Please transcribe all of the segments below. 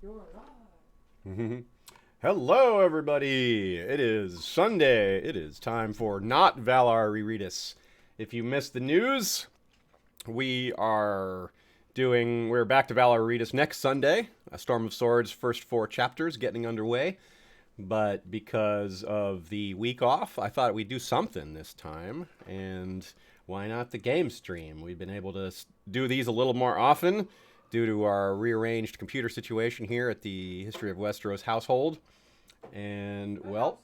You're live. Hello, everybody. It is Sunday. It is time for Not Valar Rereadus. If you missed the news, we're back to Valar Rereadus next Sunday. A Storm of Swords, first 4 chapters getting underway. But because of the week off, I thought we'd do something this time. And why not the game stream? We've been able to do these a little more often due to our rearranged computer situation here at the History of Westeros household. And, well,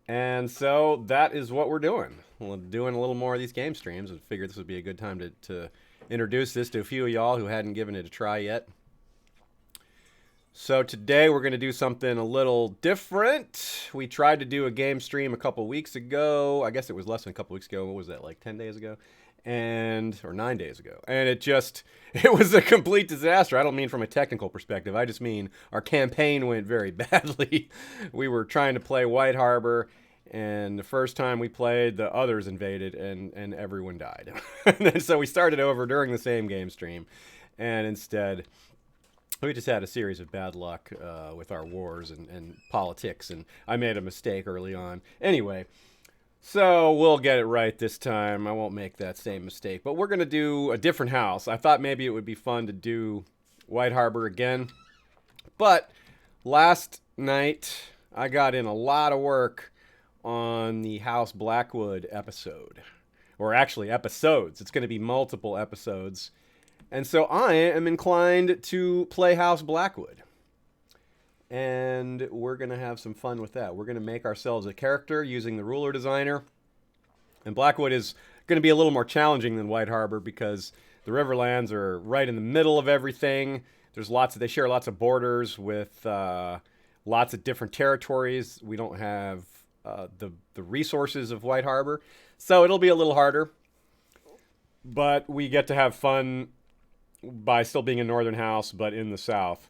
and so that is what we're doing. We're doing a little more of these game streams. I figured this would be a good time to introduce this to a few of y'all who hadn't given it a try yet. So today we're going to do something a little different. We tried to do a game stream a couple weeks ago. I guess it was less than a couple weeks ago. What was that, like 10 days ago? Or 9 days ago. And it was a complete disaster. I don't mean from a technical perspective. I just mean our campaign went very badly. We were trying to play White Harbor, and the first time we played, the others invaded, and everyone died. And so we started over during the same game stream, and instead we just had a series of bad luck with our wars and politics, and I made a mistake early on. Anyway, so we'll get it right this time. I won't make that same mistake. But we're going to do a different house. I thought maybe it would be fun to do White Harbor again. But last night, I got in a lot of work on the House Blackwood episode. Or actually, episodes. It's going to be multiple episodes. And so I am inclined to play House Blackwood. And we're going to have some fun with that. We're going to make ourselves a character using the ruler designer. And Blackwood is going to be a little more challenging than White Harbor because the Riverlands are right in the middle of everything. They share lots of borders with lots of different territories. We don't have the resources of White Harbor. So it'll be a little harder. But we get to have fun by still being a northern house, but in the south.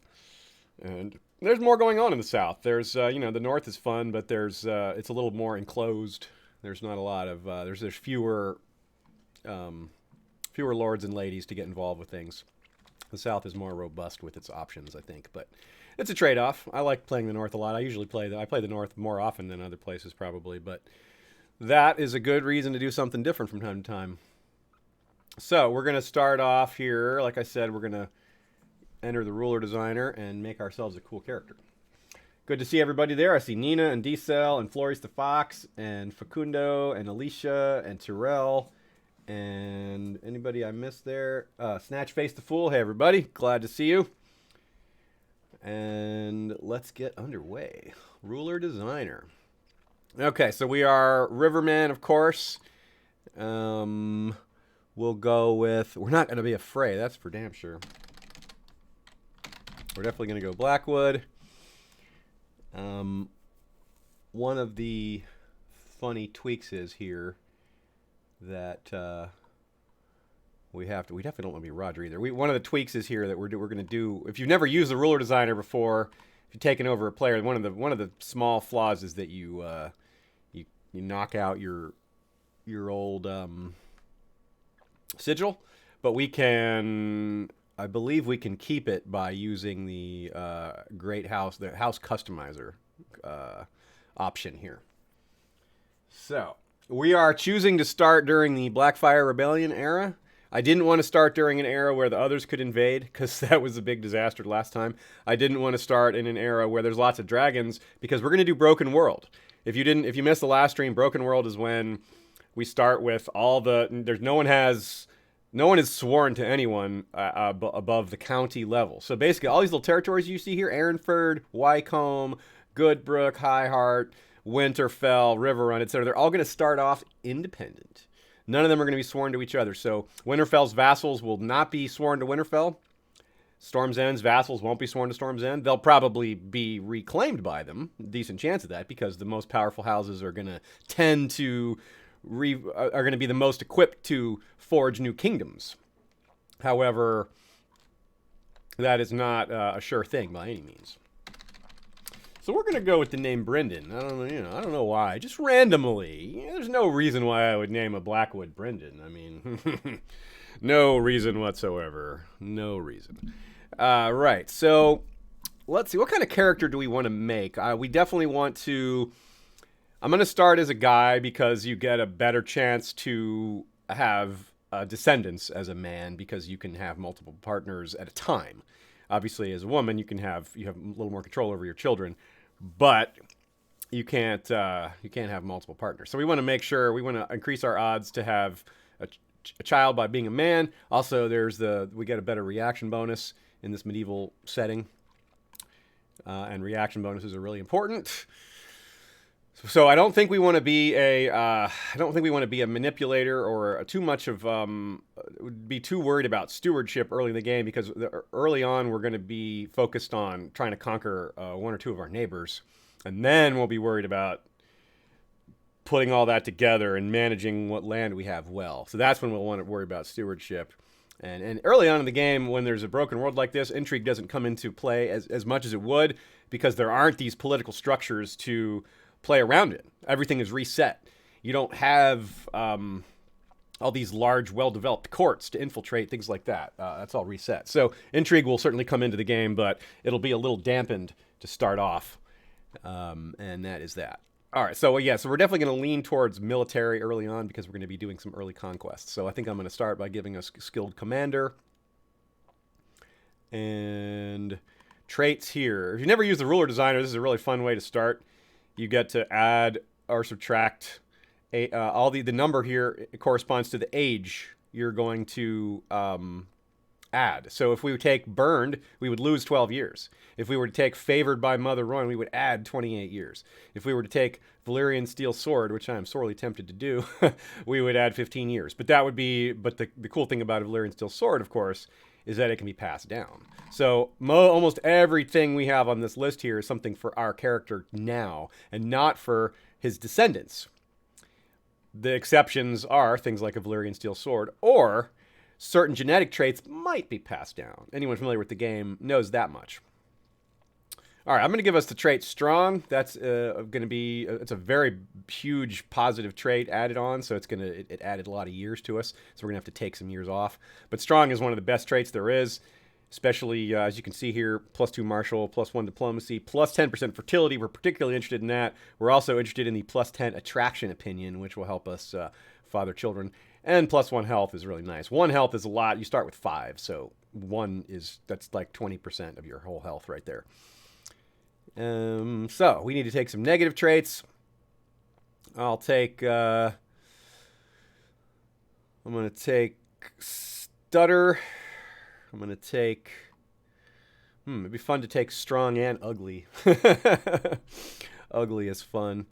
And there's more going on in the south. There's, the north is fun, but it's a little more enclosed. There's not a lot of, there's fewer lords and ladies to get involved with things. The south is more robust with its options, I think, but it's a trade-off. I like playing the north a lot. I play the north more often than other places probably, but that is a good reason to do something different from time to time. So we're going to start off here. Like I said, we're going to enter the ruler designer and make ourselves a cool character. Good to see everybody there. I see Nina and Diesel and Floris the Fox and Facundo and Alicia and Tyrell and anybody I missed there. Snatchface the Fool. Hey everybody, glad to see you. And let's get underway. Ruler designer. Okay, so we are Riverman, of course. We'll go with, we're not going to be afraid, that's for damn sure. We're definitely going to go Blackwood. One of the funny tweaks is here that we definitely don't want to be Roger either. One of the tweaks is here that we're going to do. If you've never used the ruler designer before, if you've taken over a player, one of the small flaws is that you knock out your old sigil, but I believe we can keep it by using the the house customizer option here. So we are choosing to start during the Blackfire Rebellion era. I didn't want to start during an era where the others could invade because that was a big disaster last time. I didn't want to start in an era where there's lots of dragons because we're going to do Broken World. If you missed the last stream, Broken World is when we start with no one is sworn to anyone above the county level. So basically, all these little territories you see here, Aaronford, Wycombe, Goodbrook, Highheart, Winterfell, Riverrun, etc., they're all going to start off independent. None of them are going to be sworn to each other. So Winterfell's vassals will not be sworn to Winterfell. Storm's End's vassals won't be sworn to Storm's End. They'll probably be reclaimed by them. Decent chance of that because the most powerful houses are going to are going to be the most equipped to forge new kingdoms. However, that is not a sure thing by any means. So we're going to go with the name Brendan. I don't know why. Just randomly. There's no reason why I would name a Blackwood Brendan. I mean, No reason whatsoever. No reason. Right. So let's see. What kind of character do we want to make? We definitely want to. I'm going to start as a guy because you get a better chance to have descendants as a man because you can have multiple partners at a time. Obviously, as a woman, you have a little more control over your children, but you can't have multiple partners. So we want to make sure we want to increase our odds to have a child by being a man. Also, we get a better reaction bonus in this medieval setting, and reaction bonuses are really important. So I don't think we want to be a manipulator or too much of be too worried about stewardship early in the game because early on we're going to be focused on trying to conquer one or two of our neighbors, and then we'll be worried about putting all that together and managing what land we have well. So that's when we'll want to worry about stewardship. And early on in the game, when there's a broken world like this, intrigue doesn't come into play as much as it would because there aren't these political structures to play around it. Everything is reset. You don't have all these large, well-developed courts to infiltrate, things like that. That's all reset. So intrigue will certainly come into the game, but it'll be a little dampened to start off. And that is that. All right, so so we're definitely going to lean towards military early on because we're going to be doing some early conquests. So I think I'm going to start by giving us skilled commander. And traits here. If you never used the ruler designer, this is a really fun way to start. You get to add or subtract all the number here corresponds to the age you're going to add. So if we would take burned, we would lose 12 years. If we were to take favored by Mother Ruin, we would add 28 years. If we were to take Valyrian Steel Sword, which I am sorely tempted to do, we would add 15 years. But the cool thing about a Valyrian Steel Sword, of course, is that it can be passed down. So almost everything we have on this list here is something for our character now and not for his descendants. The exceptions are things like a Valyrian Steel Sword or certain genetic traits might be passed down. Anyone familiar with the game knows that much. All right, I'm going to give us the trait strong. That's going to be it's a very huge positive trait added on, so it added a lot of years to us. So we're going to have to take some years off. But strong is one of the best traits there is, especially as you can see here, +2 martial, +1 diplomacy, +10% fertility. We're particularly interested in that. We're also interested in the +10 attraction opinion, which will help us father children. And +1 health is really nice. 1 health is a lot. You start with 5, so that's like 20% of your whole health right there. So we need to take some negative traits. I'll take. I'm going to take stutter. I'm going to take. It'd be fun to take strong and ugly. Ugly is fun.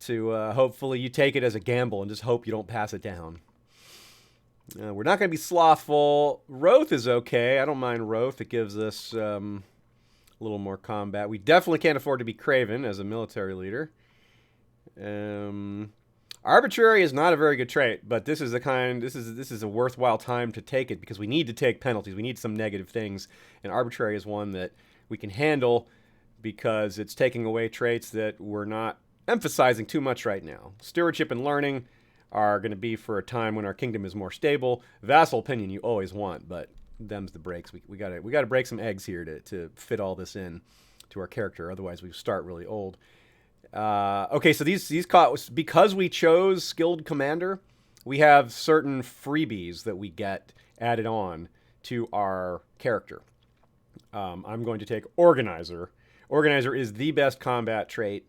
To hopefully you take it as a gamble and just hope you don't pass it down. We're not going to be slothful. Wroth is okay. I don't mind Wroth. It gives us a little more combat. We definitely can't afford to be craven as a military leader. Arbitrary is not a very good trait, but this is a worthwhile time to take it because we need to take penalties. We need some negative things, and arbitrary is one that we can handle because it's taking away traits that we're not emphasizing too much right now. Stewardship and learning are going to be for a time when our kingdom is more stable. Vassal opinion you always want, but them's the breaks. We gotta break some eggs here to fit all this in to our character. Otherwise, we start really old. Okay, so because we chose skilled commander, we have certain freebies that we get added on to our character. I'm going to take organizer. Organizer is the best combat trait,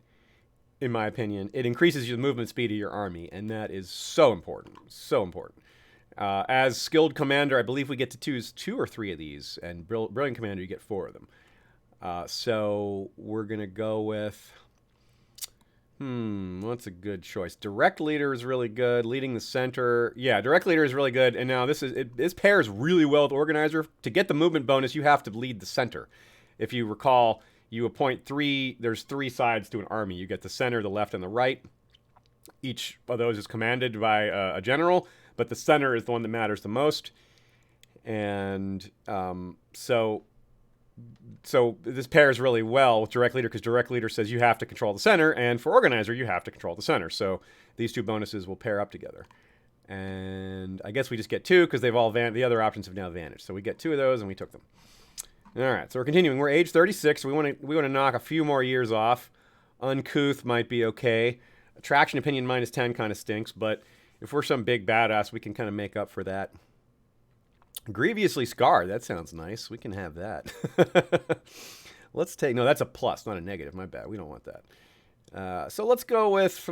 in my opinion. It increases the movement speed of your army, and that is so important. So important. As skilled commander, I believe we get to choose 2 or 3 of these, and brilliant commander, you get 4 of them. So we're going to go with... what's a good choice? Direct leader is really good. Leading the center. Yeah, direct leader is really good. And now this pairs really well with organizer. To get the movement bonus, you have to lead the center. If you recall, you appoint 3, there's 3 sides to an army. You get the center, the left, and the right. Each of those is commanded by a general, but the center is the one that matters the most. And so this pairs really well with direct leader because direct leader says you have to control the center, and for organizer, you have to control the center. So these 2 bonuses will pair up together. And I guess we just get 2 because they've all the other options have now vanished. So we get 2 of those, and we took them. All right, so we're continuing. We're age 36. So we want to knock a few more years off. Uncouth might be okay. Attraction opinion -10 kind of stinks, but if we're some big badass, we can kind of make up for that. Grievously scarred. That sounds nice. We can have that. Let's take... No, that's a plus, not a negative. My bad. We don't want that. So let's go with...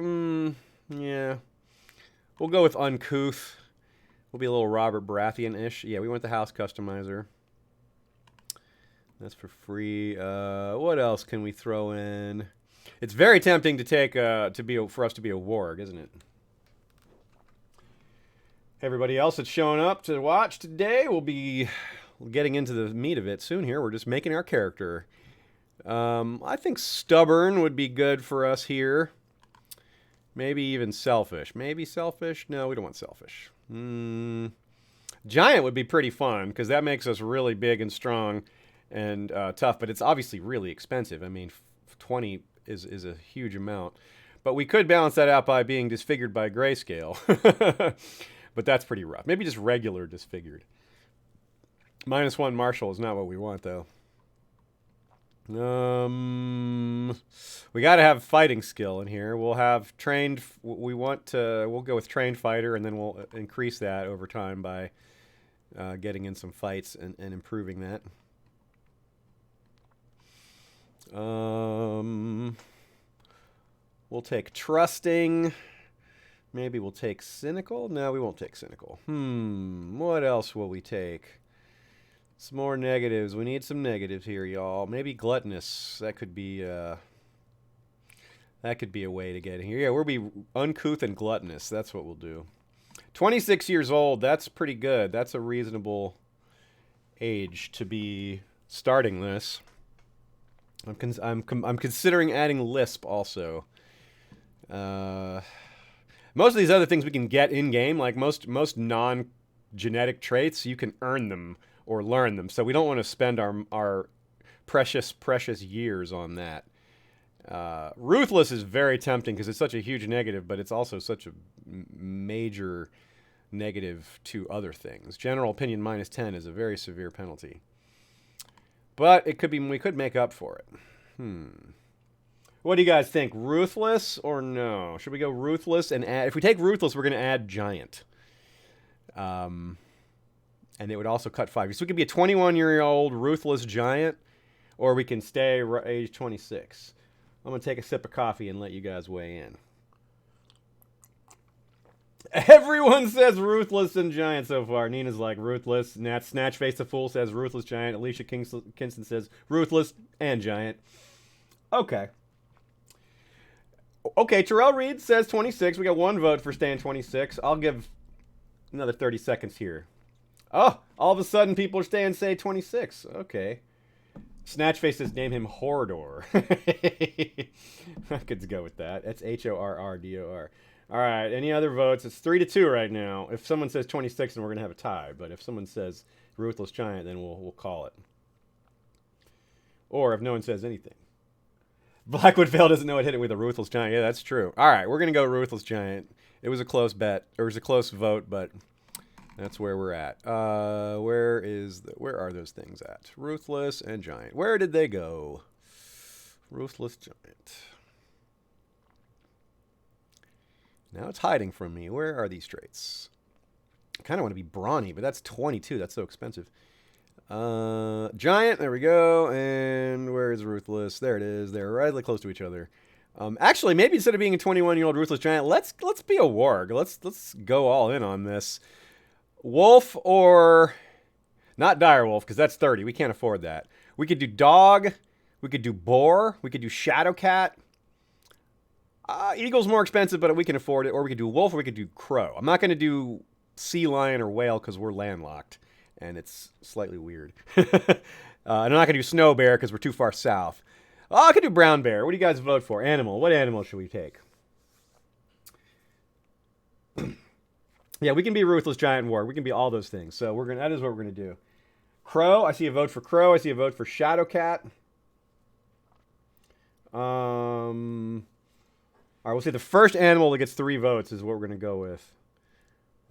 yeah. We'll go with uncouth. We'll be a little Robert Baratheon-ish. Yeah, we want the house customizer. That's for free. What else can we throw in? It's very tempting to take for us to be a warg, isn't it? Everybody else that's showing up to watch today will be getting into the meat of it soon here. We're just making our character. I think stubborn would be good for us here. Maybe even selfish. Maybe selfish? No, we don't want selfish. Giant would be pretty fun because that makes us really big and strong and tough, but it's obviously really expensive. I mean, 20 is a huge amount. But we could balance that out by being disfigured by grayscale. But that's pretty rough. Maybe just regular disfigured. -1 martial is not what we want, though. We got to have fighting skill in here. We'll have trained... We'll go with trained fighter, and then we'll increase that over time by getting in some fights and improving that. We'll take trusting. Maybe we'll take cynical. No, we won't take cynical. What else will we take? Some more negatives. We need some negatives here, y'all. Maybe gluttonous. That could be a way to get in here. Yeah, we'll be uncouth and gluttonous. That's what we'll do. 26 years old. That's pretty good. That's a reasonable age to be starting this. I'm considering adding lisp also. Most of these other things we can get in game, like most non-genetic traits, you can earn them or learn them. So we don't want to spend our precious years on that. Ruthless is very tempting because it's such a huge negative, but it's also such a major negative to other things. General opinion -10 is a very severe penalty. But it could be we could make up for it. What do you guys think? Ruthless or no? Should we go ruthless and add... If we take ruthless, we're going to add giant. And it would also cut 5. So we could be a 21-year-old ruthless giant, or we can stay age 26. I'm going to take a sip of coffee and let you guys weigh in. Everyone says ruthless and giant so far. Nina's like ruthless. Nat Snatchface the Fool says ruthless giant. Alicia Kinston says ruthless and giant. Okay. Okay, Terrell Reed says 26. We got 1 vote for staying 26. I'll give another 30 seconds here. Oh, all of a sudden people are staying, say, 26. Okay. Snatchface says name him Horrdor. I could go with that. That's Horrdor. All right, any other votes? It's 3-2 right now. If someone says 26, then we're going to have a tie. But if someone says Ruthless Giant, then we'll call it. Or if no one says anything. Blackwood Vale doesn't know it hit it with a Ruthless Giant. Yeah, that's true. All right, we're going to go Ruthless Giant. It was a close bet. It was a close vote, but that's where we're at. Where are those things at? Ruthless and Giant. Where did they go? Ruthless Giant. Now it's hiding from me. Where are these traits? I kind of want to be brawny, but that's 22. That's so expensive. Giant, there we go. And where is Ruthless? There it is. They're really close to each other. Actually, maybe instead of being a 21-year-old Ruthless Giant, let's be a warg. Let's go all in on this. Wolf or not direwolf, because that's 30. We can't afford that. We could do dog. We could do boar. We could do shadow cat. Eagle's more expensive, but we can afford it. Or we could do wolf, or we could do crow. I'm not going to do sea lion or whale because we're landlocked, and it's slightly weird. And I'm not going to do snow bear because we're too far south. Oh, I could do brown bear. What do you guys vote for? Animal. What animal should we take? Yeah, we can be ruthless giant warg. We can be all those things. So that is what we're going to do. Crow. I see a vote for crow. I see a vote for shadow cat. All right, we'll say the first animal that gets 3 votes is what we're going to go with.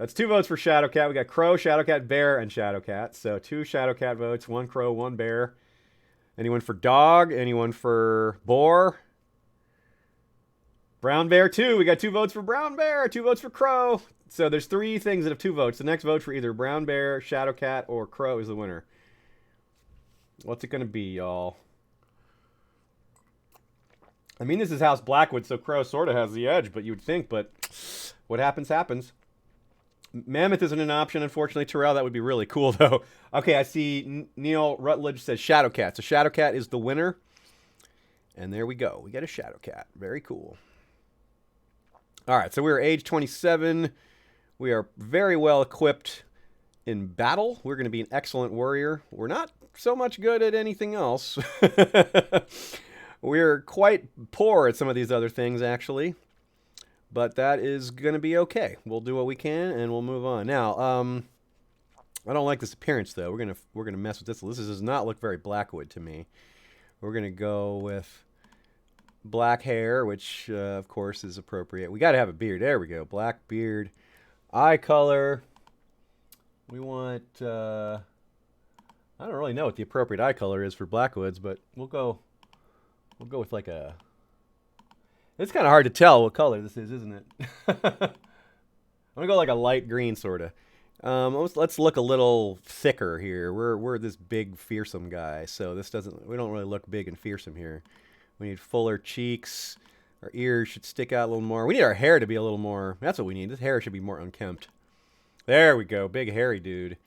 That's 2 votes for Shadowcat. We got Crow, Shadowcat, Bear, and Shadowcat. So 2 Shadowcat votes, 1 Crow, 1 Bear. Anyone for Dog? Anyone for Boar? Brown Bear 2. We got 2 votes for Brown Bear, 2 votes for Crow. So there's 3 things that have 2 votes. The next vote for either Brown Bear, Shadowcat, or Crow is the winner. What's it going to be, y'all? I mean, this is House Blackwood, so Crow sort of has the edge, but you would think, but what happens, happens. Mammoth isn't an option, unfortunately. Terrell, that would be really cool, though. Okay, I see Neil Rutledge says Shadowcat. So Shadowcat is the winner. And there we go. We got a Shadowcat. Very cool. All right, so we're age 27. We are very well equipped in battle. We're going to be an excellent warrior. We're not so much good at anything else. We're quite poor at some of these other things, actually. But that is going to be okay. We'll do what we can, and we'll move on. Now, I don't like this appearance, though. We're gonna mess with this. This does not look very Blackwood to me. We're going to go with black hair, which, of course, is appropriate. We got to have a beard. There we go. Black beard. Eye color. We want... I don't really know what the appropriate eye color is for Blackwoods, but we'll go with like a... It's kind of hard to tell what color this is, isn't it? I'm going to go like a light green, sort of. Let's look a little thicker here. We're this big, fearsome guy, so we don't really look big and fearsome here. We need fuller cheeks. Our ears should stick out a little more. We need our hair to be a little more... That's what we need. This hair should be more unkempt. There we go. Big, hairy dude.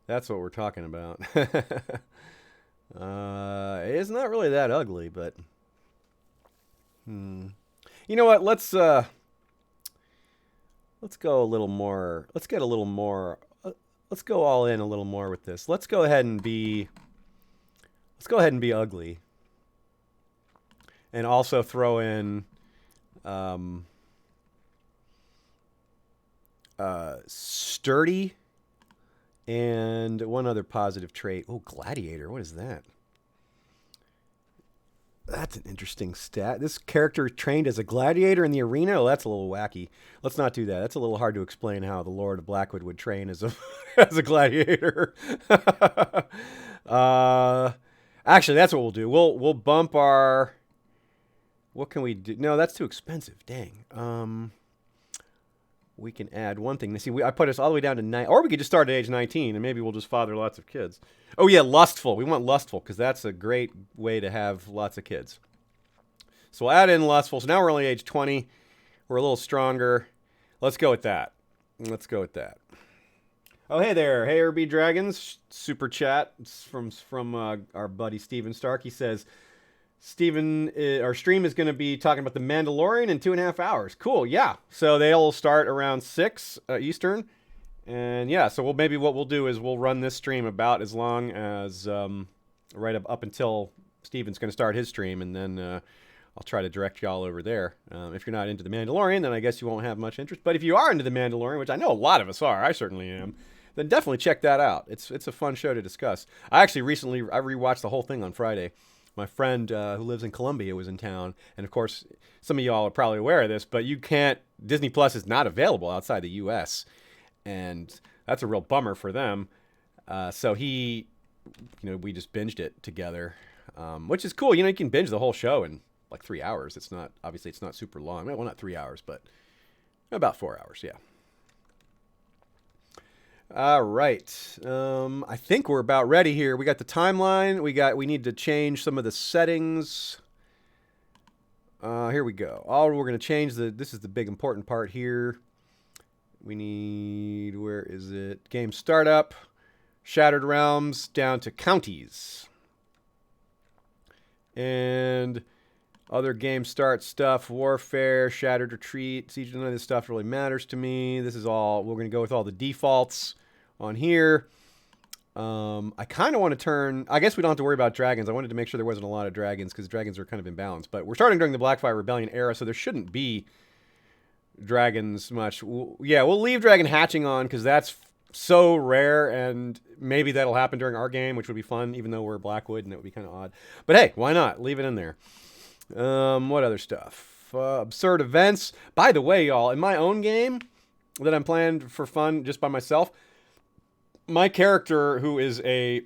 That's what we're talking about. It's not really that ugly, but... You know what? Let's go a little more. Let's get a little more. Let's go all in a little more with this. Let's go ahead and be ugly, and also throw in sturdy, and one other positive trait. Oh, gladiator. What is that? That's an interesting stat. This character trained as a gladiator in the arena? Oh, that's a little wacky. Let's not do that. That's a little hard to explain how the Lord of Blackwood would train as a as a gladiator. Actually, that's what we'll do. We'll bump our... What can we do? No, that's too expensive. Dang. We can add one thing. See, I put us all the way down to 9, or we could just start at age 19, and maybe we'll just father lots of kids. Oh yeah, lustful. We want lustful because that's a great way to have lots of kids. So we'll add in lustful. So now we're only age 20. We're a little stronger. Let's go with that. Let's go with that. Oh hey there, hey RB Dragons, super chat from our buddy Steven Stark. He says, Steven, our stream is going to be talking about The Mandalorian in 2.5 hours. Cool, yeah. So they'll start around 6 Eastern. And yeah, so maybe what we'll do is we'll run this stream about as long as right up until Steven's going to start his stream. And then I'll try to direct y'all over there. If you're not into The Mandalorian, then I guess you won't have much interest. But if you are into The Mandalorian, which I know a lot of us are, I certainly am, then definitely check that out. It's a fun show to discuss. I rewatched the whole thing on Friday. My friend who lives in Columbia was in town, and of course, some of y'all are probably aware of this, but Disney Plus is not available outside the U.S., and that's a real bummer for them. So we just binged it together, which is cool. You can binge the whole show in like 3 hours. It's not super long. Well, not 3 hours, but about 4 hours, yeah. All right. I think we're about ready here. We got the timeline. We need to change some of the settings. Here we go. We're going to change this is the big important part here. We need, where is it? Game startup, Shattered Realms down to counties. And other game start stuff, Warfare, Shattered Retreat, Siege, none of this stuff really matters to me. This is all, we're going to go with all the defaults on here. I kind of want to turn, I guess we don't have to worry about dragons. I wanted to make sure there wasn't a lot of dragons because dragons are kind of imbalanced. But we're starting during the Blackfire Rebellion era, so there shouldn't be dragons much. We'll leave dragon hatching on because that's so rare, and maybe that'll happen during our game, which would be fun, even though we're Blackwood, and it would be kind of odd. But hey, why not? Leave it in there. What other stuff? Absurd events. By the way, y'all, in my own game, that I'm playing for fun just by myself. My character, who is a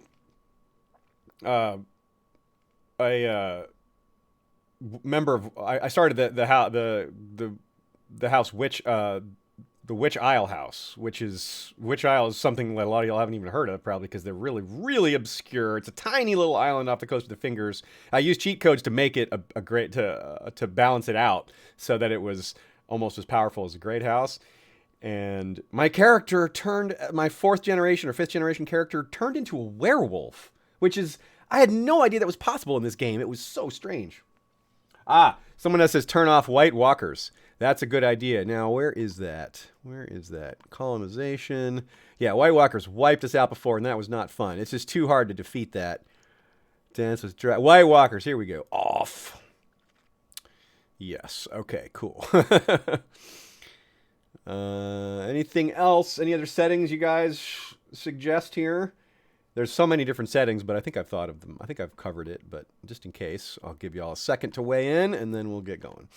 member of, I started the house witch, the Witch Isle house, Witch Isle is something that a lot of y'all haven't even heard of, probably because they're really, really obscure. It's a tiny little island off the coast of the Fingers. I used cheat codes to make it a great to balance it out so that it was almost as powerful as a great house. And my character my 4th generation or 5th generation character turned into a werewolf, which is, I had no idea that was possible in this game. It was so strange. Someone else says turn off White Walkers. That's a good idea. Now, where is that? Where is that? Colonization. Yeah, White Walkers wiped us out before, and that was not fun. It's just too hard to defeat that. Dance with White Walkers. Here we go. Off. Yes. Okay, cool. Anything else? Any other settings you guys suggest here? There's so many different settings, but I think I've thought of them. I think I've covered it, but just in case, I'll give y'all a second to weigh in, and then we'll get going.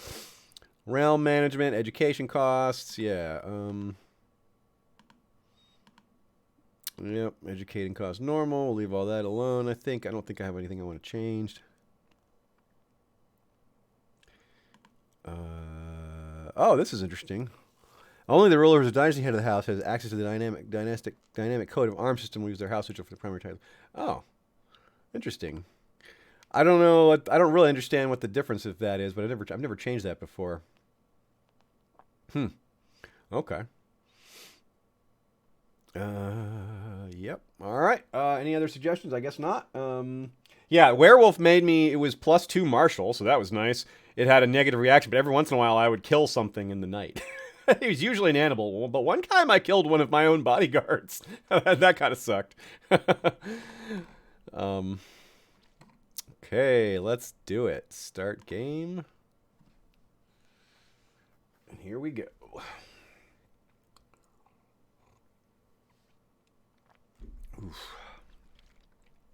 Realm management, education costs, yeah. Yep, educating costs normal. We'll leave all that alone, I think. I don't think I have anything I want to change. Oh, this is interesting. Only the ruler of the dynasty head of the house has access to the dynamic code of arms system. Will use their house switch for the primary title. Oh, interesting. I don't know. I don't really understand what the difference of that is, but I've never changed that before. Okay. Yep. All right. Any other suggestions? I guess not. Yeah, werewolf made me. It was +2 martial, so that was nice. It had a negative reaction, but every once in a while I would kill something in the night. He was usually an animal, but one time I killed one of my own bodyguards. That kind of sucked. Okay, let's do it. Start game. And here we go. Oof.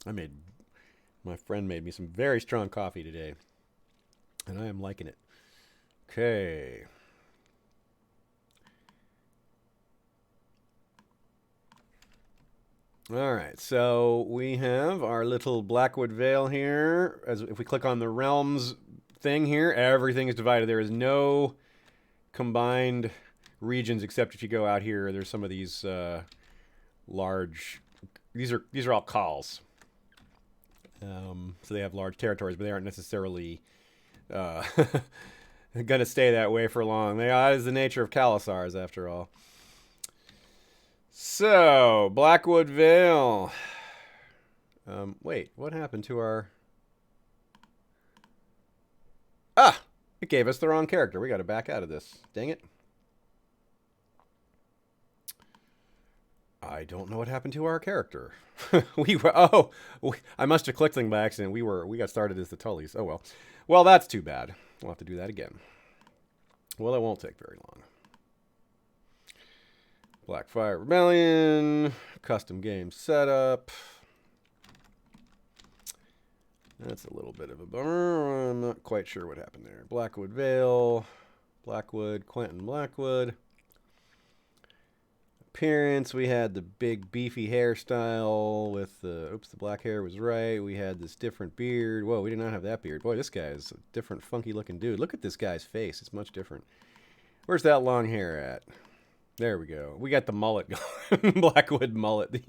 My friend made me some very strong coffee today, and I am liking it. Okay. All right, so we have our little Blackwood Vale here. If we click on the realms thing here, everything is divided. There is no combined regions except if you go out here. There's some of these large. These are all khals. So they have large territories, but they aren't necessarily going to stay that way for long. That is the nature of Khalasars, after all. So, Blackwood Vale. Wait, what happened to our... It gave us the wrong character. We got to back out of this. Dang it. I don't know what happened to our character. I must have clicked things by accident. We got started as the Tullys. Oh well. Well, that's too bad. We'll have to do that again. Well, it won't take very long. Blackfire Rebellion, custom game setup. That's a little bit of a bummer. I'm not quite sure what happened there. Blackwood Vale, Quentin Blackwood. Appearance, we had the big beefy hairstyle with the black hair was right. We had this different beard. Whoa, we did not have that beard. Boy, this guy is a different funky looking dude. Look at this guy's face. It's much different. Where's that long hair at? There we go. We got the mullet going. Blackwood mullet.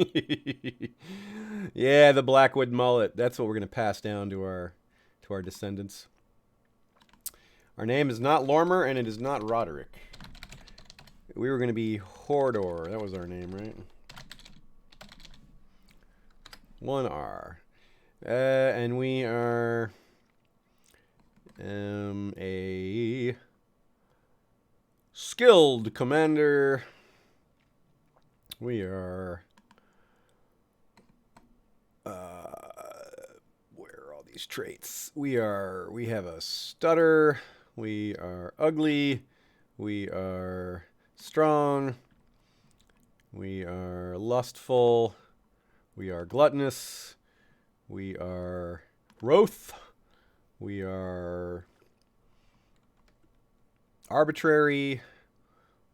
Yeah, the Blackwood mullet. That's what we're going to pass down to our descendants. Our name is not Lormer, and it is not Roderick. We were going to be Horrdor. That was our name, right? 1R. And we are a skilled commander. We are... where are all these traits? We have a stutter. We are ugly. We are strong. We are lustful. We are gluttonous. We are wroth. We are arbitrary.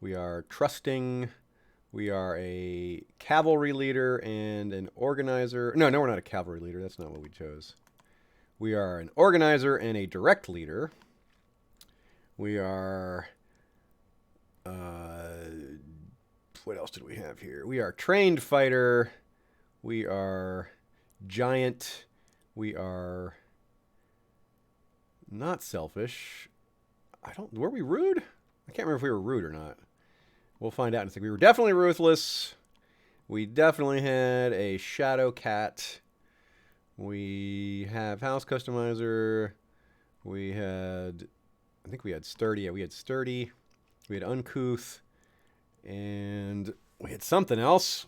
We are trusting. We are a cavalry leader and an organizer. No, we're not a cavalry leader. That's not what we chose. We are an organizer and a direct leader. We are... what else did we have here? We are trained fighter. We are giant. We are not selfish. Were we rude? I can't remember if we were rude or not. We'll find out in a second. We were definitely ruthless. We definitely had a shadow cat. We have house customizer. I think we had sturdy. Yeah, we had sturdy. We had uncouth. And we had something else.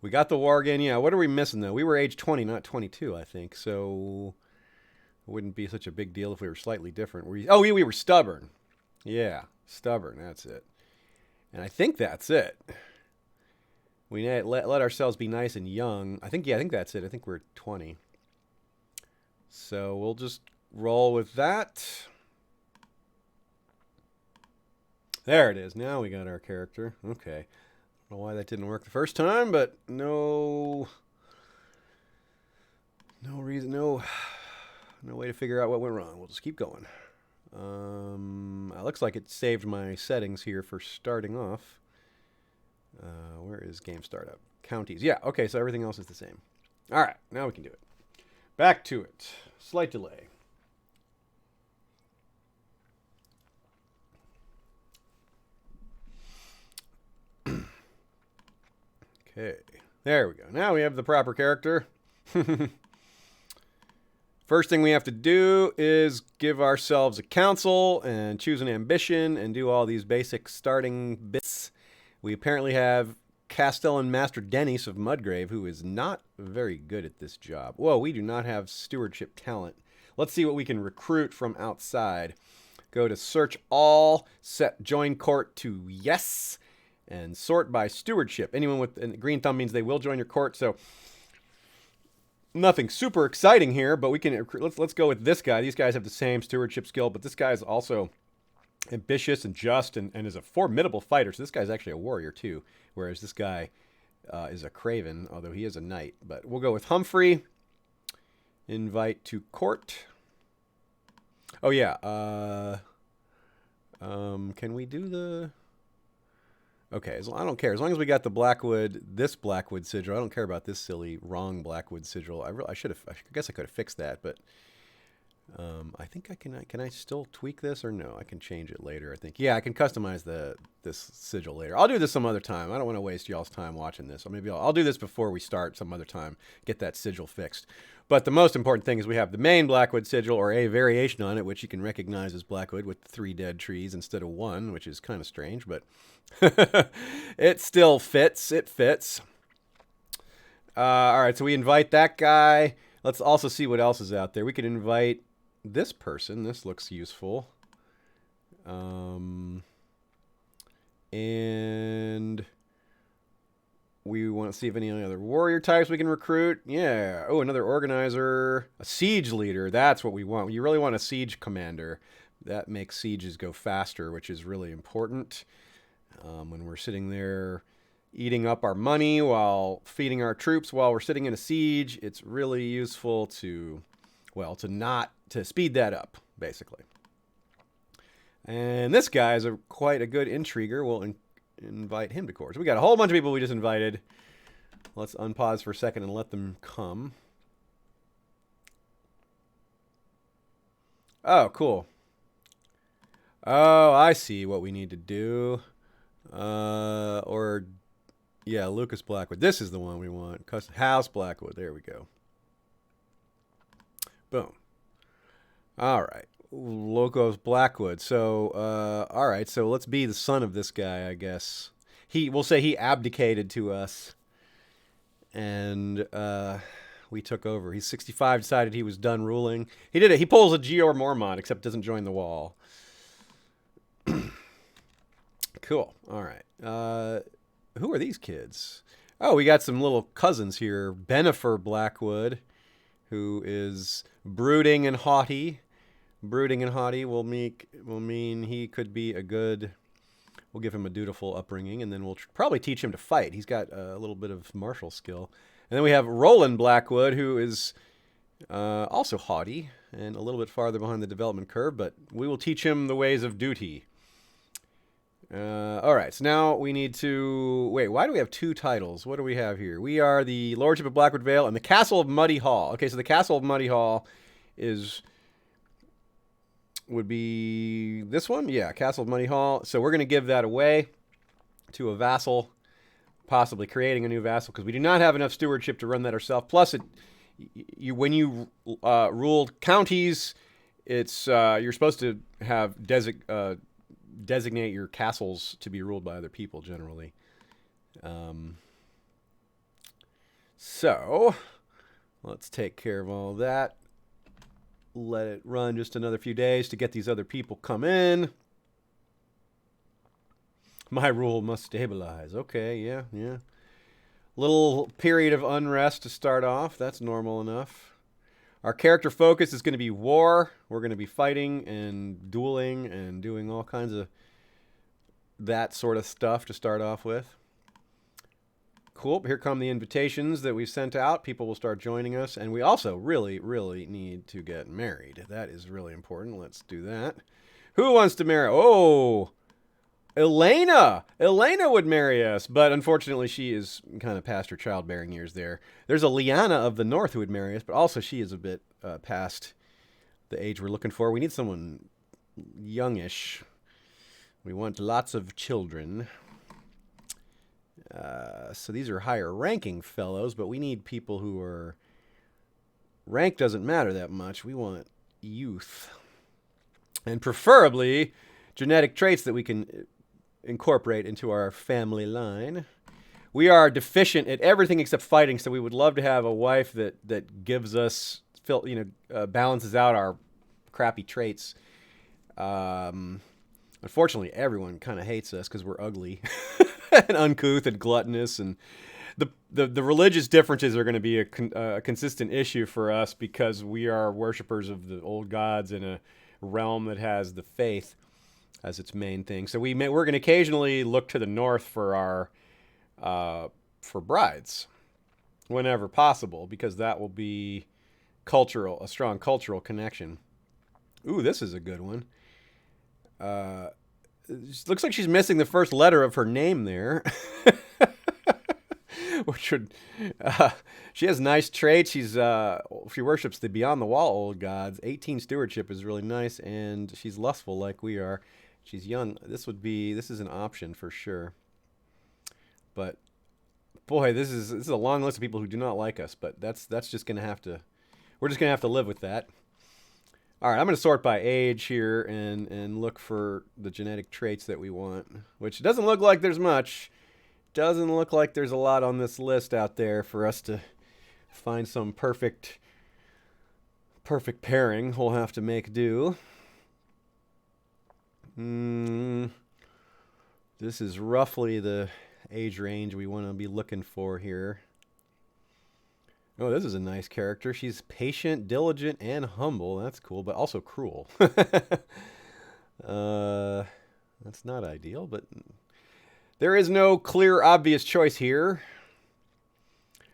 We got the Worgen. Yeah, what are we missing, though? We were age 20, not 22, I think. So it wouldn't be such a big deal if we were slightly different. We were stubborn. Yeah, stubborn. That's it. And I think that's it. We let ourselves be nice and young. I think that's it. I think we're 20. So we'll just roll with that. There it is. Now we got our character. Okay. I don't know why that didn't work the first time, but no reason, no way to figure out what went wrong. We'll just keep going. It looks like it saved my settings here for starting off. Where is game startup? Counties. Yeah, okay, so everything else is the same. All right, now we can do it. Back to it. Slight delay. Okay, there we go. Now we have the proper character. First thing we have to do is give ourselves a council and choose an ambition and do all these basic starting bits. We apparently have Castellan Master Dennis of Mudgrave, who is not very good at this job. Whoa, we do not have stewardship talent. Let's see what we can recruit from outside. Go to search all, set join court to yes, and sort by stewardship. Anyone with a green thumb means they will join your court, so nothing super exciting here, but we can let's go with this guy. These guys have the same stewardship skill, but this guy is also ambitious and just and is a formidable fighter. So this guy's actually a warrior too, whereas this guy is a craven, although he is a knight. But we'll go with Humphrey. Invite to court. Oh yeah. Can we do the... Okay, I don't care. As long as we got the Blackwood, this Blackwood sigil. I don't care about this silly, wrong Blackwood sigil. I guess I could have fixed that, but I think I can I still tweak this or no? I can change it later, I think. Yeah, I can customize this sigil later. I'll do this some other time. I don't want to waste y'all's time watching this. So maybe I'll do this before we start some other time, get that sigil fixed. But the most important thing is we have the main Blackwood sigil, or a variation on it, which you can recognize as Blackwood with 3 dead trees instead of 1, which is kind of strange, but it still fits. It fits. All right, so we invite that guy. Let's also see what else is out there. We could invite this person. This looks useful. And we want to see if any other warrior types we can recruit. Yeah. Oh, another organizer. A siege leader. That's what we want. You really want a siege commander. That makes sieges go faster, which is really important. When we're sitting there eating up our money while feeding our troops while we're sitting in a siege, it's really useful to speed that up, basically. And this guy is quite a good intriguer. We'll invite him to court. So we got a whole bunch of people we just invited. Let's unpause for a second and let them come. Oh, cool. Oh, I see what we need to do. Yeah, Lucas Blackwood. This is the one we want. House Blackwood. There we go. Boom. All right. Locos Blackwood. So, all right. So let's be the son of this guy, I guess. We'll say he abdicated to us, and we took over. He's 65. Decided he was done ruling. He did it. He pulls a Gior Mormont, except doesn't join the wall. Cool. All right. Who are these kids? Oh, we got some little cousins here. Benifer Blackwood, who is brooding and haughty. Brooding and haughty will mean he could be a good We'll give him a dutiful upbringing, and then we'll probably teach him to fight. He's got a little bit of martial skill. And then we have Roland Blackwood, who is also haughty and a little bit farther behind the development curve, but we will teach him the ways of duty. All right, so now we need to... Wait, why do we have 2 titles? What do we have here? We are the Lordship of Blackwood Vale and the Castle of Muddy Hall. Okay, so the Castle of Muddy Hall would be this one? Yeah, Castle of Muddy Hall. So we're going to give that away to a vassal, possibly creating a new vassal, because we do not have enough stewardship to run that ourselves. Plus, when you ruled counties, it's you're supposed to have designate your castles to be ruled by other people generally. So let's take care of all that. Let it run just another few days to get these other people come in. My rule must stabilize. Okay, yeah. Little period of unrest to start off. That's normal enough. Our character focus is going to be war. We're going to be fighting and dueling and doing all kinds of that sort of stuff to start off with. Cool. Here come the invitations that we've sent out. People will start joining us. And we also really, really need to get married. That is really important. Let's do that. Who wants to marry? Oh, Elena! Elena would marry us, but unfortunately she is kind of past her childbearing years there. There's a Lyanna of the North who would marry us, but also she is a bit past the age we're looking for. We need someone youngish. We want lots of children. So these are higher ranking fellows, but we need people who are... Rank doesn't matter that much. We want youth. And preferably genetic traits that we can incorporate into our family line. We are deficient at everything except fighting, so we would love to have a wife that gives us, balances out our crappy traits. Unfortunately, everyone kind of hates us because we're ugly and uncouth and gluttonous, and the religious differences are going to be a consistent issue for us because we are worshipers of the old gods in a realm that has the faith as its main thing. So we're going to occasionally look to the north for our for brides whenever possible, because that will be a strong cultural connection. Ooh, this is a good one. Looks like she's missing the first letter of her name there. Which would, she has nice traits. She worships the beyond the wall old gods. 18 stewardship is really nice, and she's lustful like we are. She's young. This is an option for sure. But boy, this is a long list of people who do not like us. But we're just gonna have to live with that. All right, I'm gonna sort by age here and look for the genetic traits that we want, which doesn't look like there's much. Doesn't look like there's a lot on this list out there for us to find some perfect pairing. We'll have to make do. This is roughly the age range we want to be looking for here. Oh, this is a nice character. She's patient, diligent, and humble. That's cool, but also cruel. That's not ideal, but there is no clear, obvious choice here.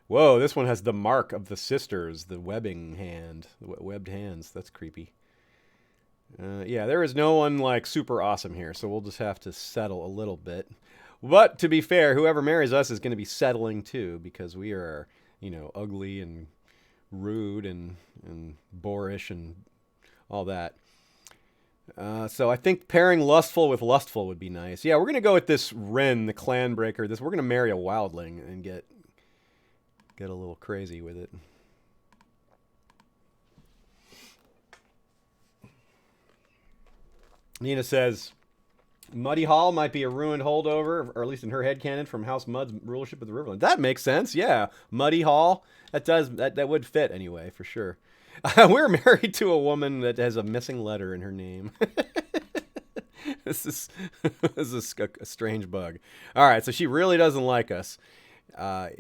Whoa, this one has the mark of the sisters, the webbed hands. That's creepy. Yeah, there is no one like super awesome here, so we'll just have to settle a little bit. But to be fair, whoever marries us is going to be settling too, because we are, ugly and rude and boorish and all that. So I think pairing lustful with lustful would be nice. Yeah, we're going to go with this Ren, the clan breaker. We're going to marry a wildling and get a little crazy with it. Nina says, Muddy Hall might be a ruined holdover, or at least in her headcanon, from House Mudd's rulership of the Riverland. That makes sense, yeah. Muddy Hall, that would fit anyway, for sure. We're married to a woman that has a missing letter in her name. This is a strange bug. All right, so she really doesn't like us.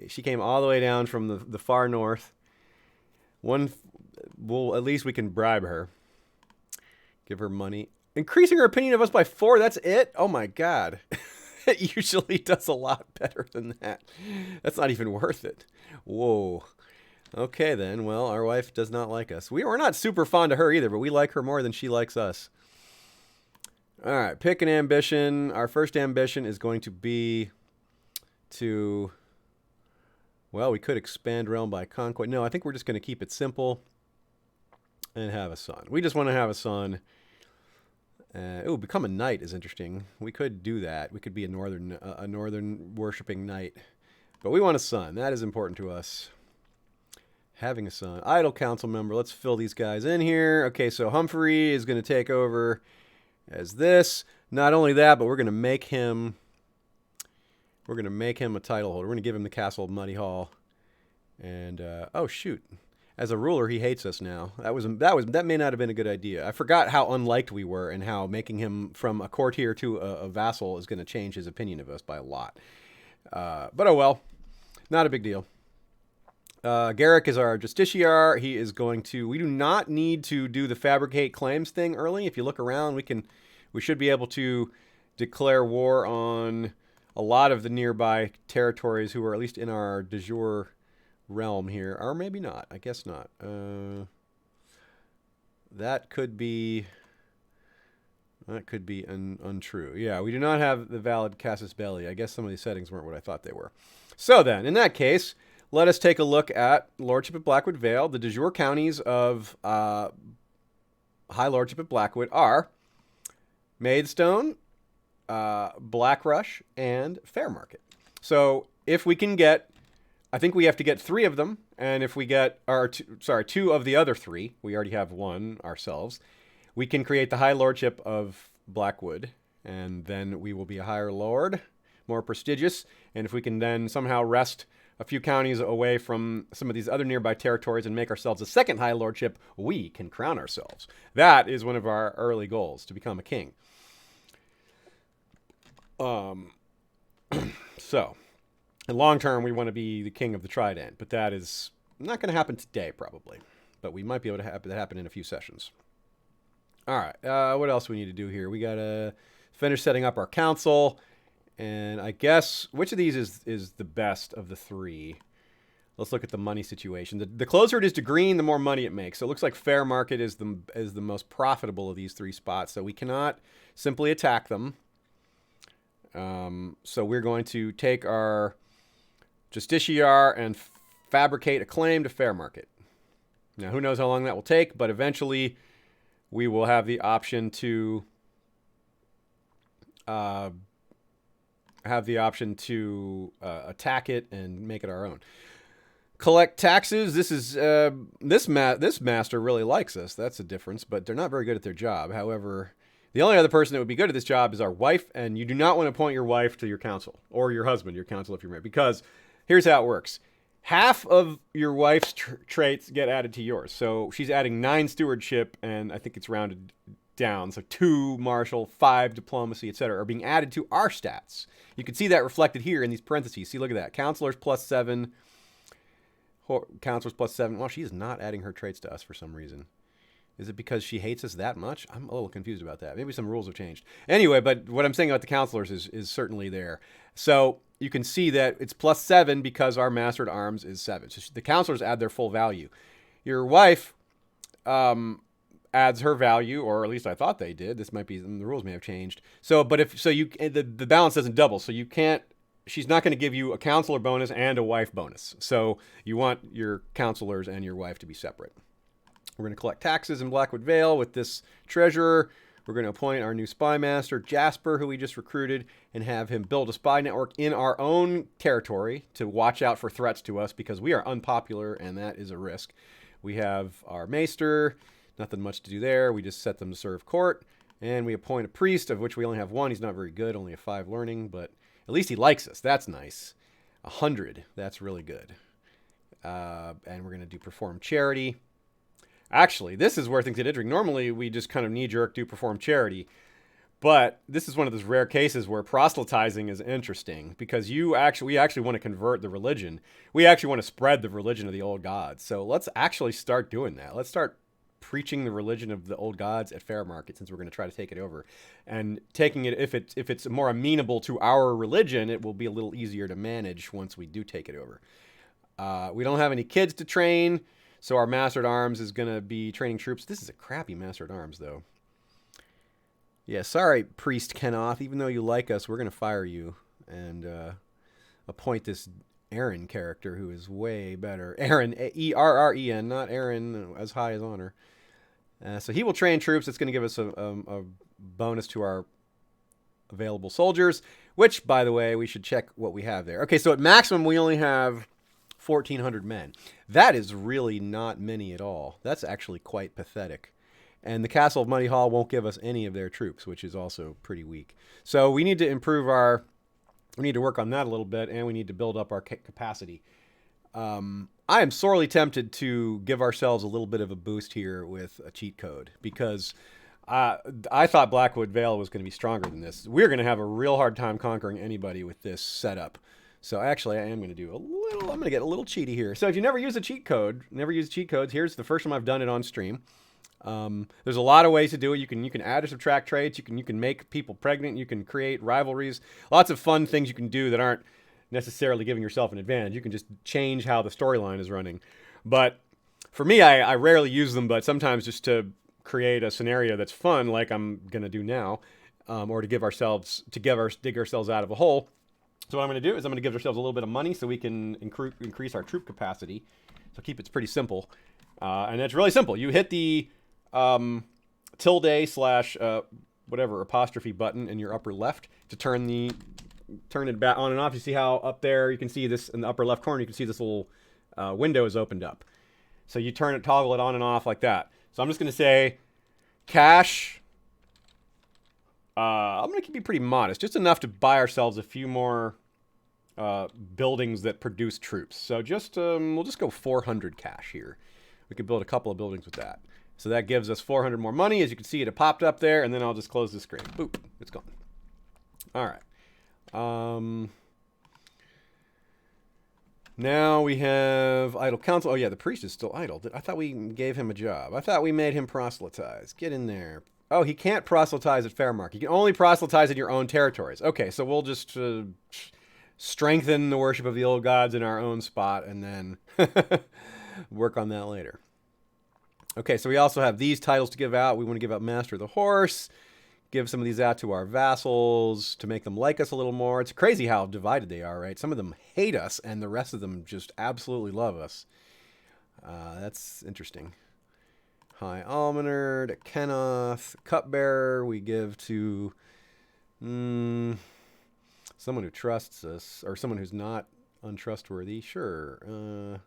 She came all the way down from the far north. At least we can bribe her. Give her money. Increasing her opinion of us by 4, that's it? Oh my god. It usually does a lot better than that. That's not even worth it. Whoa. Okay then, well, our wife does not like us. We're not super fond of her either, but we like her more than she likes us. Alright, pick an ambition. Our first ambition is going to be to... Well, we could expand realm by conquest. No, I think we're just going to keep it simple and have a son. We just want to have a son. Ooh, become a knight is interesting. We could do that. We could be a northern worshipping knight. But we want a son. That is important to us. Having a son. Idle council member. Let's fill these guys in here. Okay, so Humphrey is going to take over as this. Not only that, but we're going to make him... We're going to make him a title holder. We're going to give him the Castle of Muddy Hall. And, oh, shoot. As a ruler, he hates us now. That may not have been a good idea. I forgot how unliked we were and how making him from a courtier to a vassal is going to change his opinion of us by a lot. But oh well. Not a big deal. Garrick is our justiciar. He is going to... We do not need to do the fabricate claims thing early. If you look around, we should be able to declare war on a lot of the nearby territories who are at least in our de jure realm here. Or maybe not. I guess not. That could be untrue. Yeah, we do not have the valid casus belli. I guess some of these settings weren't what I thought they were. So then, in that case, let us take a look at Lordship of Blackwood Vale. The de jure counties of High Lordship of Blackwood are Maidstone, Blackrush, and Fairmarket. So if we can get, I think we have to get 3 of them, and if we get, 2 of the other 3, we already have 1 ourselves, we can create the High Lordship of Blackwood, and then we will be a higher lord, more prestigious, and if we can then somehow wrest a few counties away from some of these other nearby territories and make ourselves a second High Lordship, we can crown ourselves. That is one of our early goals, to become a king. So, in long term, we want to be the king of the Trident, but that is not going to happen today, probably. But we might be able to have that happen in a few sessions. All right, what else do we need to do here? We got to finish setting up our council, and I guess, which of these is the best of the 3? Let's look at the money situation. The closer it is to green, the more money it makes. So it looks like fair market is the most profitable of these 3 spots, so we cannot simply attack them. So we're going to take our justiciar and fabricate a claim to fair market. Now, who knows how long that will take, but eventually we will have the option to attack it and make it our own. Collect taxes. This is this master really likes us. That's a difference, but they're not very good at their job. However, the only other person that would be good at this job is our wife, and you do not want to appoint your wife to your council, or your husband, your council if you're married, because here's how it works. Half of your wife's traits get added to yours. So she's adding 9 stewardship, and I think it's rounded down. So 2 martial, 5 diplomacy, etc. are being added to our stats. You can see that reflected here in these parentheses. See, look at that. Counselors plus 7. Counselors plus 7. Well, she is not adding her traits to us for some reason. Is it because she hates us that much? I'm a little confused about that. Maybe some rules have changed. Anyway, but what I'm saying about the counselors is certainly there. So you can see that it's plus 7 because our master at arms is 7. So the counselors add their full value. Your wife adds her value, or at least I thought they did. This might be, the rules may have changed. So, but if so, the balance doesn't double. So you can't. She's not going to give you a counselor bonus and a wife bonus. So you want your counselors and your wife to be separate. We're going to collect taxes in Blackwood Vale with this treasurer. We're going to appoint our new spy master, Jasper, who we just recruited, and have him build a spy network in our own territory to watch out for threats to us because we are unpopular, and that is a risk. We have our maester. Nothing much to do there. We just set them to serve court, and we appoint a priest, of which we only have 1. He's not very good, only a 5 learning, but at least he likes us. That's nice. 100. That's really good. And we're going to do perform charity. Actually, this is where things get interesting. Normally, we just kind of knee-jerk do perform charity. But this is one of those rare cases where proselytizing is interesting because we actually want to convert the religion. We actually want to spread the religion of the old gods. So let's actually start doing that. Let's start preaching the religion of the old gods at fair market, since we're going to try to take it over. And taking it, if it's more amenable to our religion, it will be a little easier to manage once we do take it over. We don't have any kids to train, so our Master at Arms is going to be training troops. This is a crappy Master at Arms, though. Yeah, sorry, Priest Kenoth. Even though you like us, we're going to fire you and appoint this Aaron character who is way better. Aaron, E-R-R-E-N, not Aaron as high as honor. So he will train troops. It's going to give us a bonus to our available soldiers, which, by the way, we should check what we have there. Okay, so at maximum, we only have 1,400 men. That is really not many at all. That's actually quite pathetic. And the Castle of Muddy Hall won't give us any of their troops, which is also pretty weak. So we need to improve we need to work on that a little bit, and we need to build up our capacity. I am sorely tempted to give ourselves a little bit of a boost here with a cheat code, because I thought Blackwood Vale was going to be stronger than this. We're going to have a real hard time conquering anybody with this setup. So actually, I am going to do I'm going to get a little cheaty here. So if you never use cheat codes, here's the first time I've done it on stream. There's a lot of ways to do it. You can add or subtract traits. You can make people pregnant. You can create rivalries. Lots of fun things you can do that aren't necessarily giving yourself an advantage. You can just change how the storyline is running. But for me, I rarely use them, but sometimes just to create a scenario that's fun, like I'm gonna do now, or to dig ourselves out of a hole. So what I'm gonna do is I'm gonna give ourselves a little bit of money so we can increase our troop capacity. So keep it pretty simple, and it's really simple. You hit the tilde / whatever apostrophe button in your upper left to turn it back on and off. You see how up there you can see this in the upper left corner. You can see this little window is opened up. So you toggle it on and off like that. So I'm just going to say cash. I'm going to be pretty modest, just enough to buy ourselves a few more buildings that produce troops. So we'll just go 400 cash here. We could build a couple of buildings with that. So that gives us 400 more money. As you can see, it popped up there, and then I'll just close the screen. Boop, it's gone. All right. Now we have idle council. Oh, yeah, the priest is still idle. I thought we gave him a job. I thought we made him proselytize. Get in there. Oh, he can't proselytize at Fairmark. You can only proselytize in your own territories. Okay, so we'll just strengthen the worship of the old gods in our own spot and then work on that later. Okay, so we also have these titles to give out. We want to give out Master of the Horse, give some of these out to our vassals to make them like us a little more. It's crazy how divided they are, right? Some of them hate us, and the rest of them just absolutely love us. That's interesting. High Almoner to Kenoth. Cupbearer we give to someone who trusts us, or someone who's not untrustworthy. Sure.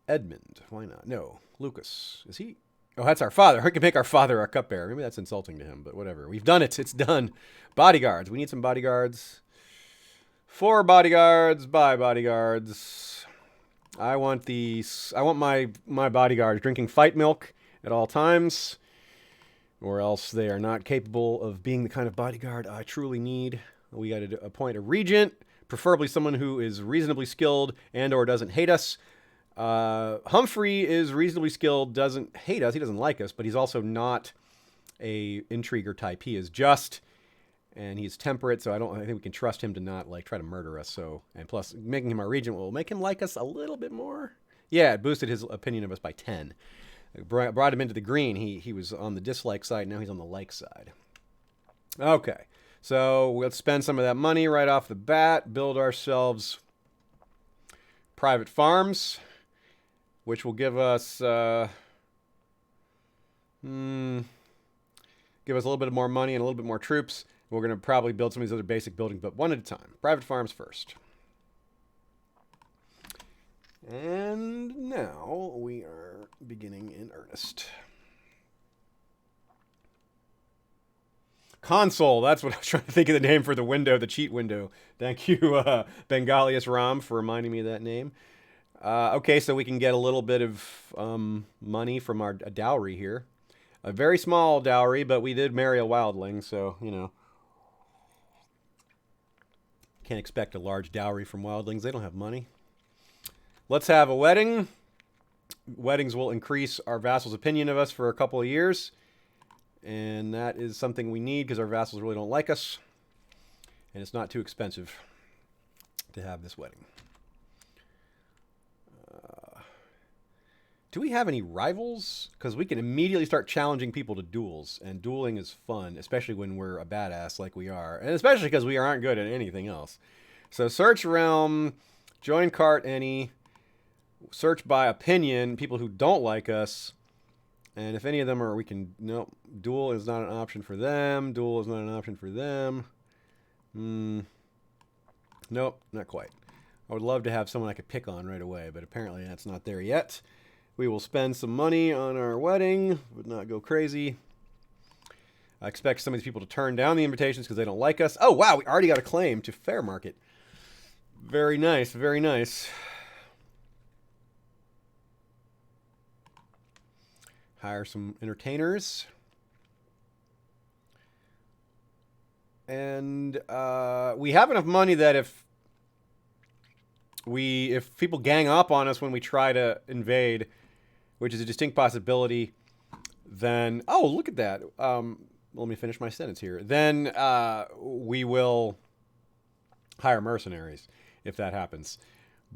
Edmund. Why not? No. Lucas. Is he? Oh, that's our father. We can make our father our cupbearer. Maybe that's insulting to him, but whatever. We've done it. It's done. Bodyguards. We need some bodyguards. 4 bodyguards. Bye, bodyguards. I want my bodyguards drinking fight milk at all times, or else they are not capable of being the kind of bodyguard I truly need. We got to appoint a regent, preferably someone who is reasonably skilled and or doesn't hate us. Humphrey is reasonably skilled, doesn't hate us, he doesn't like us, but he's also not a intriguer type. He is just, and he's temperate, so I think we can trust him to not try to murder us. So, and plus making him our regent will make him like us a little bit more. Yeah, it boosted his opinion of us by 10. Brought him into the green. He was on the dislike side, now he's on the like side. Okay, so let's spend some of that money right off the bat, build ourselves private farms, which will give us give us a little bit more money and a little bit more troops. We're going to probably build some of these other basic buildings, but one at a time. Private farms first. And now we are beginning in earnest. Console, that's what I was trying to think of the name for the window, the cheat window. Thank you, Bengalius Ram, for reminding me of that name. Okay, so we can get a little bit of money from our dowry here. A very small dowry, but we did marry a wildling, so, can't expect a large dowry from wildlings. They don't have money. Let's have a wedding. weddings will increase our vassals' opinion of us for a couple of years. And that is something we need because our vassals really don't like us. And it's not too expensive to have this wedding. Do we have any rivals? Because we can immediately start challenging people to duels. And dueling is fun, especially when we're a badass like we are. And especially because we aren't good at anything else. So search realm, join cart any, search by opinion, people who don't like us. And if any of them are, we can, nope, duel is not an option for them. Duel is not an option for them. Nope, not quite. I would love to have someone I could pick on right away, but apparently that's not there yet. We will spend some money on our wedding, but not go crazy. I expect some of these people to turn down the invitations because they don't like us. Oh, wow, we already got a claim to fair market. Very nice, very nice. Hire some entertainers. And we have enough money that if people gang up on us when we try to invade, which is a distinct possibility, then, oh, look at that. Let me finish my sentence here. Then we will hire mercenaries if that happens.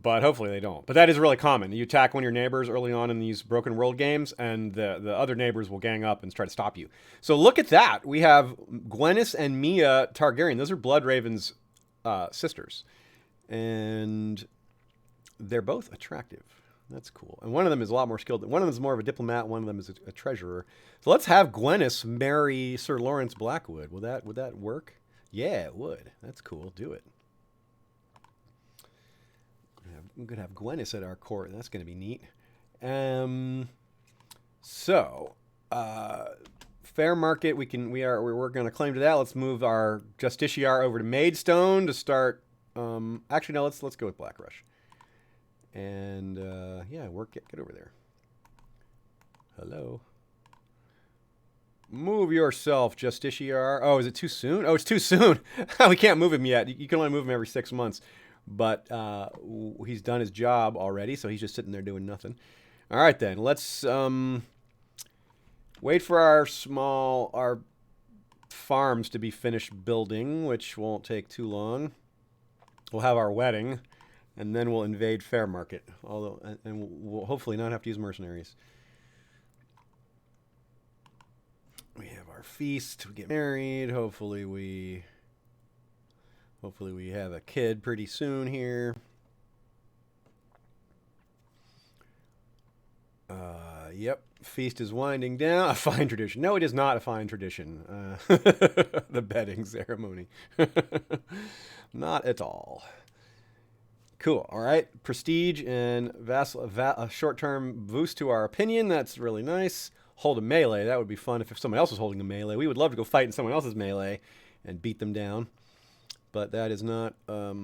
But hopefully they don't. But that is really common. You attack one of your neighbors early on in these Broken World games, and the other neighbors will gang up and try to stop you. So look at that. We have Gwenys and Mia Targaryen. Those are Bloodraven's sisters. And they're both attractive. That's cool. And one of them is a lot more skilled. One of them is more of a diplomat. One of them is a treasurer. So let's have Gwenys marry Sir Lawrence Blackwood. Would that work? Yeah, it would. That's cool. Do it. I'm going to have Gwenys at our court. That's going to be neat. So, fair market. We're working on a claim to that. Let's move our Justiciar over to Maidstone to start. Actually, no. Let's go with Blackrush. And yeah, get over there. Hello. Move yourself, Justiciar. Oh, is it too soon? Oh, it's too soon. We can't move him yet. You can only move him every 6 months. But he's done his job already, so he's just sitting there doing nothing. All right, then. Let's wait for our farms to be finished building, which won't take too long. We'll have our wedding, and then we'll invade Fair Market. And we'll hopefully not have to use mercenaries. We have our feast. We get married. Hopefully we have a kid pretty soon here. Yep. Feast is winding down. A fine tradition. No, it is not a fine tradition. The bedding ceremony. Not at all. Cool. All right. Prestige and a short-term boost to our opinion. That's really nice. Hold a melee. That would be fun if someone else was holding a melee. We would love to go fight in someone else's melee and beat them down. But that is not a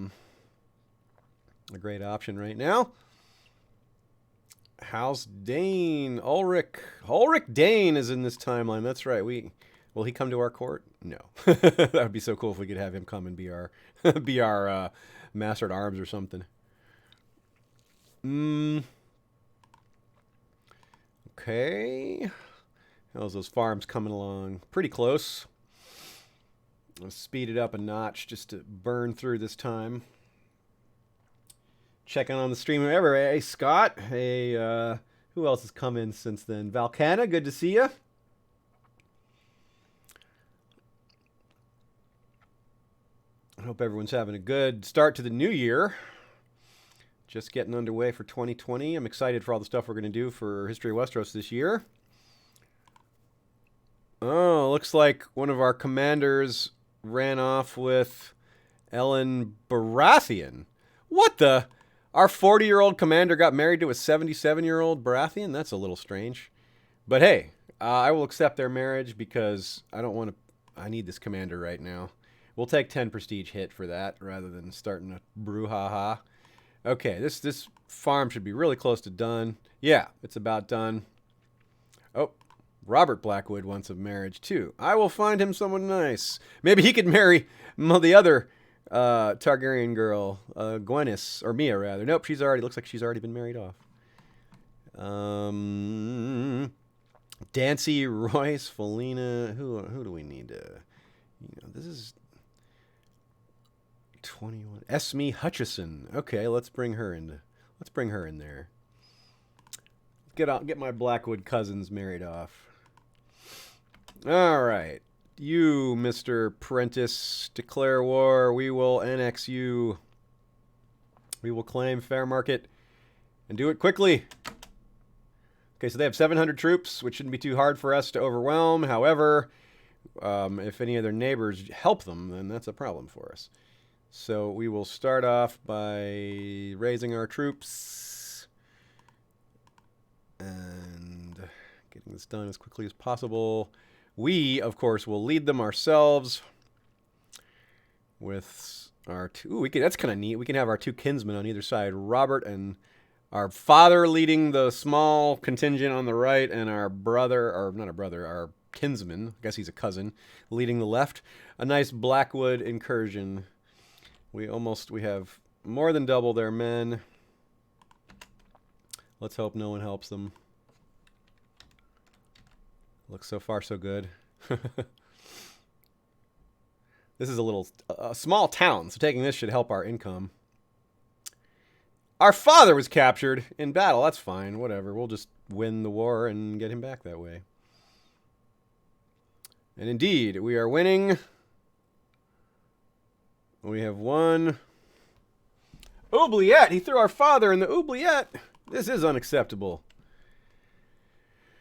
great option right now. House Dane. Ulrich Dane is in this timeline. That's right. Will he come to our court? No. That would be so cool if we could have him come and be our master at arms or something. Okay. How's those farms coming along? Pretty close. I'll speed it up a notch just to burn through this time. Checking on the stream ever. Hey, Scott. Hey, who else has come in since then? Valcana, good to see you. I hope everyone's having a good start to the new year. Just getting underway for 2020. I'm excited for all the stuff we're going to do for History of Westeros this year. Oh, looks like one of our commanders ran off with Ellen Baratheon. What the? Our 40-year-old commander got married to a 77-year-old Baratheon? That's a little strange. But hey, I will accept their marriage because I need this commander right now. We'll take 10 prestige hit for that rather than starting a brouhaha. Okay, this farm should be really close to done. Yeah, it's about done. Oh, Robert Blackwood wants a marriage too. I will find him someone nice. Maybe he could marry the other Targaryen girl, Gwenys, or Mia rather. Nope, looks like she's already been married off. Dancy, Royce, Felina. Who do we need to? This is 21. Esme Hutchison. Okay, let's bring her in. Let's bring her in there. Get my Blackwood cousins married off. All right. You, Mr. Prentice, declare war. We will annex you. We will claim fair market and do it quickly. Okay, so they have 700 troops, which shouldn't be too hard for us to overwhelm. However, if any of their neighbors help them, then that's a problem for us. So we will start off by raising our troops and getting this done as quickly as possible. We, of course, will lead them ourselves with our two... that's kind of neat. We can have our two kinsmen on either side. Robert and our father leading the small contingent on the right, and our brother, or not our brother, our kinsman, I guess he's a cousin, leading the left. A nice Blackwood incursion. We have more than double their men. Let's hope no one helps them. Looks so far so good. This is a small town, so taking this should help our income. Our father was captured in battle. That's fine. Whatever. We'll just win the war and get him back that way. And indeed, we are winning. We have won. Oubliette! He threw our father in the oubliette! This is unacceptable.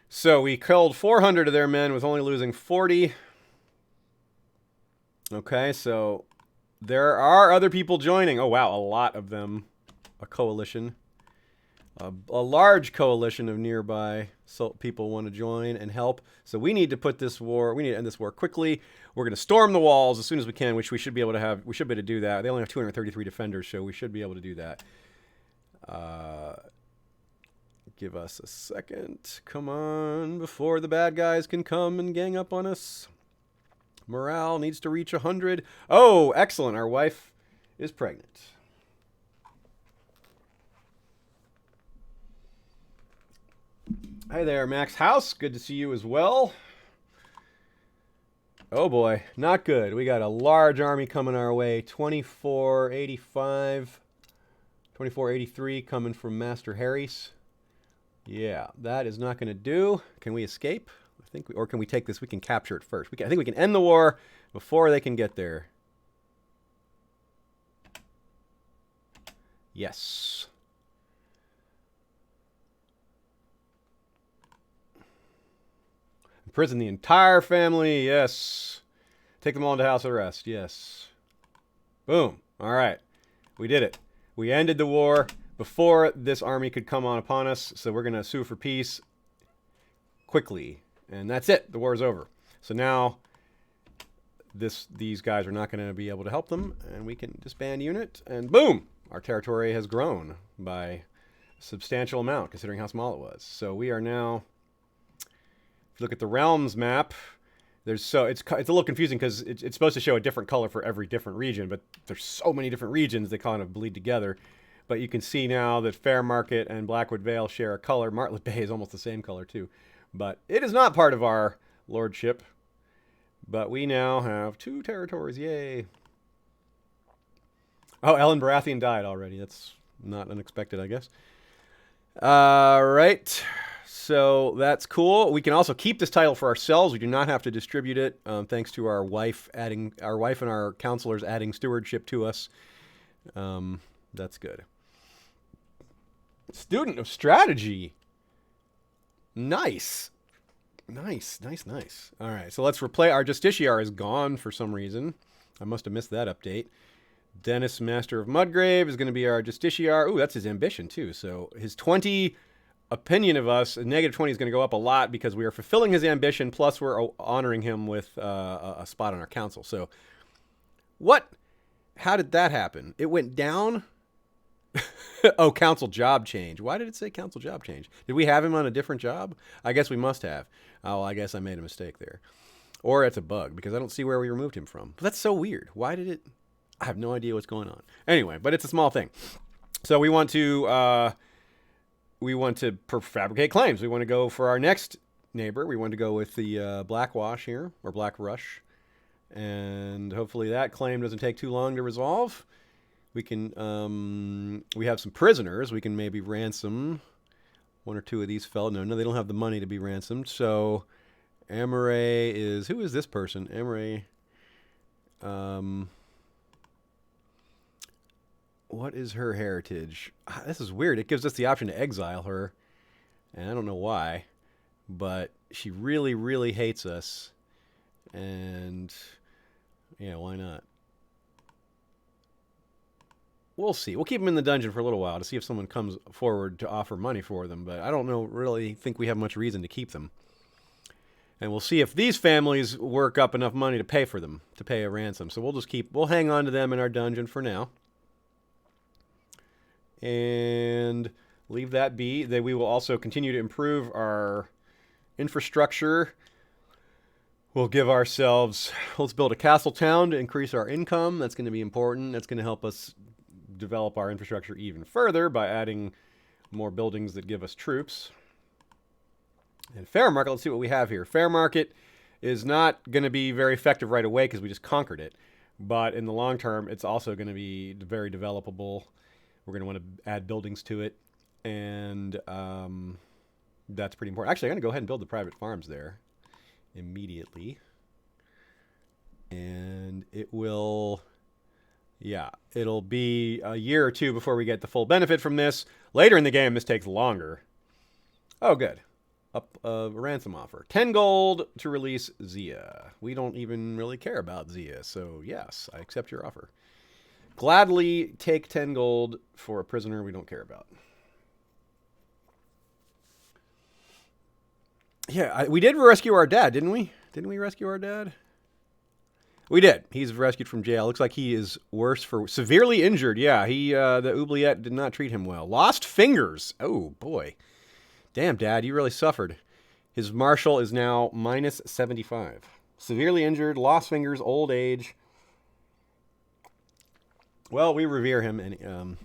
So we killed 400 of their men with only losing 40. Okay, so there are other people joining. Oh, wow, a lot of them. A coalition. A large coalition of nearby people want to join and help. So we need to end this war quickly. We're going to storm the walls as soon as we can, which we should be able to do that. They only have 233 defenders, so we should be able to do that. Give us a second. Come on, before the bad guys can come and gang up on us. Morale needs to reach 100. Oh, excellent. Our wife is pregnant. Hi there, Max House. Good to see you as well. Oh boy, not good. We got a large army coming our way. 2485, 2483 coming from Master Harry's. Yeah, that is not going to do. Can we escape? Or can we take this? We can capture it first. I think we can end the war before they can get there. Yes. Imprison the entire family. Yes. Take them all into house arrest. Yes. Boom. All right. We did it. We ended the war before this army could come upon us. So we're going to sue for peace quickly. And that's it. The war is over. So now these guys are not going to be able to help them. And we can disband unit. And boom. Our territory has grown by a substantial amount considering how small it was. So we are now... If you look at the realms map, it's a little confusing because it's supposed to show a different color for every different region, but there's so many different regions they kind of bleed together. But you can see now that Fairmarket and Blackwood Vale share a color. Martlet Bay is almost the same color too. But it is not part of our lordship. But we now have 2 territories. Yay. Oh, Ellen Baratheon died already. That's not unexpected, I guess. All right. So that's cool. We can also keep this title for ourselves. We do not have to distribute it, thanks to our wife and our counselors adding stewardship to us. That's good. Student of strategy. Nice. Nice. All right, so let's replay. Our Justiciar is gone for some reason. I must have missed that update. Dennis, Master of Mudgrave, is going to be our Justiciar. Ooh, that's his ambition, too. So his 20... opinion of us, -20 is going to go up a lot because we are fulfilling his ambition, plus we're honoring him with a spot on our council. So, how did that happen? It went down? Oh, council job change. Why did it say council job change? Did we have him on a different job? I guess we must have. Oh, I guess I made a mistake there. Or it's a bug, because I don't see where we removed him from. But that's so weird. Why did it... I have no idea what's going on. Anyway, but it's a small thing. So we want to... we want to fabricate claims. We want to go for our next neighbor. We want to go with the Blackwash here, or Black Rush. And hopefully that claim doesn't take too long to resolve. We can, we have some prisoners. We can maybe ransom one or two of these fellows. No, they don't have the money to be ransomed. So Amaray is, who is this person? Amaray, what is her heritage? This is weird. It gives us the option to exile her. And I don't know why, but she really, really hates us. And yeah, why not? We'll see. We'll keep them in the dungeon for a little while to see if someone comes forward to offer money for them. But I don't really think we have much reason to keep them. And we'll see if these families work up enough money to pay for them, to pay a ransom. So we'll hang on to them in our dungeon for now. And leave that be. We will also continue to improve our infrastructure. We'll give ourselves, let's build a castle town to increase our income. That's going to be important. That's going to help us develop our infrastructure even further by adding more buildings that give us troops. And fair market, let's see what we have here. Fair market is not going to be very effective right away because we just conquered it. But in the long term, it's also going to be very developable. We're going to want to add buildings to it. And that's pretty important. Actually, I'm going to go ahead and build the private farms there immediately. And it will, yeah, it'll be a year or two before we get the full benefit from this. Later in the game, this takes longer. Oh, good. Up a ransom offer. 10 gold to release Zia. We don't even really care about Zia, so yes, I accept your offer. Gladly take 10 gold for a prisoner we don't care about. Yeah, we did rescue our dad, didn't we? Didn't we rescue our dad? We did. He's rescued from jail. Looks like he is worse for severely injured. Yeah, the oubliette did not treat him well. Lost fingers. Oh, boy. Damn, Dad, you really suffered. His marshal is now minus 75. Severely injured, lost fingers, old age. Well, we revere him and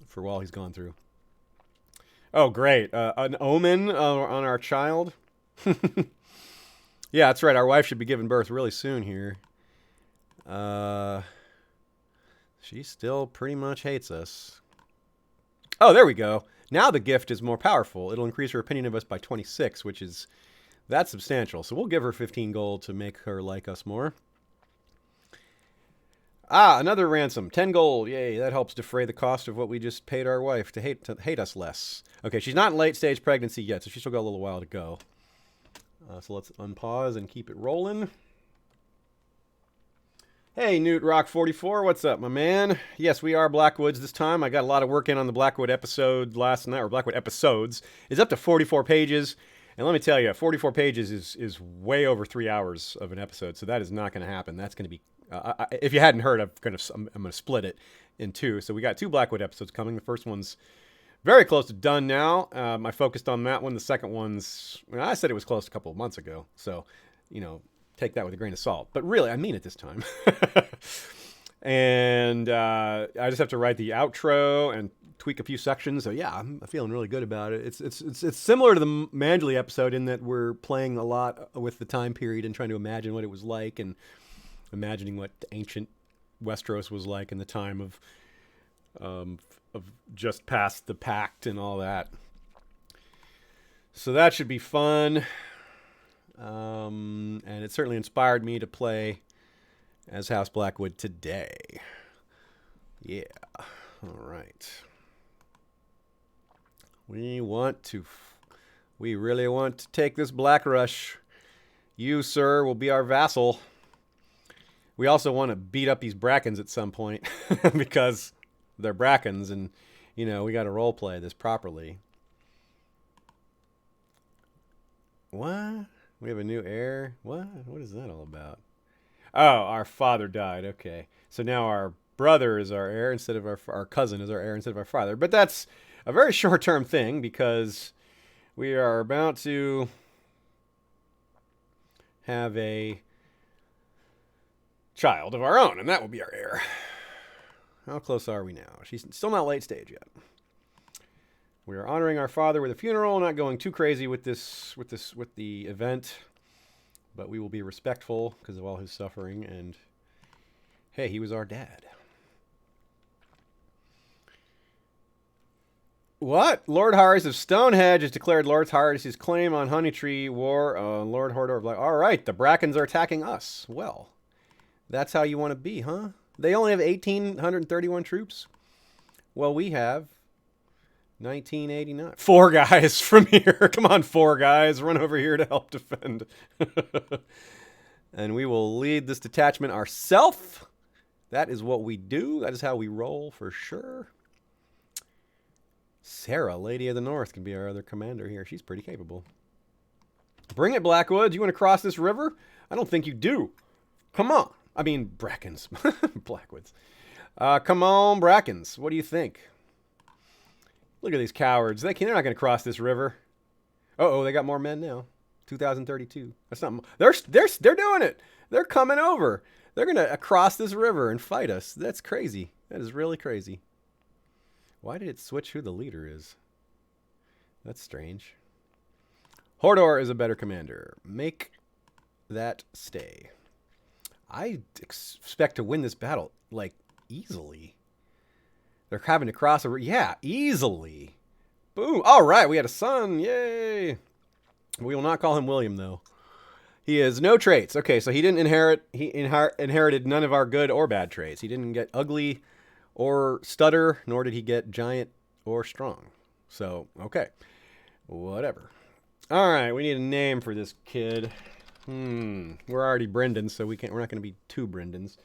for all he's gone through. Oh, great. An omen on our child. Yeah, that's right. Our wife should be giving birth really soon here. She still pretty much hates us. Oh, there we go. Now the gift is more powerful. It'll increase her opinion of us by 26, which is, that's substantial. So we'll give her 15 gold to make her like us more. Ah, another ransom. 10 gold. Yay, that helps defray the cost of what we just paid our wife to hate us less. Okay, she's not in late-stage pregnancy yet, so she's still got a little while to go. So let's unpause and keep it rolling. Hey, Newt Rock 44, what's up, my man? Yes, we are Blackwoods this time. I got a lot of work in on the Blackwood episode last night, or Blackwood episodes. It's up to 44 pages, and let me tell you, 44 pages is way over 3 hours of an episode, so that is not going to happen. That's going to be, if you hadn't heard, I'm going to split it in two. So we got 2 Blackwood episodes coming. The first one's very close to done now. I focused on that one. The second one's, I said it was close a couple of months ago, so, you know, take that with a grain of salt. But really, I mean it this time. And I just have to write the outro and tweak a few sections. So yeah, I'm feeling really good about it. It's similar to the Manderley episode in that we're playing a lot with the time period and trying to imagine what it was like and imagining what ancient Westeros was like in the time of just past the Pact and all that. So that should be fun. And it certainly inspired me to play as House Blackwood today. Yeah. All right. We really want to take this Black Rush. You, sir, will be our vassal. We also want to beat up these Brackens at some point because they're Brackens and, you know, we got to role play this properly. What? We have a new heir? What? What is that all about? Oh, our father died. Okay. So now our brother is our heir instead of our cousin is our heir instead of our father. But that's a very short-term thing because we are about to have a child of our own, and that will be our heir. How close are we now? She's still not late stage yet. We are honoring our father with a funeral, not going too crazy with the event, but we will be respectful because of all his suffering. And hey, he was our dad. What? Lord Harris of Stonehenge has declared Lord Harris's claim on Honeytree War on Lord Horrdor of all right, the Brackens are attacking us. Well, that's how you want to be, huh? They only have 1,831 troops. Well, we have 1989. 4 guys from here. Come on, 4 guys. Run over here to help defend. And we will lead this detachment ourselves. That is what we do. That is how we roll for sure. Sarah, Lady of the North, can be our other commander here. She's pretty capable. Bring it, Blackwood. You want to cross this river? I don't think you do. Come on. I mean, Brackens. Blackwoods. Come on, Brackens. What do you think? Look at these cowards. They're not going to cross this river. Uh-oh, they got more men now. 2032. That's not. They're doing it. They're coming over. They're going to cross this river and fight us. That's crazy. That is really crazy. Why did it switch who the leader is? That's strange. Horrdor is a better commander. Make that stay. I expect to win this battle, like, easily. They're having to cross a... Yeah, easily. Boom. All right, we had a son. Yay. We will not call him William, though. He has no traits. Okay, so he didn't inherit... He inherited none of our good or bad traits. He didn't get ugly or stutter, nor did he get giant or strong. So, okay. Whatever. All right, we need a name for this kid. We're already Brendan, so we're not going to be 2 Brendans.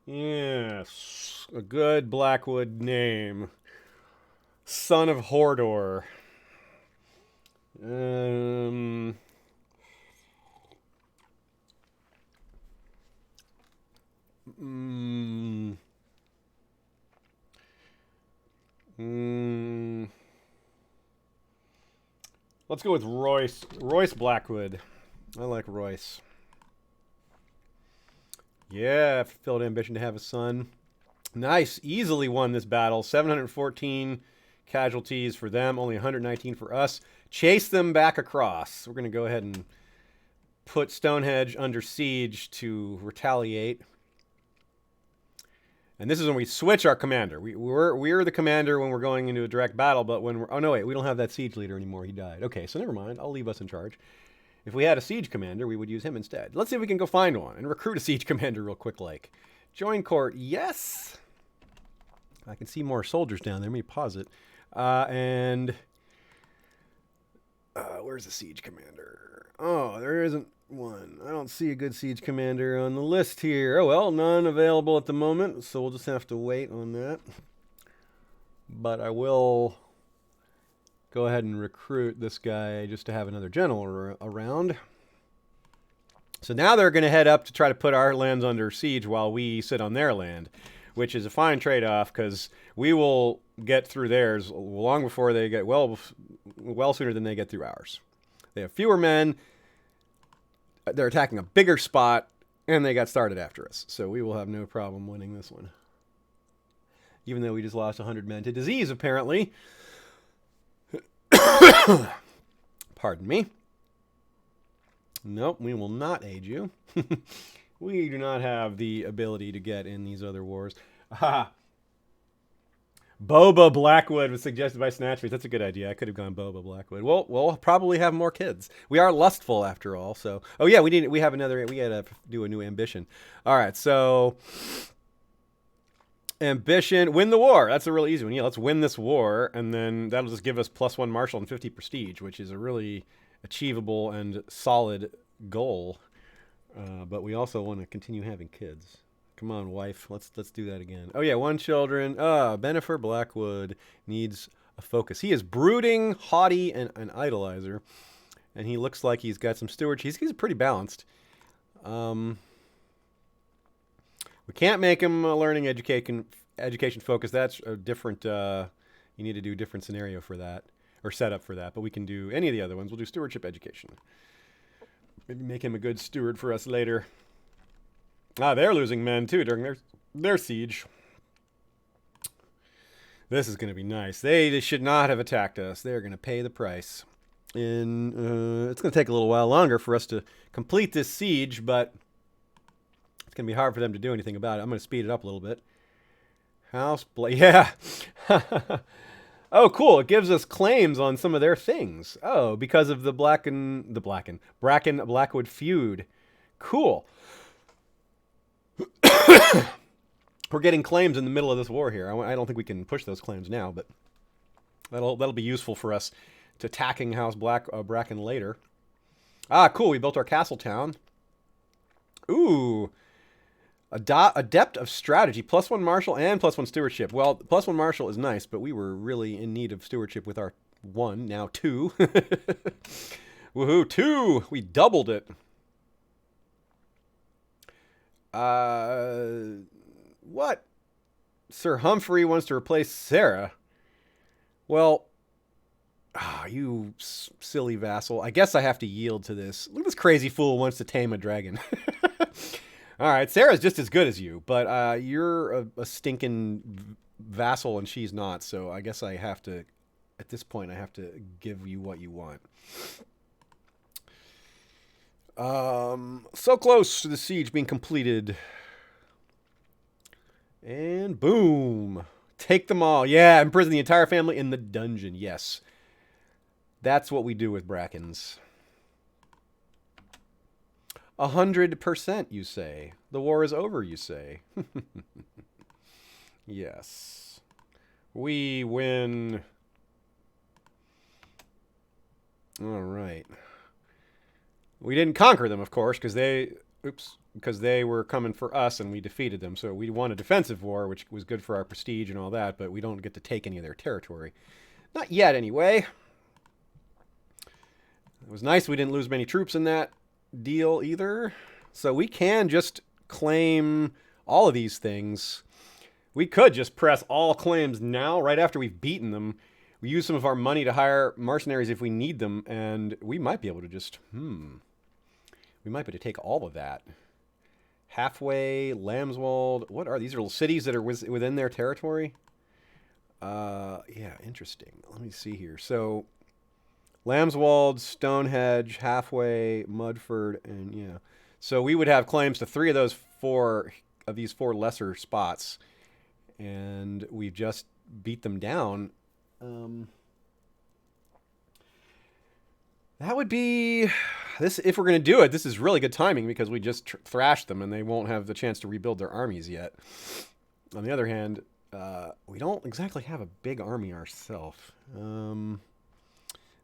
Yes, a good Blackwood name. Son of Horrdor. Let's go with Royce. Royce Blackwood. I like Royce. Yeah, fulfilled ambition to have a son. Nice. Easily won this battle. 714 casualties for them. Only 119 for us. Chase them back across. We're going to go ahead and put Stonehenge under siege to retaliate. And this is when we switch our commander. We're the commander when we're going into a direct battle, but when we're... Oh, no, wait. We don't have that siege leader anymore. He died. Okay, so never mind. I'll leave us in charge. If we had a siege commander, we would use him instead. Let's see if we can go find one and recruit a siege commander real quick like. Join court. Yes! I can see more soldiers down there. Let me pause it. Where's the siege commander? Oh, there isn't one. I don't see a good siege commander on the list here. Oh, well, none available at the moment, so we'll just have to wait on that. But I will go ahead and recruit this guy just to have another general around. So now they're going to head up to try to put our lands under siege while we sit on their land, which is a fine trade-off because we will get through theirs long before they get well sooner than they get through ours. They have fewer men. They're attacking a bigger spot, and they got started after us. So we will have no problem winning this one. Even though we just lost 100 men to disease, apparently. Pardon me. Nope, we will not aid you. We do not have the ability to get in these other wars. Aha! Boba Blackwood was suggested by Snatchface. That's a good idea. I could have gone Boba Blackwood. Well, we'll probably have more kids. We are lustful after all. So, oh yeah, we got to do a new ambition. All right, so ambition, win the war. That's a really easy one. Yeah, let's win this war, and then that'll just give us +1 martial and 50 prestige, which is a really achievable and solid goal. But we also want to continue having kids. Come on, wife. Let's do that again. Oh, yeah, 1 children. Bennifer Blackwood needs a focus. He is brooding, haughty, and an idolizer. And he looks like he's got some stewardship. He's pretty balanced. We can't make him a learning education focus. That's a different... you need to do a different scenario for that. Or setup for that. But we can do any of the other ones. We'll do stewardship education. Maybe make him a good steward for us later. They're losing men too during their siege. This is going to be nice. They should not have attacked us. They're going to pay the price. And it's going to take a little while longer for us to complete this siege, but it's going to be hard for them to do anything about it. I'm going to speed it up a little bit. Yeah. Oh, cool. It gives us claims on some of their things. Oh, because of the Blackwood feud. Cool. We're getting claims in the middle of this war here. I don't think we can push those claims now, but that'll be useful for us to attacking House Bracken later. Ah, cool. We built our castle town. Ooh. Adept of strategy. +1 martial and +1 stewardship. Well, +1 martial is nice, but we were really in need of stewardship with our 1. Now 2. Woohoo, 2! We doubled it. What? Sir Humphrey wants to replace Sarah. Well, you silly vassal. I guess I have to yield to this. Look, this crazy fool wants to tame a dragon. All right, Sarah's just as good as you, but you're a stinking vassal and she's not, so I guess I have to, at this point, I have to give you what you want. So close to the siege being completed. And boom. Take them all. Yeah, imprison the entire family in the dungeon. Yes. That's what we do with Brackens. 100%, you say. The war is over, you say. Yes. We win. All right. We didn't conquer them, of course, because they were coming for us and we defeated them. So we won a defensive war, which was good for our prestige and all that, but we don't get to take any of their territory. Not yet, anyway. It was nice we didn't lose many troops in that deal either. So we can just claim all of these things. We could just press all claims now, right after we've beaten them. We use some of our money to hire mercenaries if we need them, and we might be able to just, we might be able to take all of that. Halfway, Lambswold, what are these? Are little cities that are within their territory? Yeah, interesting. Let me see here. So, Lambswold, Stonehenge, Halfway, Mudford, and yeah. So we would have claims to 3 of these 4 lesser spots, and we've just beat them down. That would be this. If we're going to do it, this is really good timing because we just thrashed them and they won't have the chance to rebuild their armies yet. On the other hand, we don't exactly have a big army ourselves.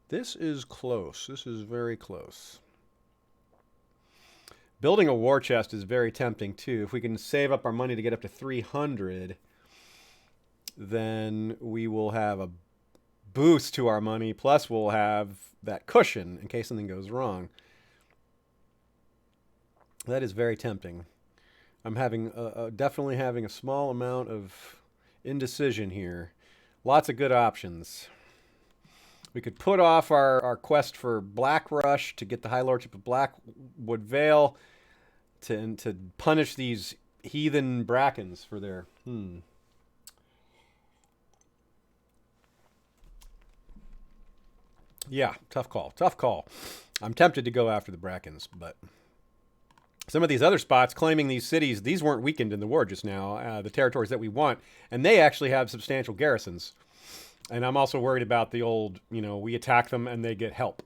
This is close. This is very close. Building a war chest is very tempting too. If we can save up our money to get up to 300, then we will have a boost to our money, plus we'll have that cushion in case something goes wrong. That is very tempting. I'm having definitely having a small amount of indecision here. Lots of good options. We could put off our quest for Black Rush to get the High Lordship of Blackwood Vale to punish these heathen Brackens for their Yeah, tough call. Tough call. I'm tempted to go after the Brackens, but some of these other spots claiming these cities, these weren't weakened in the war just now, the territories that we want, and they actually have substantial garrisons. And I'm also worried about the old, we attack them and they get help.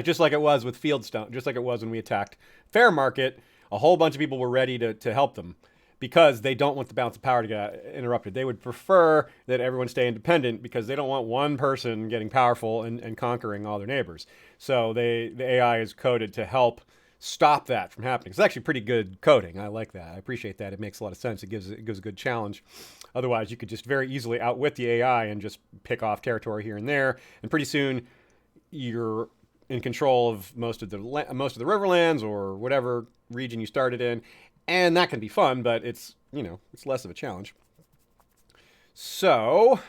Just like it was with Fieldstone, just like it was when we attacked Fairmarket, a whole bunch of people were ready to help them because they don't want the balance of power to get interrupted. They would prefer that everyone stay independent because they don't want one person getting powerful and conquering all their neighbors. So the AI is coded to help stop that from happening. It's actually pretty good coding. I like that. I appreciate that. It makes a lot of sense. It gives a good challenge. Otherwise, you could just very easily outwit the AI and just pick off territory here and there. And pretty soon, you're in control of most of the Riverlands or whatever region you started in. And that can be fun, but it's less of a challenge. So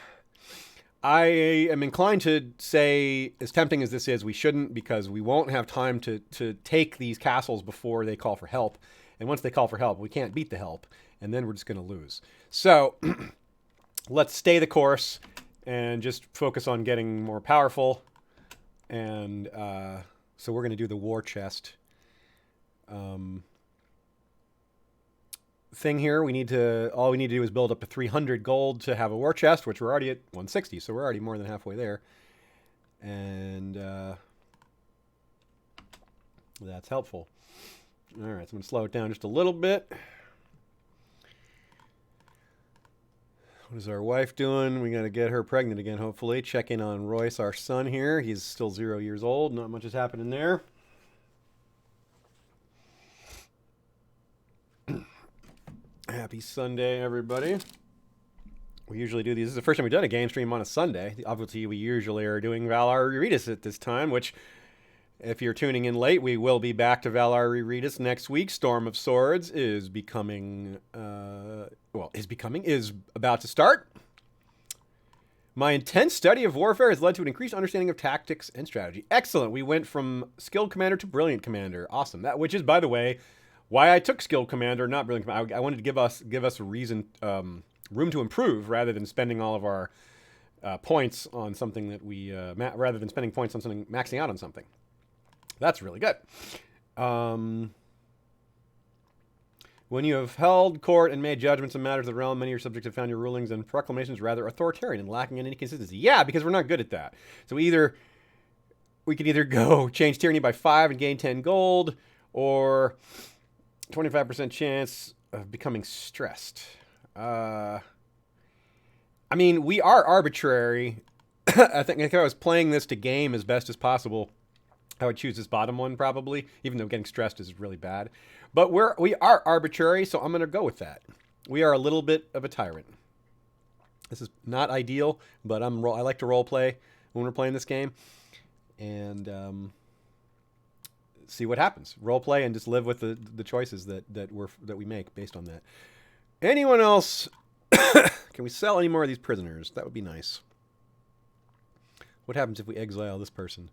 I am inclined to say, as tempting as this is, we shouldn't, because we won't have time to take these castles before they call for help. And once they call for help, we can't beat the help, and then we're just going to lose. So let's stay the course and just focus on getting more powerful. And so we're going to do the war chest thing here. All we need to do is build up to 300 gold to have a war chest, which we're already at 160, so we're already more than halfway there. And that's helpful. All right, so I'm going to slow it down just a little bit. What is our wife doing? We got to get her pregnant again, hopefully. Check in on Royce, our son here. He's still 0 years old. Not much is happening there. Happy Sunday, everybody. We usually do these. This is the first time we've done a game stream on a Sunday. Obviously, we usually are doing Valar Rereadus at this time, which, if you're tuning in late, we will be back to Valar Rereadus next week. Storm of Swords is is about to start. My intense study of warfare has led to an increased understanding of tactics and strategy. Excellent. We went from skilled commander to brilliant commander. Awesome. That, which is, by the way, why I took skilled commander, not brilliant commander. I wanted to give us a reason, room to improve, rather than spending all of our points on something that we rather than spending points on something, maxing out on something. That's really good. When you have held court and made judgments in matters of the realm, many of your subjects have found your rulings and proclamations rather authoritarian and lacking in any consistency. Yeah, because we're not good at that. So we can either go change tyranny by 5 and gain 10 gold, or 25% chance of becoming stressed. I mean, we are arbitrary. I think if I was playing this to game as best as possible, I would choose this bottom one probably, even though getting stressed is really bad. But we are arbitrary, so I'm going to go with that. We are a little bit of a tyrant. This is not ideal, but I like to role play when we're playing this game, and see what happens. Role play and just live with the choices that we make based on that. Anyone else? Can we sell any more of these prisoners? That would be nice. What happens if we exile this person?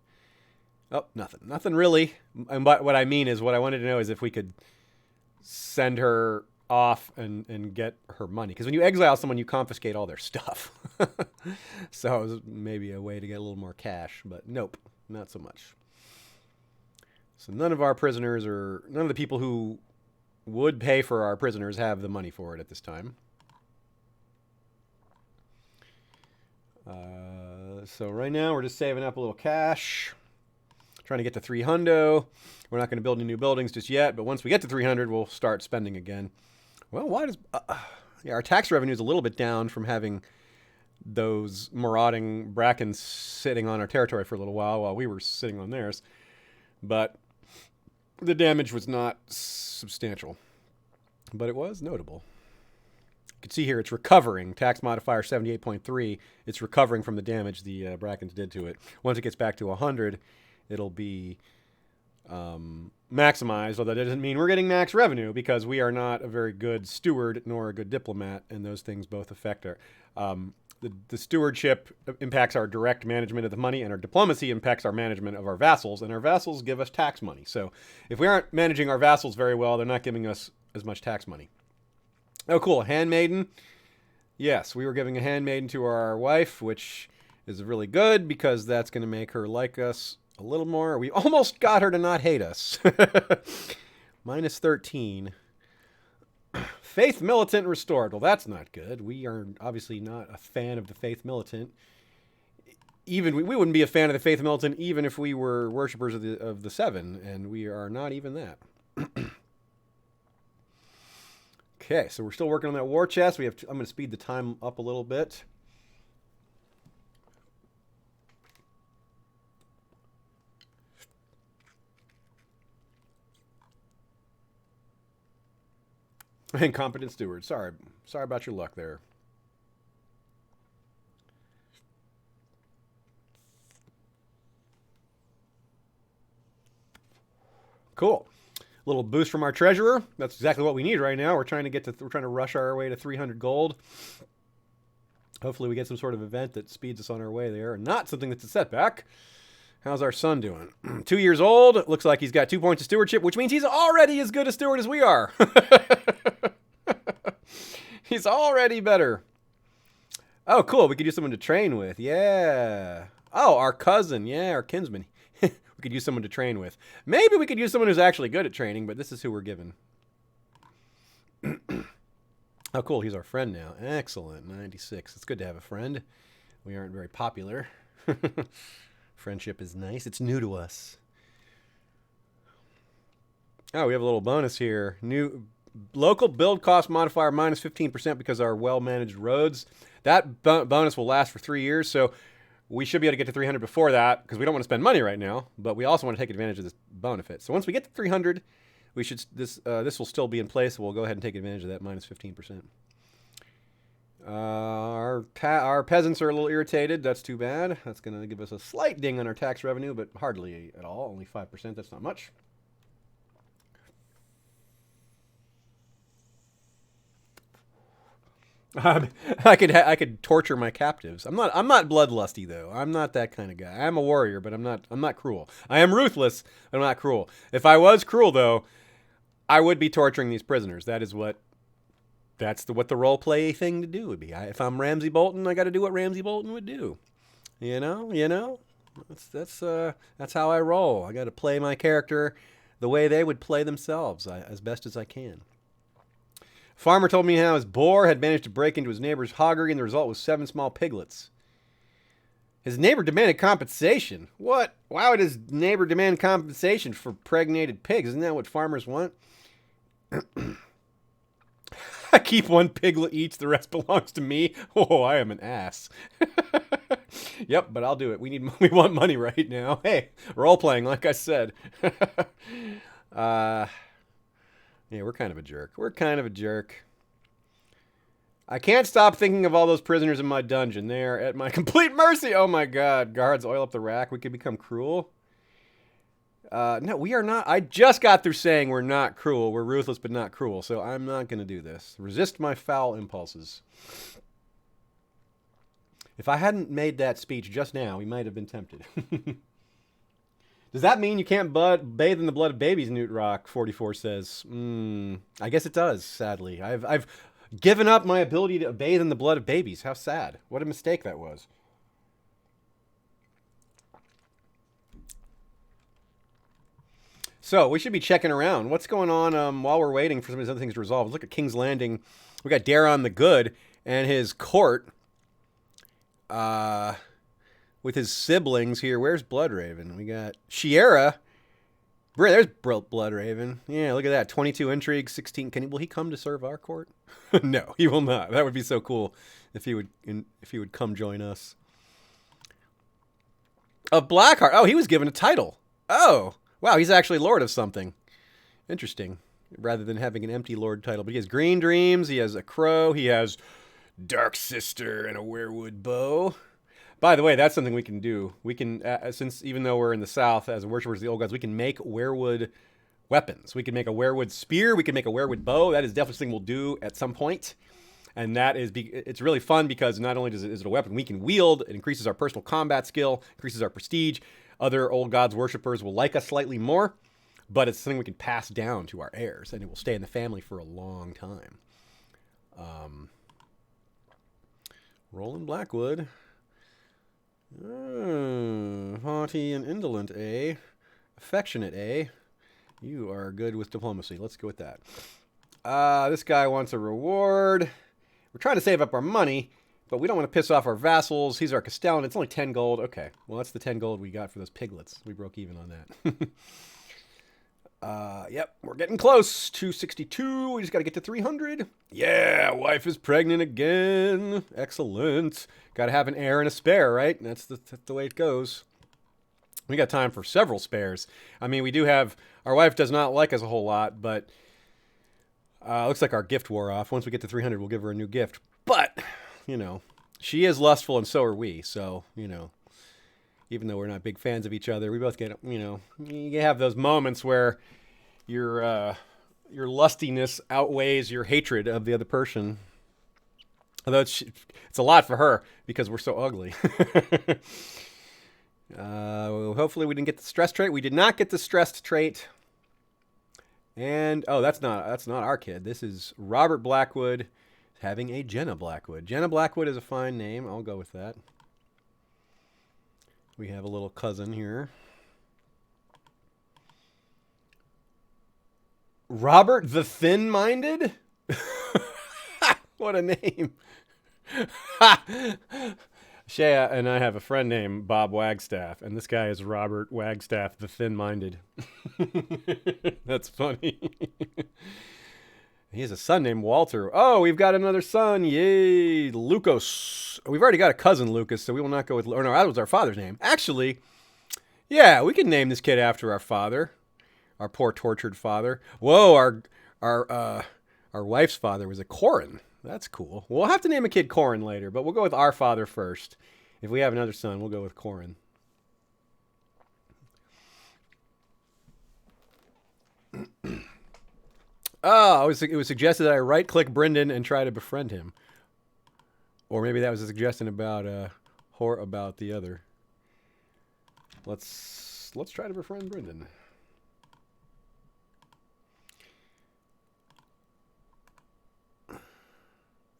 Oh, nothing. Nothing really. And what I mean is, what I wanted to know is if we could send her off and get her money. Because when you exile someone, you confiscate all their stuff. So it was maybe a way to get a little more cash. But nope, not so much. So none of our prisoners, or none of the people who would pay for our prisoners, have the money for it at this time. So right now we're just saving up a little cash. Trying to get to 300. We're not going to build any new buildings just yet, but once we get to 300, we'll start spending again. Well, why does... our tax revenue is a little bit down from having those marauding Brackens sitting on our territory for a little while we were sitting on theirs. But the damage was not substantial. But it was notable. You can see here it's recovering. Tax modifier 78.3. It's recovering from the damage the Brackens did to it. Once it gets back to 100... it'll be maximized, although that doesn't mean we're getting max revenue, because we are not a very good steward nor a good diplomat, and those things both affect our... The stewardship impacts our direct management of the money, and our diplomacy impacts our management of our vassals, and our vassals give us tax money. So if we aren't managing our vassals very well, they're not giving us as much tax money. Oh, cool. Handmaiden. Yes, we were giving a handmaiden to our wife, which is really good, because that's going to make her like us a little more. We almost got her to not hate us. Minus 13. Faith Militant restored. Well, that's not good. We are obviously not a fan of the Faith Militant. Even we wouldn't be a fan of the Faith Militant even if we were worshippers of the Seven, and we are not even that. Okay, so we're still working on that war chest. I'm going to speed the time up a little bit. Incompetent steward. Sorry about your luck there. Cool. A little boost from our treasurer. That's exactly what we need right now. We're trying to rush our way to 300 gold. Hopefully we get some sort of event that speeds us on our way there, and not something that's a setback. How's our son doing? 2 years old. Looks like he's got 2 points of stewardship, which means he's already as good a steward as we are. He's already better. Oh, cool. We could use someone to train with. Yeah. Oh, our cousin. Yeah, our kinsman. We could use someone to train with. Maybe we could use someone who's actually good at training, but this is who we're given. Oh, cool. He's our friend now. Excellent. 96. It's good to have a friend. We aren't very popular. Friendship is nice. It's new to us. Oh, we have a little bonus here. New local build cost modifier minus 15% because of our well-managed roads. That bonus will last for 3 years, so we should be able to get to 300 before that because we don't want to spend money right now, but we also want to take advantage of this benefit. So once we get to 300, we should this will still be in place, so we'll go ahead and take advantage of that minus 15%. Our peasants are a little irritated. That's too bad. That's going to give us a slight ding on our tax revenue, but hardly at all. Only 5%. That's not much. I could torture my captives. I'm not bloodlusty though. I'm not that kind of guy. I'm a warrior, but I'm not cruel. I am ruthless, but I'm not cruel. If I was cruel though, I would be torturing these prisoners. What the role play thing to do would be. If I'm Ramsay Bolton, I got to do what Ramsay Bolton would do. You know. That's how I roll. I got to play my character the way they would play themselves, as best as I can. Farmer told me how his boar had managed to break into his neighbor's hoggery, and the result was 7 small piglets. His neighbor demanded compensation. What? Why would his neighbor demand compensation for pregnated pigs? Isn't that what farmers want? I keep 1 piglet each, the rest belongs to me. Oh, I am an ass. Yep, but I'll do it. We want money right now. Hey, role playing, like I said. Yeah, we're kind of a jerk. I can't stop thinking of all those prisoners in my dungeon. They are at my complete mercy. Oh my god. Guards, oil up the rack. We could become cruel. No, we are not. I just got through saying we're not cruel. We're ruthless but not cruel. So I'm not going to do this. Resist my foul impulses. If I hadn't made that speech just now, we might have been tempted. Does that mean you can't bathe in the blood of babies, Newt Rock 44 says? I guess it does, sadly. I've given up my ability to bathe in the blood of babies. How sad. What a mistake that was. So, we should be checking around. What's going on while we're waiting for some of these other things to resolve? Let's look at King's Landing. We got Daron the Good and his court. With his siblings here. Where's Bloodraven? We got Shiera. There's Bloodraven. Yeah, look at that. 22 intrigue, 16. Will he come to serve our court? No, he will not. That would be so cool if he would come join us. Blackheart. Oh, he was given a title. Oh, wow. He's actually Lord of something. Interesting. Rather than having an empty Lord title. But he has Green Dreams. He has a Crow. He has Dark Sister and a Werewood Bow. By the way, that's something we can do. We can, since even though we're in the South as worshippers of the old gods, we can make werewood weapons. We can make a werewood spear. We can make a werewood bow. That is definitely something we'll do at some point. And it's really fun because not only is it a weapon we can wield, it increases our personal combat skill, increases our prestige. Other old gods worshippers will like us slightly more, but it's something we can pass down to our heirs, and it will stay in the family for a long time. Rolling Blackwood. Haughty and indolent, eh? Affectionate, eh? You are good with diplomacy. Let's go with that. This guy wants a reward. We're trying to save up our money, but we don't want to piss off our vassals. He's our castellan. It's only 10 gold. Okay, well, that's the 10 gold we got for those piglets. We broke even on that. Yep, we're getting close. 262. We just got to get to 300. Yeah, wife is pregnant again. Excellent. Got to have an heir and a spare, right? That's the way it goes. We got time for several spares. I mean, we do have... Our wife does not like us a whole lot, but... looks like our gift wore off. Once we get to 300, we'll give her a new gift. But, she is lustful and so are we. So, even though we're not big fans of each other, we both get, you have those moments where your lustiness outweighs your hatred of the other person. Although it's a lot for her because we're so ugly. Well, hopefully we didn't get the stress trait. We did not get the stressed trait. And oh, that's not our kid. This is Robert Blackwood having a Jenna Blackwood. Jenna Blackwood is a fine name. I'll go with that. We have a little cousin here. Robert the Thin-Minded? What a name. Shea and I have a friend named Bob Wagstaff, and this guy is Robert Wagstaff the Thin-Minded. That's funny. He has a son named Walter. Oh, we've got another son. Yay, Lucas. We've already got a cousin, Lucas, so we will not go with... Or no, that was our father's name. Actually, yeah, we can name this kid after our father. Our poor tortured father. Whoa, our wife's father was a Corin. That's cool. We'll have to name a kid Corin later, but we'll go with our father first. If we have another son, we'll go with Corin. Oh, it was suggested that I right-click Brendan and try to befriend him. Or maybe that was a suggestion about about the other. Let's try to befriend Brendan.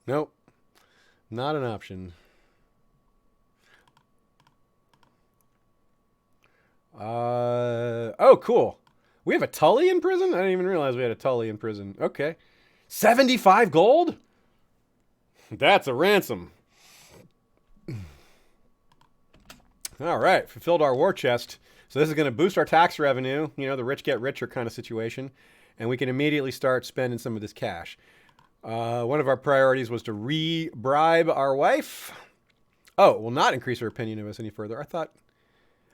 Nope. Not an option. Oh, cool. We have a Tully in prison? I didn't even realize we had a Tully in prison. Okay. 75 gold? That's a ransom. All right. Fulfilled our war chest. So this is going to boost our tax revenue. You know, the rich get richer kind of situation. And we can immediately start spending some of this cash. One of our priorities was to re-bribe our wife. Oh, will not increase her opinion of us any further. I thought...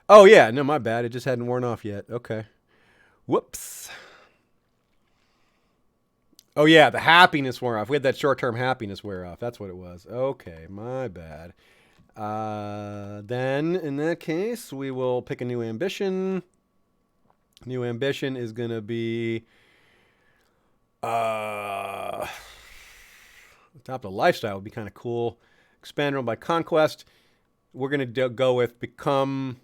Oh, yeah. No, my bad. It just hadn't worn off yet. Okay. Whoops. Oh, yeah. The happiness wore off. We had that short-term happiness wear off. That's what it was. Okay. My bad. Then, in that case, we will pick a new ambition. New ambition is going to be... Adopt a lifestyle would be kind of cool. Expand realm by conquest. We're going to go with become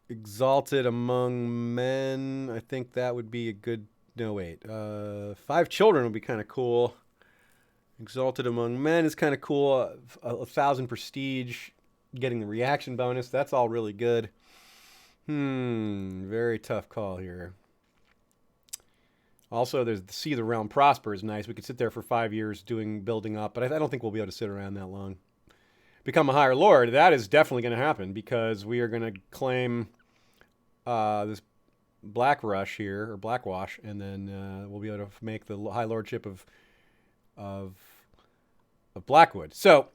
exalted among men. I think that would be a good... No, wait. 5 children would be kind of cool. Exalted among men is kind of cool. 1,000 prestige. Getting the reaction bonus. That's all really good. Very tough call here. Also, there's See the Realm Prosper is nice. We could sit there for 5 years building up, but I don't think we'll be able to sit around that long. Become a higher lord. That is definitely going to happen because we are going to claim this Black Rush here, or Blackwash, and then we'll be able to make the high lordship of Blackwood. So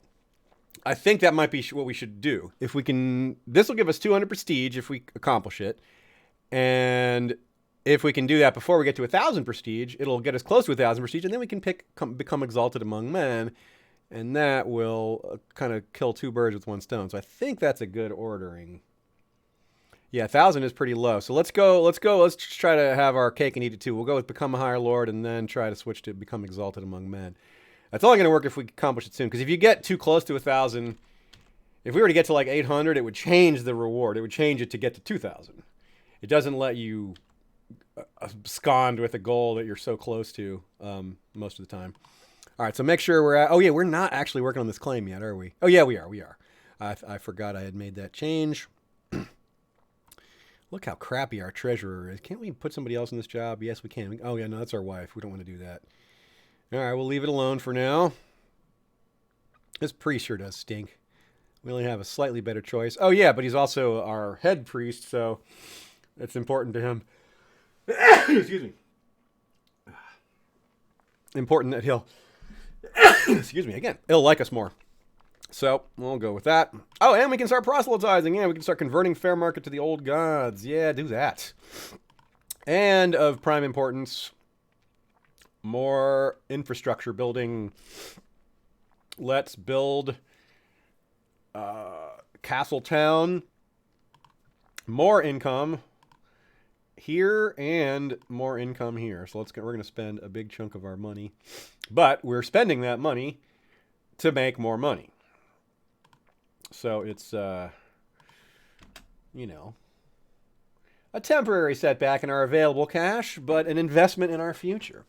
I think that might be what we should do. If we can, this will give us 200 prestige if we accomplish it, and if we can do that before we get to 1,000 prestige, it'll get us close to 1,000 prestige, and then we can become exalted among men, and that will kind of kill 2 birds with 1 stone. So I think that's a good ordering. Yeah, 1,000 is pretty low. So let's go. Let's try to have our cake and eat it too. We'll go with become a higher lord, and then try to switch to become exalted among men. That's only going to work if we accomplish it soon. Because if you get too close to 1,000, if we were to get to like 800, it would change the reward. It would change it to get to 2,000. It doesn't let you abscond with a goal that you're so close to most of the time. All right, so make sure we're at... Oh, yeah, we're not actually working on this claim yet, are we? Oh, yeah, we are. We are. I forgot I had made that change. Look how crappy our treasurer is. Can't we put somebody else in this job? Yes, we can. Oh, yeah, no, that's our wife. We don't want to do that. All right, we'll leave it alone for now. This priest sure does stink. We only have a slightly better choice. Oh, yeah, but he's also our head priest, so it's important to him. Excuse me. Important that he'll... Excuse me, again. He'll like us more. So, we'll go with that. Oh, and we can start proselytizing. Yeah, we can start converting fair market to the old gods. Yeah, do that. And of prime importance, more infrastructure building. Let's build Castle Town. More income. here and more income here. So we're going to spend a big chunk of our money. But we're spending that money to make more money. So it's, you know, a temporary setback in our available cash, but an investment in our future.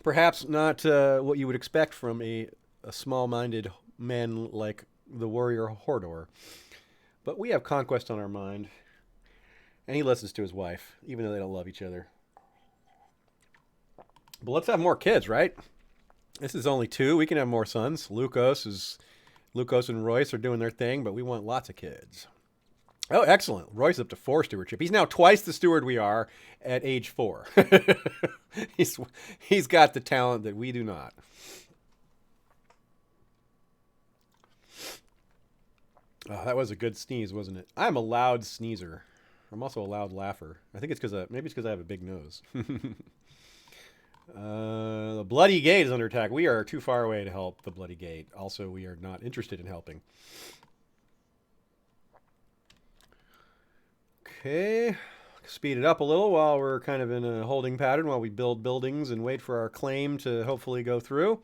Perhaps not what you would expect from a small-minded man like the warrior Horrdor. But we have conquest on our mind. And he listens to his wife, even though they don't love each other. But let's have more kids, right? This is only 2. We can have more sons. Lucas and Royce are doing their thing, but we want lots of kids. Oh, excellent. Royce is up to 4 stewardship. He's now twice the steward we are at age 4. He's got the talent that we do not. Oh, that was a good sneeze, wasn't it? I'm a loud sneezer. I'm also a loud laugher. I think it's because maybe it's because I have a big nose. The Bloody Gate is under attack. We are too far away to help the Bloody Gate. Also, we are not interested in helping. Okay. Speed it up a little while we're kind of in a holding pattern while we build buildings and wait for our claim to hopefully go through.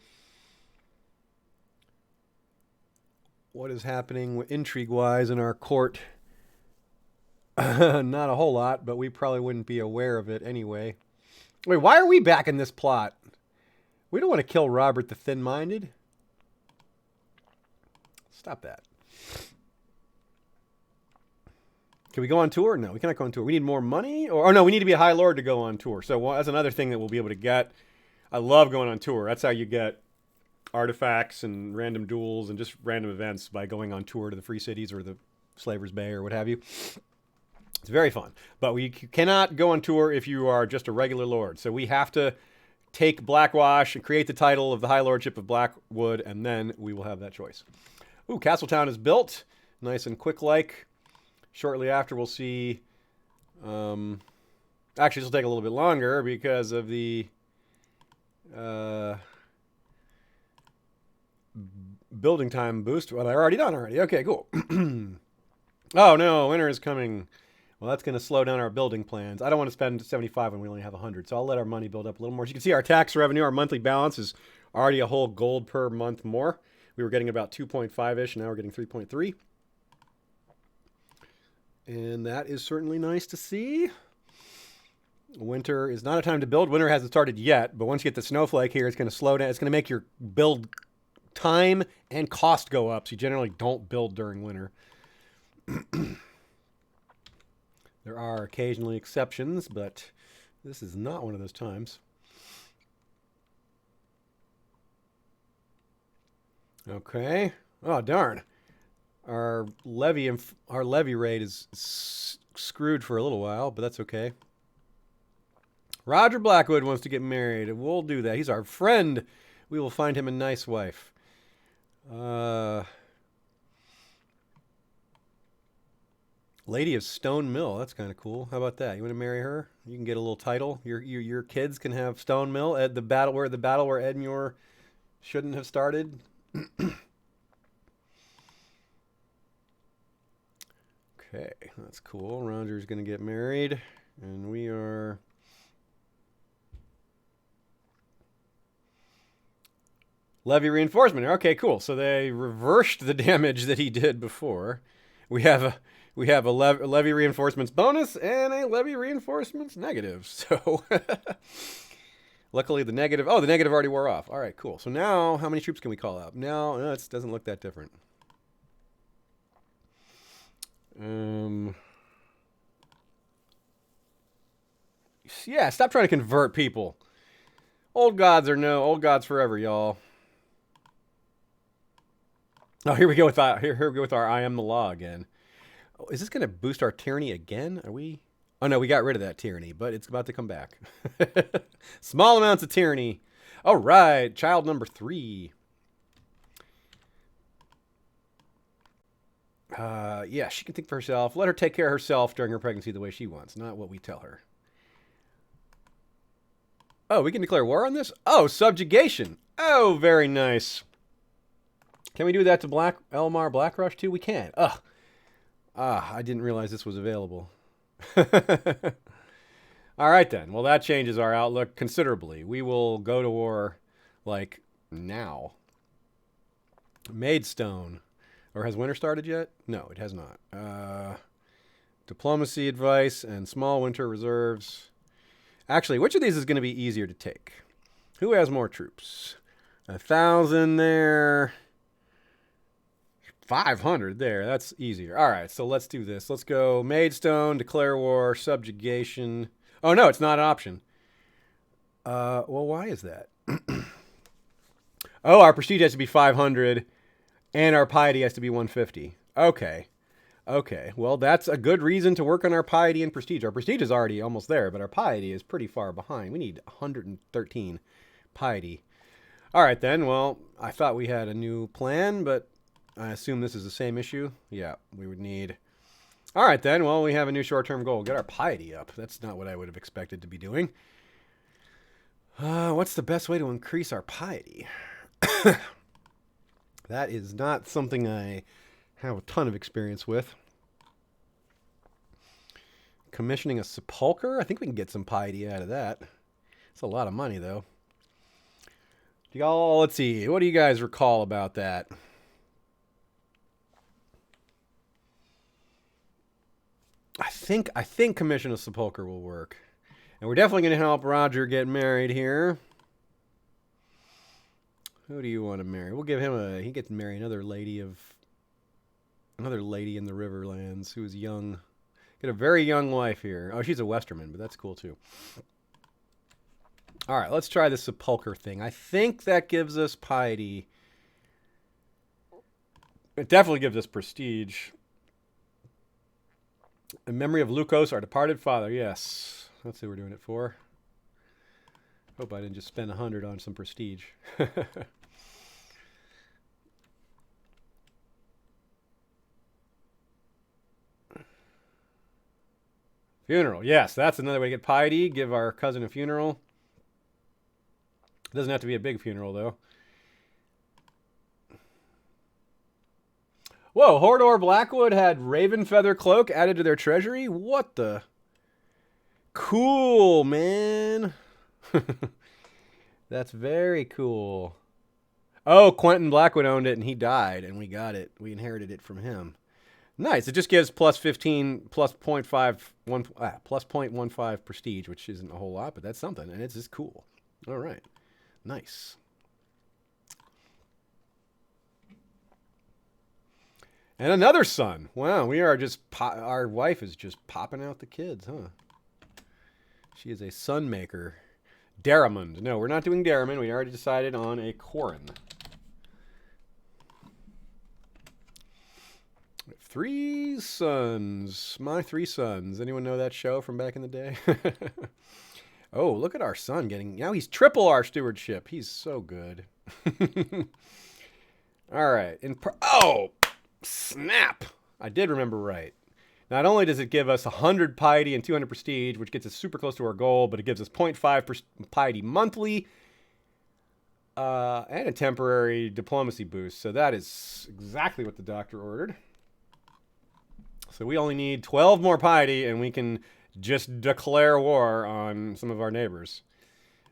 What is happening intrigue-wise in our court? Not a whole lot, but we probably wouldn't be aware of it anyway. Wait, why are we back in this plot? We don't want to kill Robert the Thin-Minded. Stop that. Can we go on tour? No, we cannot go on tour. We need more money? Or no, we need to be a High Lord to go on tour. So that's another thing that we'll be able to get. I love going on tour. That's how you get artifacts and random duels and just random events, by going on tour to the Free Cities or the Slaver's Bay or what have you. It's very fun. But we cannot go on tour if you are just a regular lord. So we have to take Blackwash and create the title of the High Lordship of Blackwood, and then we will have that choice. Ooh, Castletown is built. Nice and quick-like. Shortly after, we'll see... actually, this will take a little bit longer because of the... building time boost. Well, they're already done already. Okay, cool. Oh, no, winter is coming. Well, that's going to slow down our building plans. I don't want to spend 75 when we only have 100, so I'll let our money build up a little more. As you can see, our tax revenue, our monthly balance is already a whole gold per month more. We were getting about 2.5-ish, now we're getting 3.3. And that is certainly nice to see. Winter is not a time to build. Winter hasn't started yet, but once you get the snowflake here, it's going to slow down. It's going to make your build time and cost go up, so you generally don't build during winter. There are occasionally exceptions, but this is not one of those times. Okay. Oh, darn. Our levy rate is screwed for a little while, but that's okay. Roger Blackwood wants to get married, and we'll do that. He's our friend. We will find him a nice wife. Lady of Stone Mill. That's kind of cool. How about that? You want to marry her? You can get a little title. Your kids can have Stone Mill at the battle where Edmure shouldn't have started. Okay, that's cool. Roger's going to get married, and we are... Levy reinforcement. Okay, cool. So they reversed the damage that he did before. We have a levy reinforcements bonus and a levy reinforcements negative. So luckily the negative already wore off. All right, cool. So now how many troops can we call out? No, it doesn't look that different. Yeah, stop trying to convert people. Old gods forever, y'all. Oh, here we go with our I am the law again. Oh, is this going to boost our tyranny again? Are we? Oh no, we got rid of that tyranny, but it's about to come back. Small amounts of tyranny. All right, child number 3. Yeah, she can think for herself. Let her take care of herself during her pregnancy the way she wants, not what we tell her. Oh, we can declare war on this? Oh, subjugation. Oh, very nice. Can we do that to Elmar Blackrush too? We can. Ugh. I didn't realize this was available. All right, then. Well, that changes our outlook considerably. We will go to war, like, now. Maidstone. Or has winter started yet? No, it has not. Diplomacy advice and small winter reserves. Actually, which of these is going to be easier to take? Who has more troops? 1,000 there. 500 there. That's easier. All right, so let's do this. Let's go Maidstone, declare war, subjugation. Oh, no, it's not an option. Well, why is that? Oh, our prestige has to be 500, and our piety has to be 150. Okay. Okay, well, that's a good reason to work on our piety and prestige. Our prestige is already almost there, but our piety is pretty far behind. We need 113 piety. All right, then. Well, I thought we had a new plan, but I assume this is the same issue. Yeah, we would need... All right, then. Well, we have a new short-term goal. Get our piety up. That's not what I would have expected to be doing. What's the best way to increase our piety? That is not something I have a ton of experience with. Commissioning a sepulcher? I think we can get some piety out of that. It's a lot of money, though. Y'all, let's see. What do you guys recall about that? I think commission a sepulcher will work. And we're definitely going to help Roger get married here. Who do you want to marry? We'll give him he gets to marry another lady in the Riverlands who is young. Get a very young wife here. Oh, she's a Westerman, but that's cool too. All right, let's try the sepulcher thing. I think that gives us piety. It definitely gives us prestige. In memory of Lucos, our departed father. Yes, that's who we're doing it for. Hope I didn't just spend 100 on some prestige. Funeral. Yes, that's another way to get piety. Give our cousin a funeral. It doesn't have to be a big funeral, though. Whoa, Horrdor Blackwood had Raven Feather Cloak added to their treasury? What the? Cool, man. That's very cool. Oh, Quentin Blackwood owned it, and he died, and we got it. We inherited it from him. Nice. It just gives plus 15, plus 0.15 prestige, which isn't a whole lot, but that's something, and it's just cool. All right. Nice. And another son. Wow, we are just... our wife is just popping out the kids, huh? She is a son maker. Daramund. No, we're not doing Daramund. We already decided on a Corrin. 3 sons. My 3 sons. Anyone know that show from back in the day? Oh, look at our son getting... Now he's triple our stewardship. He's so good. All right. Oh, snap. I did remember right. Not only does it give us 100 piety and 200 prestige, which gets us super close to our goal, but it gives us 0.5 piety monthly and a temporary diplomacy boost. So that is exactly what the doctor ordered. So we only need 12 more piety, and we can just declare war on some of our neighbors.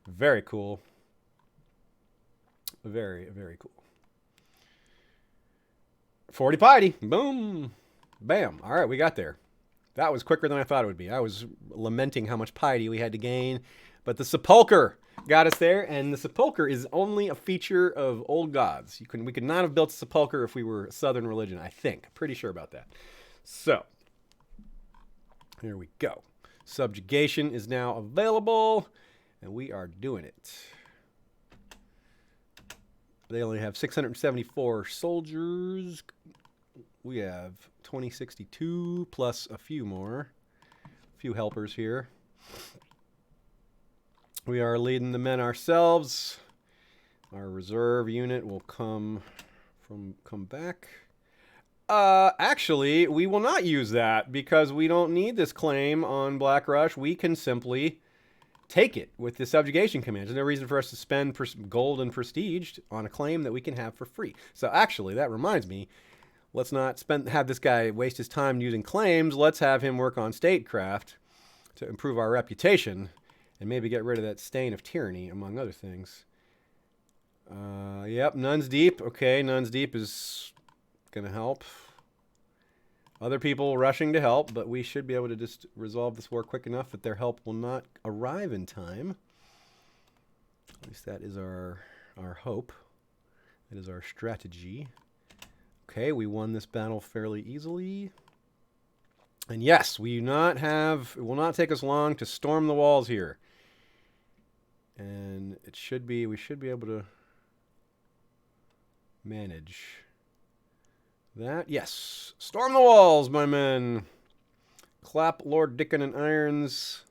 Very cool. Very, very cool. 40 piety. Boom. Bam. All right, we got there. That was quicker than I thought it would be. I was lamenting how much piety we had to gain, but the sepulcher got us there, and the sepulcher is only a feature of old gods. We could not have built a sepulcher if we were Southern religion, I think. Pretty sure about that. So, here we go. Subjugation is now available, and we are doing it. They only have 674 soldiers. We have 2062 plus a few more. A few helpers here. We are leading the men ourselves. Our reserve unit will come back. Actually, we will not use that because we don't need this claim on Black Rush. We can simply take it with the subjugation command. There's no reason for us to spend gold and prestige on a claim that we can have for free. So actually, that reminds me, let's not have this guy waste his time using claims. Let's have him work on statecraft to improve our reputation and maybe get rid of that stain of tyranny, among other things. Yep, Nuns Deep. Okay, Nuns Deep is going to help. Other people rushing to help, but we should be able to just resolve this war quick enough that their help will not arrive in time. At least that is our hope. That is our strategy. Okay, we won this battle fairly easily. And yes, it will not take us long to storm the walls here. And we should be able to manage that. Yes, storm the walls, my men. Clap Lord Dickon and Irons.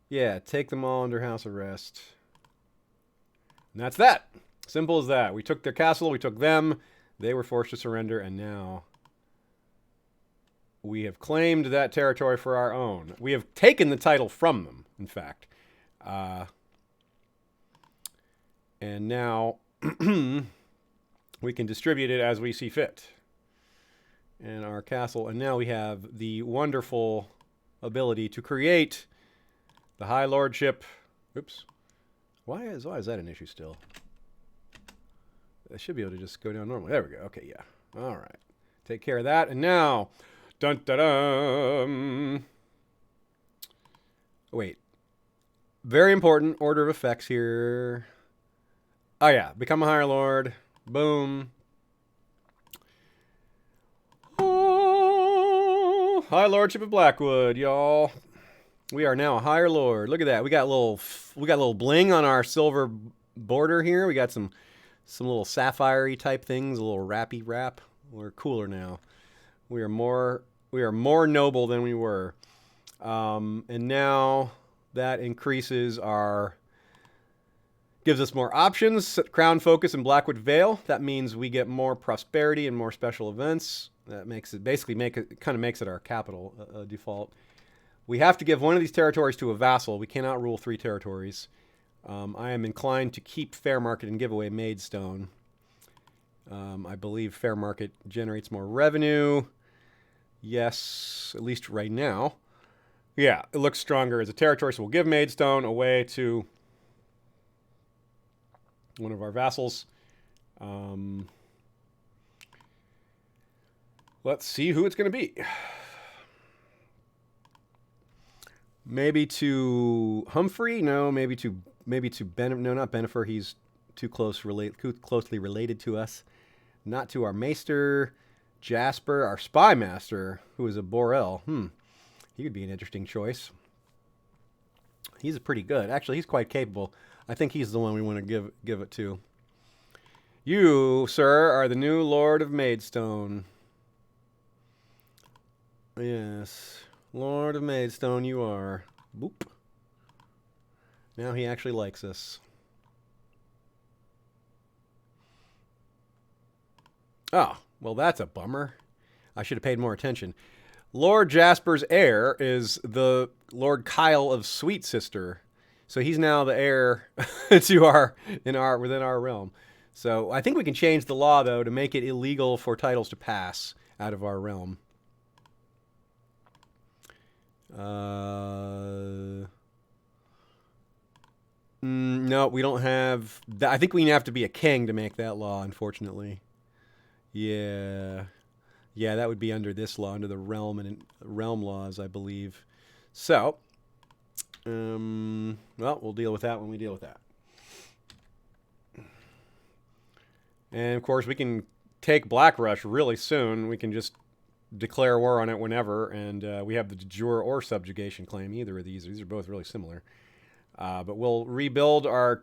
Yeah, take them all under house arrest. And that's that. Simple as that. We took their castle, we took them. They were forced to surrender, and now we have claimed that territory for our own. We have taken the title from them, in fact. And now we can distribute it as we see fit. And our castle, and now we have the wonderful ability to create the High Lordship. Oops. Why is that an issue still? I should be able to just go down normally. There we go. Okay, yeah. All right. Take care of that. And now, dun dun dun. Wait. Very important order of effects here. Oh yeah, become a Higher Lord. Boom. Oh, High Lordship of Blackwood, y'all. We are now a Higher Lord. Look at that. We got a little bling on our silver border here. We got some little sapphire-y type things, a little wrappy wrap. We're cooler now. We are more noble than we were. And now that increases gives us more options. Crown Focus and Blackwood Vale. That means we get more prosperity and more special events. That makes it kind of makes it our capital default. We have to give one of these territories to a vassal. We cannot rule 3 territories. I am inclined to keep Fair Market and give away Maidstone. I believe Fair Market generates more revenue. Yes, at least right now. Yeah, it looks stronger as a territory, so we'll give Maidstone away to one of our vassals. Let's see who it's going to be. Maybe to Humphrey? No, maybe to no, not Benifer. He's too closely related to us. Not to our Maester, Jasper, our Spy Master, who is a Borel. He could be an interesting choice. He's pretty good. Actually, he's quite capable. I think he's the one we want to give it to. You, sir, are the new Lord of Maidstone. Yes. Lord of Maidstone, you are. Boop. Now he actually likes us. Oh, well, that's a bummer. I should have paid more attention. Lord Jasper's heir is the Lord Kyle of Sweet Sister. So he's now the heir to within our realm. So I think we can change the law, though, to make it illegal for titles to pass out of our realm. No, we don't have... I think we have to be a king to make that law, unfortunately. Yeah. Yeah, that would be under this law, under the realm laws, I believe. So, well, we'll deal with that when we deal with that. And, of course, we can take Blackrush really soon. We can just declare war on it whenever, and we have the de jure or subjugation claim, either of these. These are both really similar. But we'll rebuild our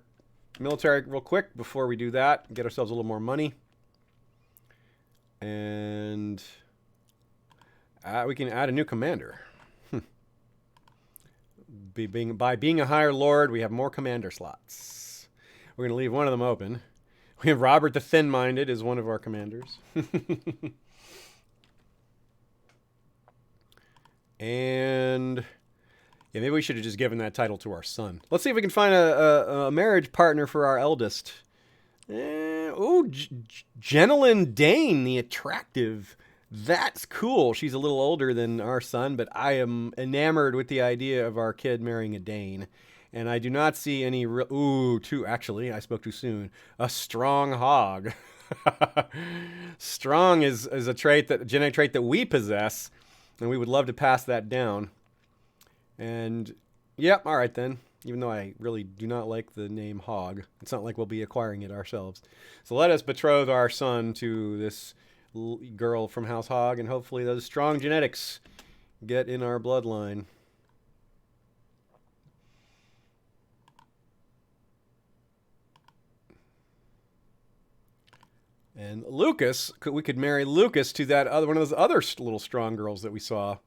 military real quick before we do that, get ourselves a little more money. And we can add a new commander. By being a higher lord, we have more commander slots. We're going to leave one of them open. We have Robert the Thin-Minded as one of our commanders. And yeah, maybe we should have just given that title to our son. Let's see if we can find a marriage partner for our eldest. Jenilyn Dane, the attractive. That's cool. She's a little older than our son, but I am enamored with the idea of our kid marrying a Dane. And I do not see any real. Actually, I spoke too soon. A strong hog. Strong is a genetic trait that we possess, and we would love to pass that down. And, yep, all right then. Even though I really do not like the name Hog, it's not like we'll be acquiring it ourselves. So let us betroth our son to this girl from House Hog, and hopefully those strong genetics get in our bloodline. And Lucas, we could marry Lucas to that other one of those other little strong girls that we saw.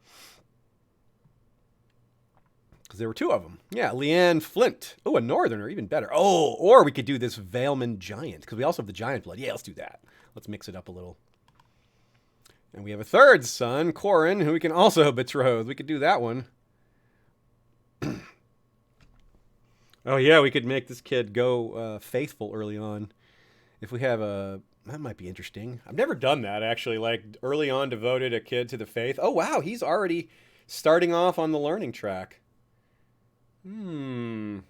Because there were two of them. Yeah, Leanne Flint. Oh, a northerner, even better. Oh, or we could do this Valeman giant, because we also have the giant blood. Yeah, let's do that. Let's mix it up a little. And we have a third son, Corin, who we can also betroth. We could do that one. Oh, yeah, we could make this kid go faithful early on. If we have a... That might be interesting. I've never done that, actually. Like, early on devoted a kid to the faith. Oh, wow, he's already starting off on the learning track. Oh,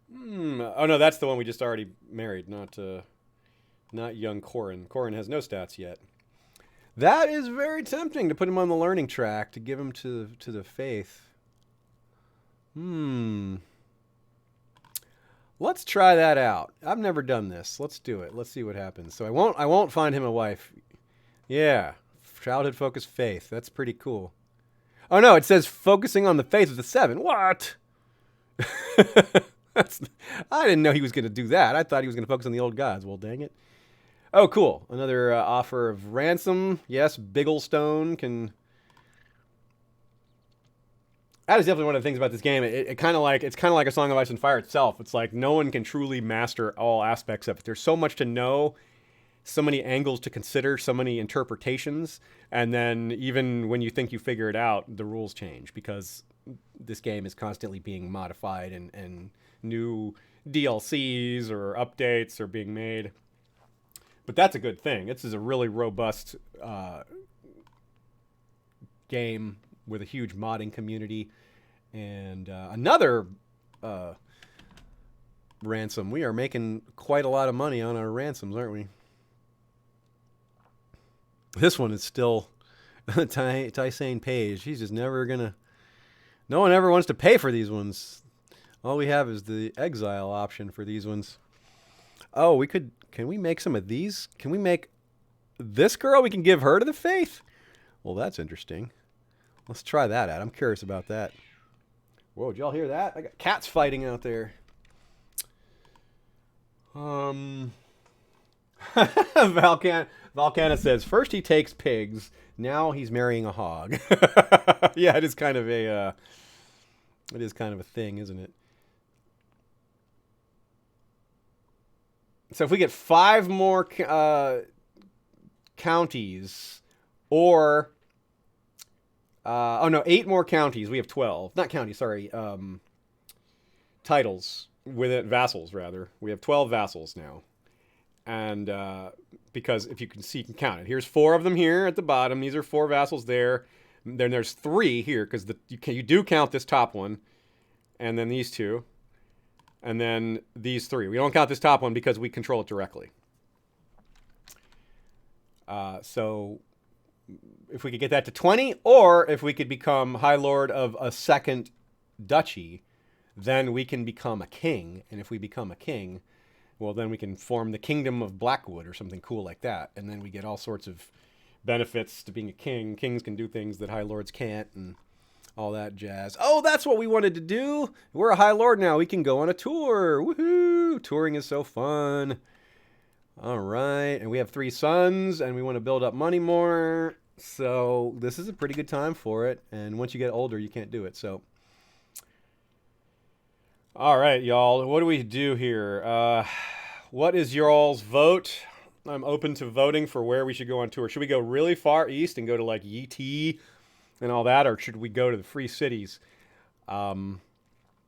no, that's the one we just already married, not young Corin. Corin has no stats yet. That is very tempting to put him on the learning track, to give him to the faith. Let's try that out. I've never done this. Let's do it. Let's see what happens. So I won't find him a wife. Yeah, childhood focused faith. That's pretty cool. Oh no, it says focusing on the faith of the seven. What? I didn't know he was going to do that. I thought he was going to focus on the old gods. Well, dang it. Oh, cool. Another offer of ransom. Yes, Bigglestone can... That is definitely one of the things about this game. It's kind of like a Song of Ice and Fire itself. It's like no one can truly master all aspects of it. There's so much to know, so many angles to consider, so many interpretations, and then even when you think you figure it out, the rules change because this game is constantly being modified and new DLCs or updates are being made. But that's a good thing. This is a really robust game with a huge modding community. And another ransom. We are making quite a lot of money on our ransoms, aren't we? This one is still Tysane Page. He's just never gonna... No one ever wants to pay for these ones. All we have is the exile option for these ones. Oh, we could... Can we make some of these? Can we make this girl? We can give her to the faith? Well, that's interesting. Let's try that out. I'm curious about that. Whoa, did y'all hear that? I got cats fighting out there. Valcana says, first he takes pigs, now he's marrying a hog. Yeah, it is kind of a thing, isn't it? So if we get 5 more counties, or 8 more counties. We have 12. Not counties, sorry. Titles with it, vassals rather. We have 12 vassals now, and because if you can see, you can count it. Here's 4 of them here at the bottom. These are 4 vassals there. Then there's 3 here because you do count this top one, and then these 2, and then these 3. We don't count this top one because we control it directly. So if we could get that to 20, or if we could become High Lord of a second duchy, then we can become a king. And if we become a king, well, then we can form the Kingdom of Blackwood or something cool like that. And then we get all sorts of benefits to being a king. Kings can do things that High Lords can't and all that jazz. Oh, that's what we wanted to do. We're a High Lord now. We can go on a tour. Woohoo! Touring is so fun. All right. And we have 3 sons, and we want to build up money more. So this is a pretty good time for it. And once you get older, you can't do it. So, all right, y'all. What do we do here? What is your all's vote? I'm open to voting for where we should go on tour. Should we go really far east and go to like Yee and all that, or should we go to the free cities?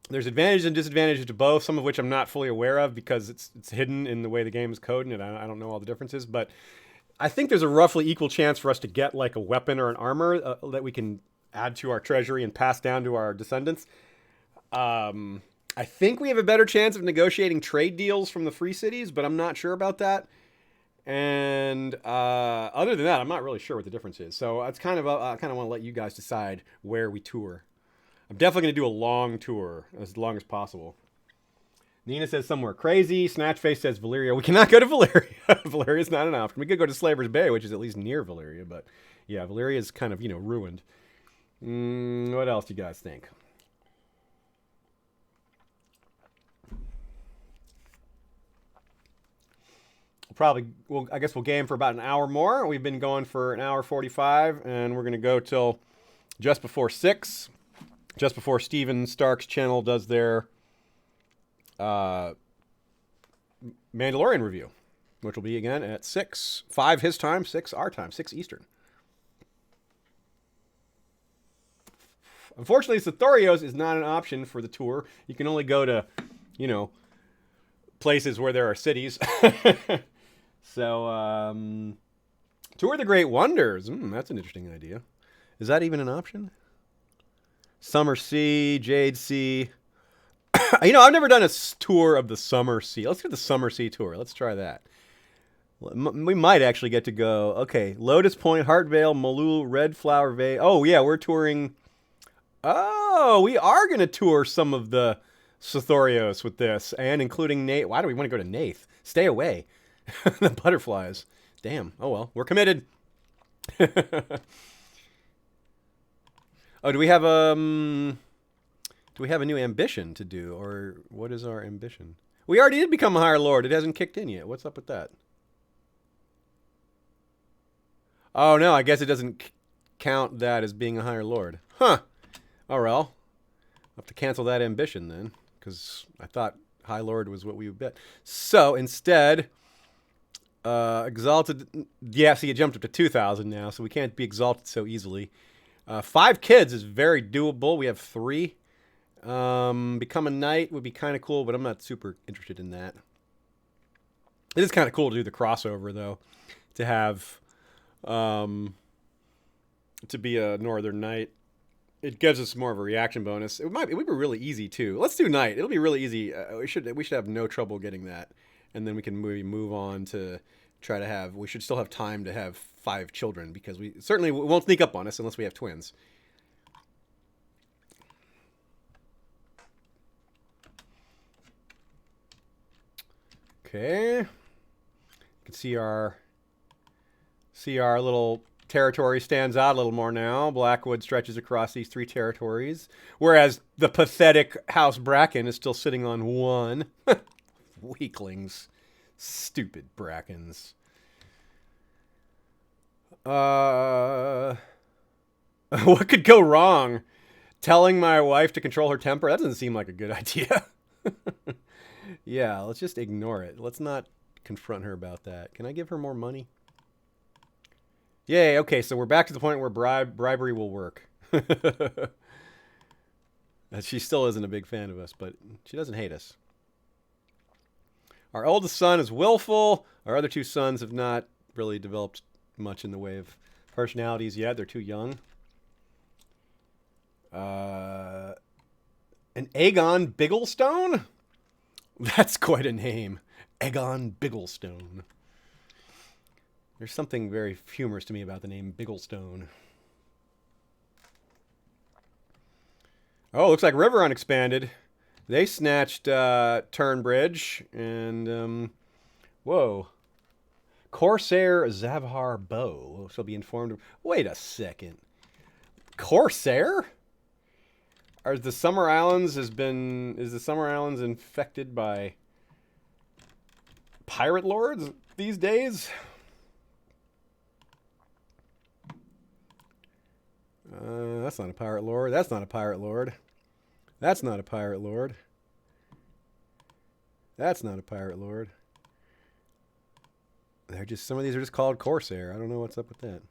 There's advantages and disadvantages to both, some of which I'm not fully aware of because it's hidden in the way the game is coded, and I don't know all the differences. But I think there's a roughly equal chance for us to get like a weapon or an armor that we can add to our treasury and pass down to our descendants. I think we have a better chance of negotiating trade deals from the free cities, but I'm not sure about that. And other than that, I'm not really sure what the difference is. So it's kind of I kind of want to let you guys decide where we tour. I'm definitely going to do a long tour, as long as possible. Nina says somewhere crazy. Snatchface says Valyria. We cannot go to Valyria. Valeria's not an option. We could go to Slaver's Bay, which is at least near Valyria. But yeah, Valyria is kind of, ruined. What else do you guys think? I guess we'll game for about an hour more. We've been going for an hour 45, and we're going to go till just before 6. Just before Steven Stark's channel does their Mandalorian review, which will be again at 6. 5 his time, 6 our time, 6 Eastern. Unfortunately, Sithorios is not an option for the tour. You can only go to, places where there are cities. So, Tour the Great Wonders. That's an interesting idea. Is that even an option? Summer Sea, Jade Sea. I've never done a tour of the Summer Sea. Let's do the Summer Sea tour. Let's try that. We might actually get to go. Okay, Lotus Point, Heartvale, Malul, Red Flower Bay. Oh, yeah, we're touring. Oh, we are going to tour some of the Sithorios with this, and including Nath. Why do we want to go to Nath? Stay away. The butterflies. Damn. Oh, well, we're committed. Oh, do we have a new ambition to do, or what is our ambition? We already did become a higher lord. It hasn't kicked in yet. What's up with that? Oh no, I guess it doesn't count that as being a higher lord. Huh. Oh well, I'll have to cancel that ambition then, because I thought high lord was what we would bet. So instead, exalted. Yeah, see, it jumped up to 2,000 now, so we can't be exalted so easily. 5 kids is very doable. We have 3. Become a knight would be kind of cool, but I'm not super interested in that. It is kind of cool to do the crossover, though. To have, to be a northern knight. It gives us more of a reaction bonus. It would be really easy, too. Let's do knight. It'll be really easy. We should have no trouble getting that. And then we can maybe move on to try to have, we should still have time to have 5 children, because we certainly won't sneak up on us unless we have twins. Okay. You can see our little territory stands out a little more now. Blackwood stretches across these 3 territories, whereas the pathetic House Bracken is still sitting on 1. Weaklings. Stupid Brackens. What could go wrong? Telling my wife to control her temper? That doesn't seem like a good idea. Yeah, let's just ignore it. Let's not confront her about that. Can I give her more money? Yay, okay, so we're back to the point where bribery will work. She still isn't a big fan of us, but she doesn't hate us. Our oldest son is willful. Our other 2 sons have not really developed much in the way of personalities yet. They're too young. An Aegon Bigglestone? That's quite a name. Aegon Bigglestone. There's something very humorous to me about the name Bigglestone. Oh, looks like Riverrun expanded. They snatched Turnbridge and whoa. Corsair Zavhar Bow shall be informed of. Wait a second. Corsair? Is the Summer Islands infected by pirate lords these days? That's not a pirate lord. That's not a pirate lord. That's not a pirate lord. That's not a pirate lord. Some of these are just called Corsair. I don't know what's up with that.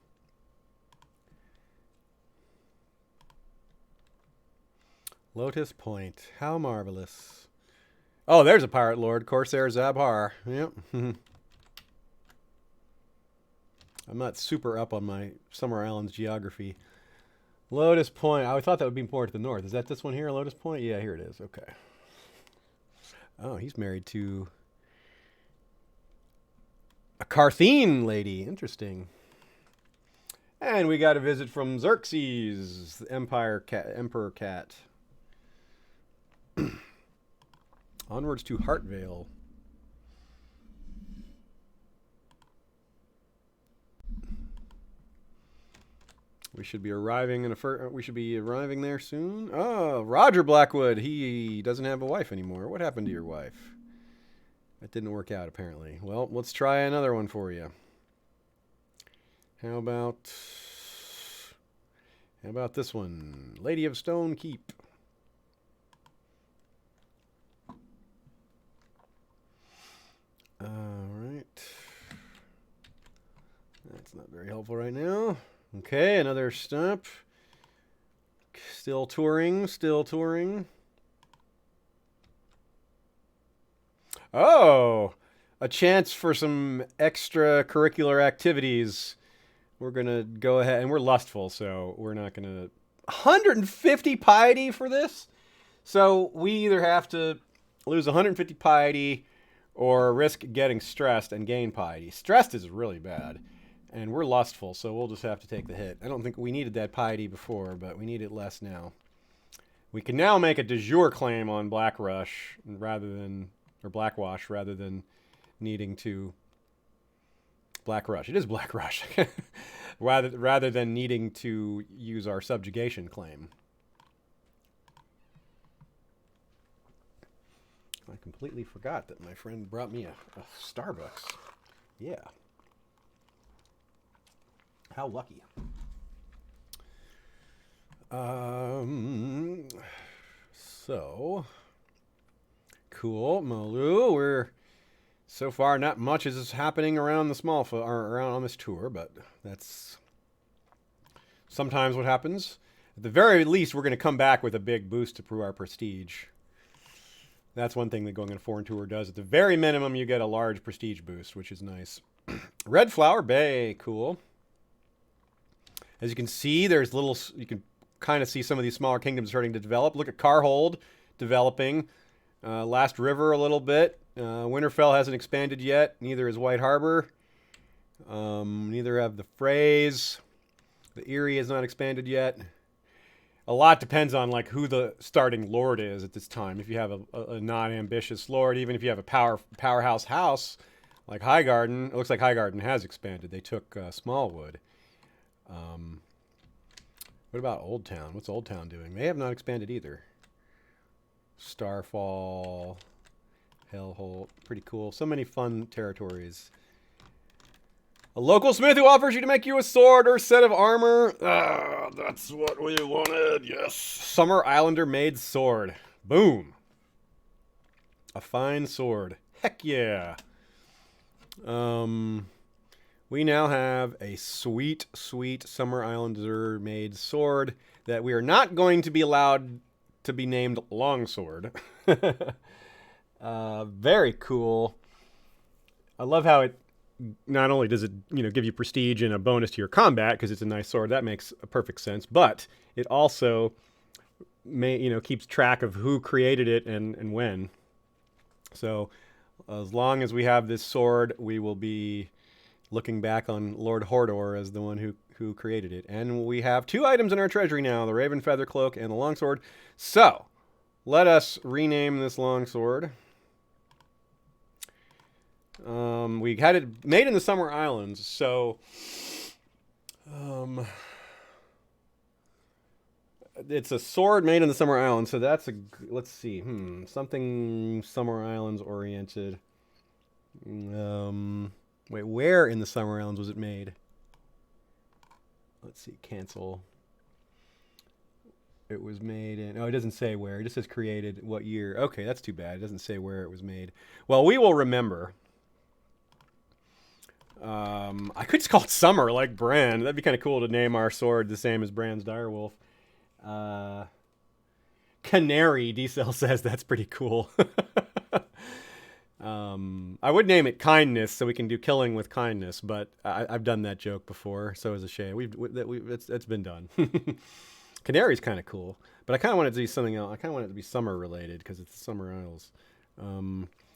Lotus Point. How marvelous. Oh, there's a pirate lord. Corsair Zabhar. Yep. I'm not super up on my Summer Islands geography. Lotus Point. I thought that would be more to the north. Is that this one here, Lotus Point? Yeah, here it is. Okay. Oh, he's married to a Carthene lady. Interesting. And we got a visit from Xerxes, the Emperor Cat. Onwards to Heartvale. We should be arriving there soon. Oh, Roger Blackwood. He doesn't have a wife anymore. What happened to your wife? That didn't work out, apparently. Well, let's try another one for you. How about this one? Lady of Stone Keep. All right. That's not very helpful right now. Okay, another stop. Still touring. Oh, a chance for some extracurricular activities. We're going to go ahead, and we're lustful, so we're not going to... 150 piety for this? So we either have to lose 150 piety or risk getting stressed and gain piety. Stressed is really bad. And we're lustful, so we'll just have to take the hit. I don't think we needed that piety before, but we need it less now. We can now make a de jure claim on Blackwash rather than needing to... Blackrush. It is Blackrush. rather than needing to use our subjugation claim. I completely forgot that my friend brought me a Starbucks. Yeah. How lucky. So cool, Molu. We're so far not much is happening around the around on this tour, but that's sometimes what happens. At the very least, we're going to come back with a big boost to prove our prestige. That's one thing that going on a foreign tour does. At the very minimum, you get a large prestige boost, which is nice. Red Flower Bay, cool. As you can see, you can kind of see some of these smaller kingdoms starting to develop. Look at Carhold developing. Last River a little bit. Winterfell hasn't expanded yet. Neither is White Harbor. Neither have the Freys. The Erie has not expanded yet. A lot depends on like who the starting lord is at this time. If you have a non-ambitious lord, even if you have a powerhouse house like Highgarden, it looks like Highgarden has expanded. They took Smallwood. What about Old Town? What's Old Town doing? They have not expanded either. Starfall, Hellholt, pretty cool. So many fun territories. A local smith who offers you to make you a sword or set of armor. Ah, that's what we wanted, yes. Summer Islander made sword. Boom. A fine sword. Heck yeah. We now have a sweet, sweet Summer Islander made sword that we are not going to be allowed to be named Longsword. Very cool. I love how it not only does it, give you prestige and a bonus to your combat because it's a nice sword. That makes a perfect sense. But it also keeps track of who created it and when. So as long as we have this sword, we will be looking back on Lord Horrdor as the one who created it. And we have 2 items in our treasury now, the Raven Feather Cloak and the Longsword. So, let us rename this Longsword. We had it made in the Summer Islands, so... it's a sword made in the Summer Islands, so that's let's see, something Summer Islands oriented. Wait, where in the Summer Islands was it made? Let's see, cancel. It was made in... Oh, it doesn't say where. It just says created, what year. Okay, that's too bad. It doesn't say where it was made. Well, we will remember. I could just call it Summer, like Bran. That'd be kind of cool to name our sword the same as Bran's Direwolf. Canary, D-Cell says. That's pretty cool. I would name it Kindness so we can do killing with kindness, but I've done that joke before, so is a shame. It's been done. Canary's kind of cool, but I kind of want it to be something else. I kind of want it to be summer related because it's the Summer Isles.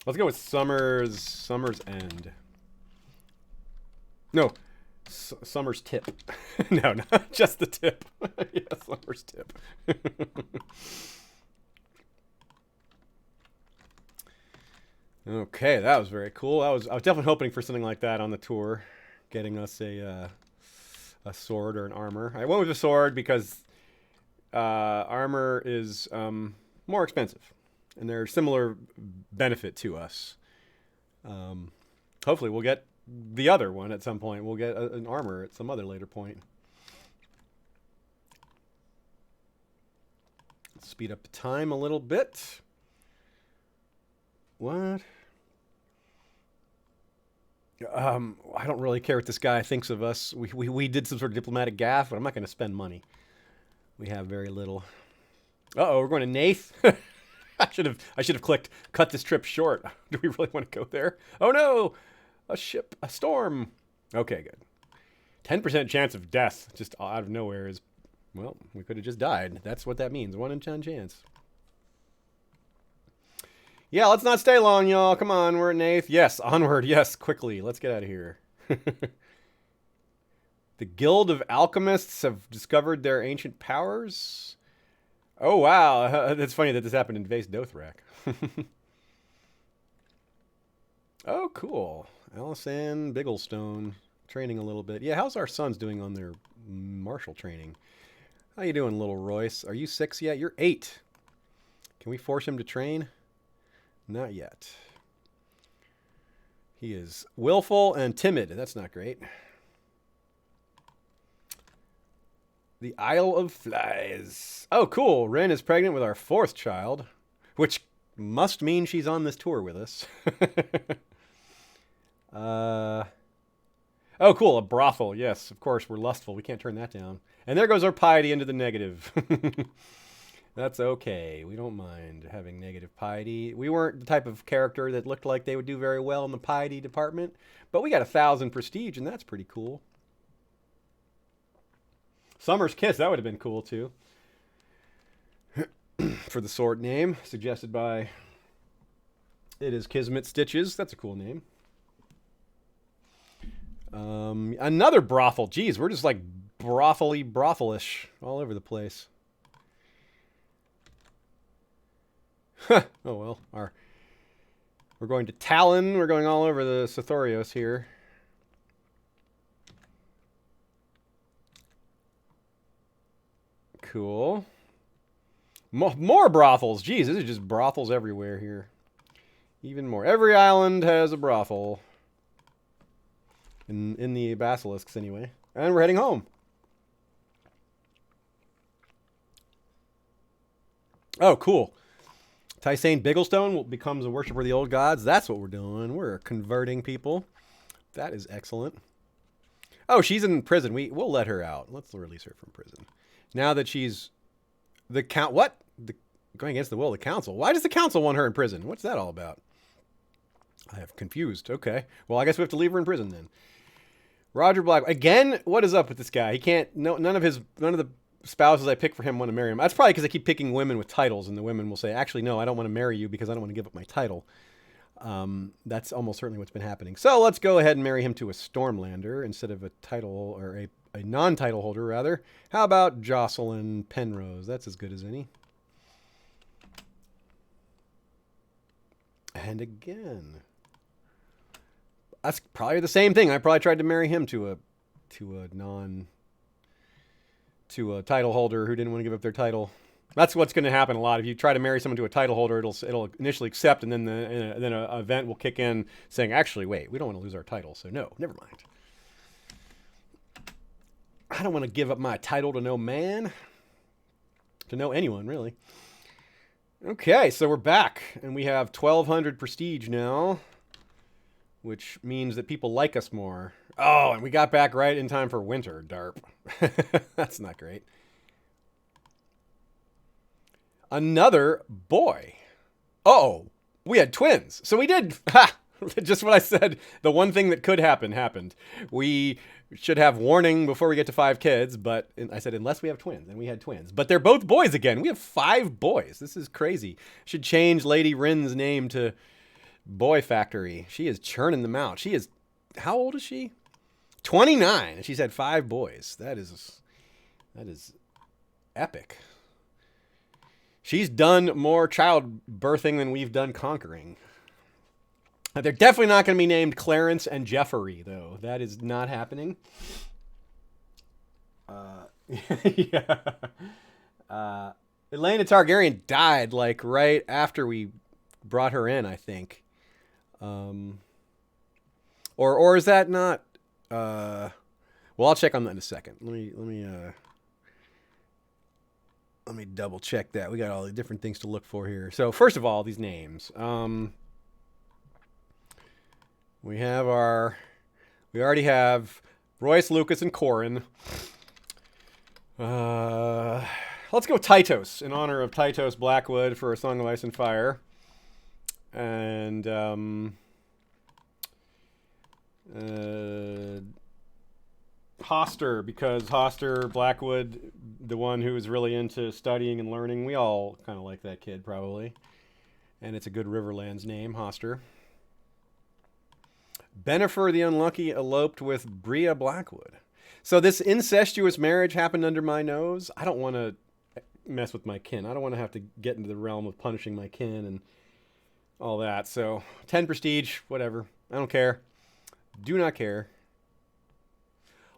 Let's go with Summer's End. No, Summer's Tip. No, not just the tip. Yeah, Summer's Tip. Okay, that was very cool. I was definitely hoping for something like that on the tour, getting us a sword or an armor. I went with a sword because armor is more expensive, and they're similar benefit to us. Hopefully, we'll get the other one at some point. We'll get an armor at some other later point. Let's speed up the time a little bit. What? I don't really care what this guy thinks of us. We did some sort of diplomatic gaffe, but I'm not going to spend money. We have very little. Uh-oh, we're going to Nath. I should have clicked cut this trip short. Do we really want to go there? Oh no! A ship, a storm. Okay, good. 10% chance of death just out of nowhere is, well, we could have just died. That's what that means. 1 in 10 chance. Yeah, let's not stay long, y'all. Come on, we're at Nath. Yes, onward. Yes, quickly. Let's get out of here. The Guild of Alchemists have discovered their ancient powers. Oh, wow. That's funny that this happened in Vase Dothrak. Oh, cool. Alisan Bigglestone training a little bit. Yeah, how's our sons doing on their martial training? How you doing, little Royce? Are you 6 yet? You're 8. Can we force him to train? Not yet. He is willful and timid. That's not great. The Isle of Flies. Oh, cool. Ren is pregnant with our 4th child, which must mean she's on this tour with us. Oh, cool. A brothel. Yes, of course. We're lustful. We can't turn that down. And there goes our piety into the negative. That's okay. We don't mind having negative piety. We weren't the type of character that looked like they would do very well in the piety department, but we got 1,000 prestige, and that's pretty cool. Summer's Kiss, that would have been cool, too. For the sword name, suggested by... It is Kismet Stitches. That's a cool name. Another brothel. Jeez, we're just like brothelish all over the place. Oh well, we're going to Talon. We're going all over the Sothorios here. Cool. More brothels. Jeez, this is just brothels everywhere here. Even more. Every island has a brothel. In the Basilisks, anyway. And we're heading home. Oh, cool. Tysane Bigglestone becomes a worshiper of the old gods. That's what we're doing. We're converting people. That is excellent. Oh, she's in prison. We'll let her out. Let's release her from prison. Now that she's the count. What? Going against the will of the council. Why does the council want her in prison? What's that all about? I have confused. Okay. Well, I guess we have to leave her in prison then. Roger Black. Again, what is up with this guy? He can't... None of the spouses I pick for him want to marry him. That's probably because I keep picking women with titles, and the women will say, actually, no, I don't want to marry you because I don't want to give up my title. That's almost certainly what's been happening. So let's go ahead and marry him to a Stormlander instead of a title, or a non-title holder, rather. How about Jocelyn Penrose? That's as good as any. And again... That's probably the same thing. I probably tried to marry him to a title holder who didn't want to give up their title. That's what's going to happen a lot. If you try to marry someone to a title holder, it'll initially accept, and then an event will kick in saying, actually, wait, we don't want to lose our title, so no, never mind. I don't want to give up my title to no man, to no anyone, really. Okay, so we're back, and we have 1,200 prestige now, which means that people like us more. Oh, and we got back right in time for winter, darp. That's not great. Another boy. Uh-oh. We had twins. So we did. Ha! Just what I said. The one thing that could happen happened. We should have warning before we get to 5 kids, but I said unless we have twins, and we had twins. But they're both boys again. We have 5 boys. This is crazy. Should change Lady Rin's name to Boy Factory. She is churning them out. She is, how old is she? 29. And she's had 5 boys. That is epic. She's done more childbirthing than we've done conquering. They're definitely not going to be named Clarence and Jeffrey, though. That is not happening. Yeah. Elena Targaryen died, like, right after we brought her in, I think. Or is that not... well, I'll check on that in a second. Let me double check that. We got all the different things to look for here. So, first of all, these names. We already have Royce, Lucas, and Corrin. Let's go Tytos in honor of Tytos Blackwood for A Song of Ice and Fire. And Hoster, because Hoster, Blackwood, the one who is really into studying and learning. We all kind of like that kid, probably. And it's a good Riverlands name, Hoster. Benifer the Unlucky eloped with Bria Blackwood. So this incestuous marriage happened under my nose. I don't want to mess with my kin. I don't want to have to get into the realm of punishing my kin and all that. So 10 prestige, whatever. I don't care. Do not care.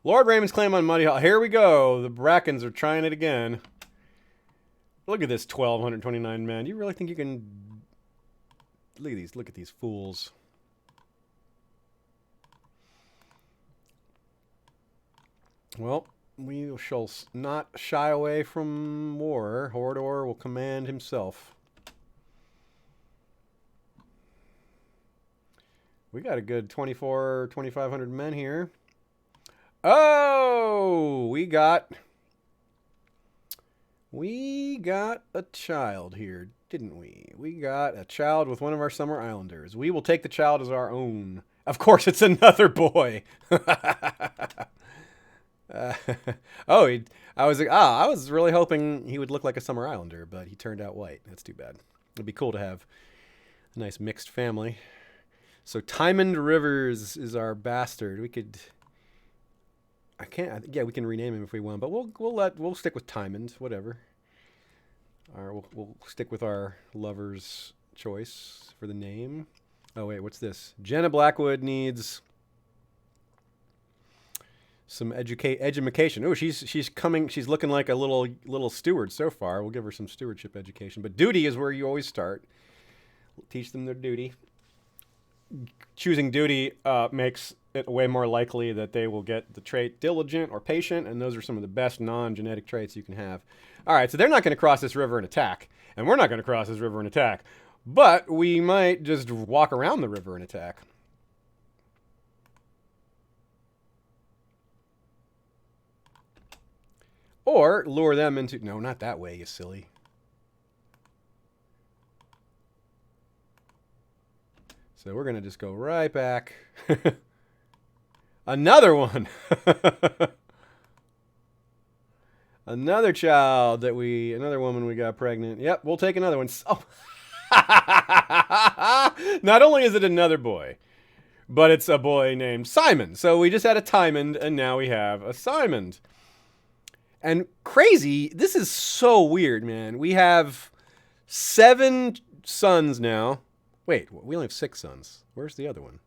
Lord Raymond's claim on Muddy Hall. Here we go. The Brackens are trying it again. Look at this 1,229 men. Do you really think you can... Look at these. Look at these fools. Well, we shall not shy away from war. Horrdor will command himself. We got a good 2,500 men here. Oh, we got a child here, didn't we? We got a child with one of our Summer Islanders. We will take the child as our own. Of course, it's another boy. I was really hoping he would look like a Summer Islander, but he turned out white. That's too bad. It'd be cool to have a nice mixed family. So Tymond Rivers is our bastard. We could... Yeah, we can rename him if we want, but we'll stick with Tymond, whatever. Or we'll stick with our lover's choice for the name. Oh wait, what's this? Jenna Blackwood needs some education. Oh, she's coming. She's looking like a little steward so far. We'll give her some stewardship education. But duty is where you always start. We'll teach them their duty. Choosing duty makes it way more likely that they will get the trait diligent or patient, and those are some of the best non-genetic traits you can have. All right, so they're not going to cross this river and attack, and we're not going to cross this river and attack, but we might just walk around the river and attack. Or lure them into... No, not that way, you silly. So we're going to just go right back. Another one. Another child another woman we got pregnant. Yep, we'll take another one. Oh. Not only is it another boy, but it's a boy named Simon. So we just had a Tymond, and now we have a Simon. And crazy, this is so weird, man. We have 7 sons now. Wait, we only have 6 sons. Where's the other one?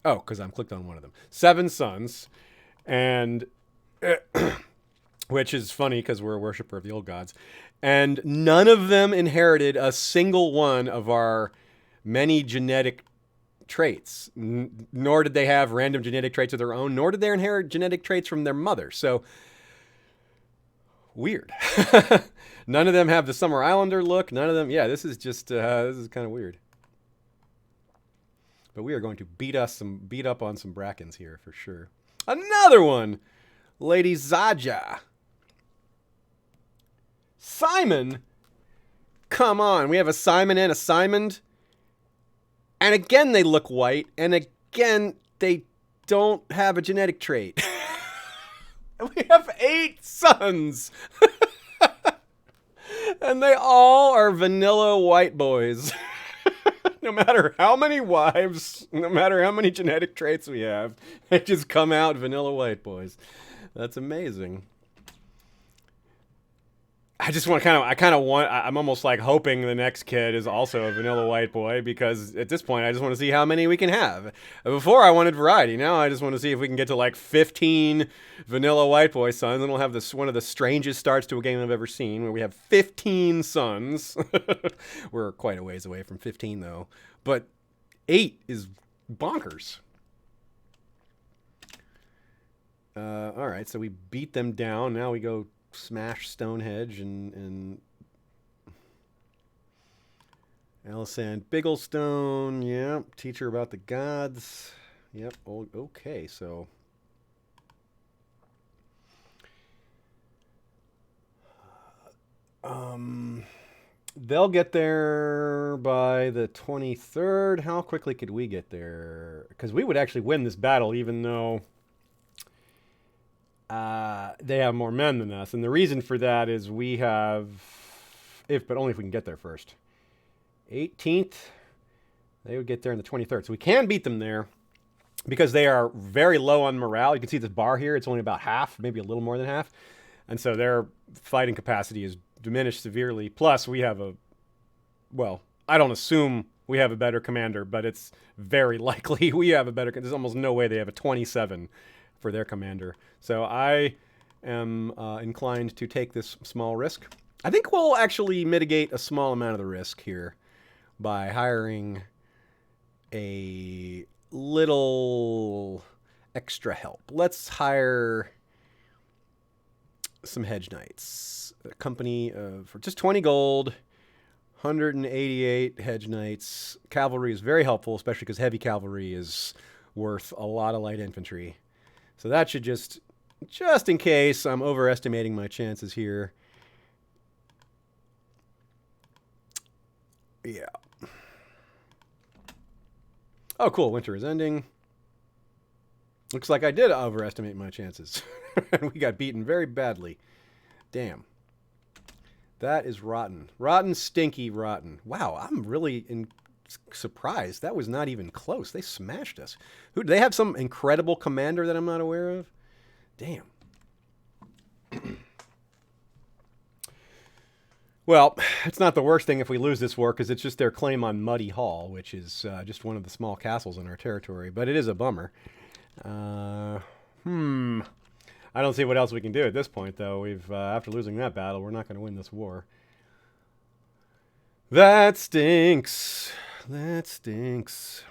Oh, because I'm clicked on one of them. 7 sons, and which is funny because we're a worshiper of the old gods. And none of them inherited a single one of our many genetic traits, nor did they have random genetic traits of their own, nor did they inherit genetic traits from their mother. So, weird. None of them have the Summer Islander look. None of them. Yeah, this is just, this is kind of weird. But we are going to beat up on some Brackens here for sure. Another one! Lady Zaja. Simon come on. We have a Simon and a Simond. And again, they look white. And again, they don't have a genetic trait. We have 8 sons. And they all are vanilla white boys. No matter how many wives, no matter how many genetic traits we have, they just come out vanilla white boys. That's amazing. I'm almost like hoping the next kid is also a vanilla white boy, because at this point I just want to see how many we can have. Before I wanted variety. Now I just want to see if we can get to like 15 vanilla white boy sons, and we'll have one of the strangest starts to a game I've ever seen, where we have 15 sons. We're quite a ways away from 15 though, but 8 is bonkers. All right, so we beat them down. Now we go smash Stonehenge and Alysanne Bigglestone. Yep. Teach her about the gods. Yep. Oh, okay, so they'll get there by the 23rd. How quickly could we get there? Because we would actually win this battle, even though they have more men than us. And the reason for that is we have, but only if we can get there first. 18th, they would get there on the 23rd. So we can beat them there because they are very low on morale. You can see this bar here. It's only about half, maybe a little more than half. And so their fighting capacity is diminished severely. Plus we have I don't assume we have a better commander, but it's very likely we have a better, there's almost no way they have a 27 for their commander. So I am inclined to take this small risk. I think we'll actually mitigate a small amount of the risk here by hiring a little extra help. Let's hire some hedge knights. A company for just 20 gold, 188 hedge knights. Cavalry is very helpful, especially because heavy cavalry is worth a lot of light infantry. So that should just in case I'm overestimating my chances here. Yeah. Oh, cool. Winter is ending. Looks like I did overestimate my chances. And we got beaten very badly. Damn. That is rotten. Rotten, stinky, rotten. Wow, I'm really surprised. That was not even close. They smashed us. Do they have some incredible commander that I'm not aware of? Damn. Well, it's not the worst thing if we lose this war, because it's just their claim on Muddy Hall, which is just one of the small castles in our territory. But it is a bummer. I don't see what else we can do at this point, though. After losing that battle, we're not going to win this war. That stinks. That stinks.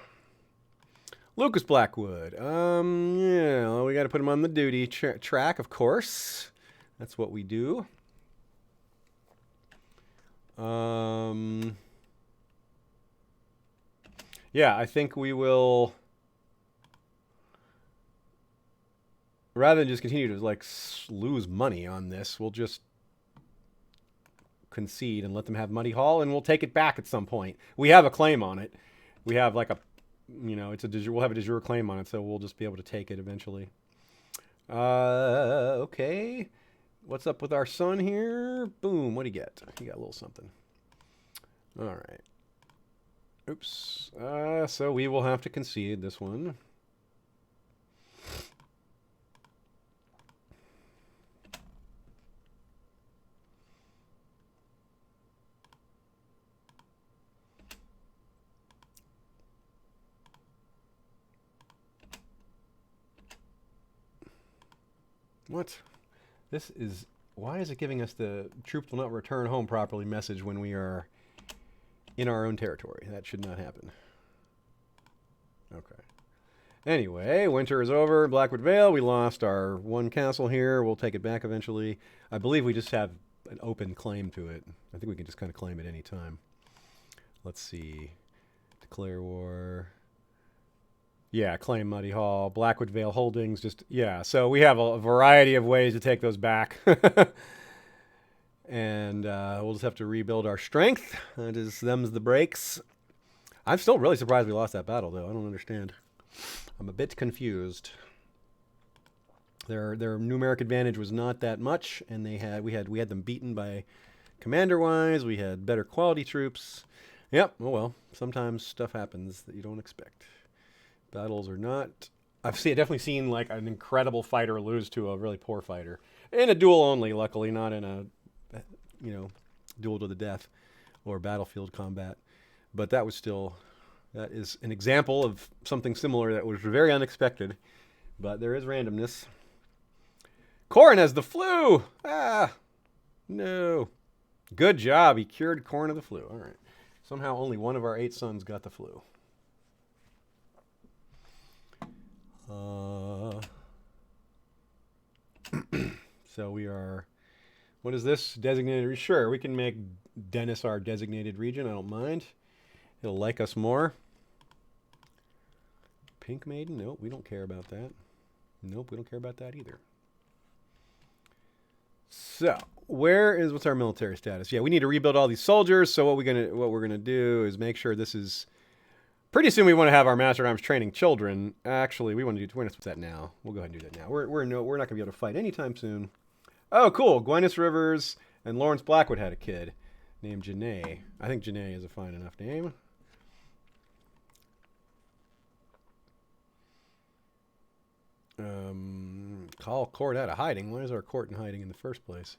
Lucas Blackwood. Yeah, we got to put him on the duty track, of course. That's what we do. Yeah, I think we will, rather than just continue to like lose money on this, we'll just concede and let them have Muddy Hall, and we'll take it back at some point. We have a claim on it. We have like we'll have a de jure claim on it, so we'll just be able to take it eventually. Okay. What's up with our son here? Boom. What'd he get? He got a little something. All right. Oops. So we will have to concede this one. What? This is... Why is it giving us the troops will not return home properly message when we are in our own territory? That should not happen. Okay. Anyway, winter is over. Blackwood Vale, we lost our one castle here. We'll take it back eventually. I believe we just have an open claim to it. I think we can just kind of claim it any time. Let's see. Declare war. Yeah, claim Muddy Hall. Blackwood Vale Holdings. So we have a variety of ways to take those back. And we'll just have to rebuild our strength. Them's the breaks. I'm still really surprised we lost that battle, though. I don't understand. I'm a bit confused. Their numeric advantage was not that much, and we had them beaten by commander-wise. We had better quality troops. Yep. Oh well. Sometimes stuff happens that you don't expect. Battles are not. I've definitely seen like an incredible fighter lose to a really poor fighter in a duel only. Luckily, not in a duel to the death or battlefield combat. But that is an example of something similar that was very unexpected. But there is randomness. Corrin has the flu! Ah! No. Good job. He cured Corrin of the flu. All right. Somehow only one of our 8 sons got the flu. So we are... What is this? Designated... Sure, we can make Dennis our designated region. I don't mind. He'll like us more. Pink Maiden? Nope, we don't care about that. Nope, we don't care about that either. So, what's our military status? Yeah, we need to rebuild all these soldiers. So what we're gonna do is make sure this is... Pretty soon we want to have our Master at Arms training children. Actually, we're gonna do that now. We'll go ahead and do that now. We're not gonna be able to fight anytime soon. Oh, cool. Gwyneth Rivers and Lawrence Blackwood had a kid named Janae. I think Janae is a fine enough name. Call court out of hiding. Why is our court in hiding in the first place?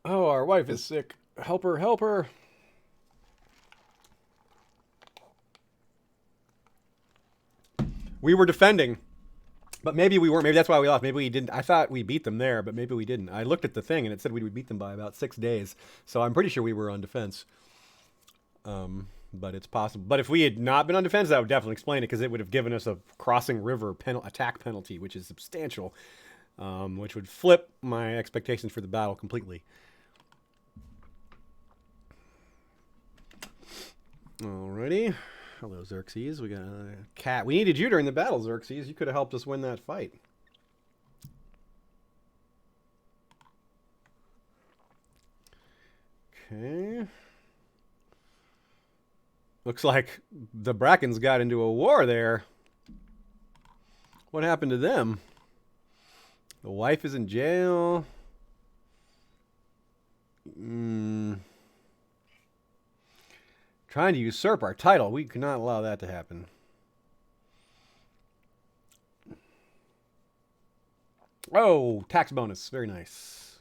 Oh, our wife is sick. Help her, help her. We were defending, but maybe we weren't. Maybe that's why we lost. Maybe we didn't. I thought we beat them there, but maybe we didn't. I looked at the thing and it said we would beat them by about 6 days. So I'm pretty sure we were on defense. But it's possible. But if we had not been on defense, that would definitely explain it, because it would have given us a crossing river attack penalty, which is substantial, which would flip my expectations for the battle completely. Alrighty. Hello, Xerxes. We got a cat. We needed you during the battle, Xerxes. You could have helped us win that fight. Okay. Looks like the Brackens got into a war there. What happened to them? The wife is in jail. Trying to usurp our title. We cannot allow that to happen. Oh, tax bonus. Very nice.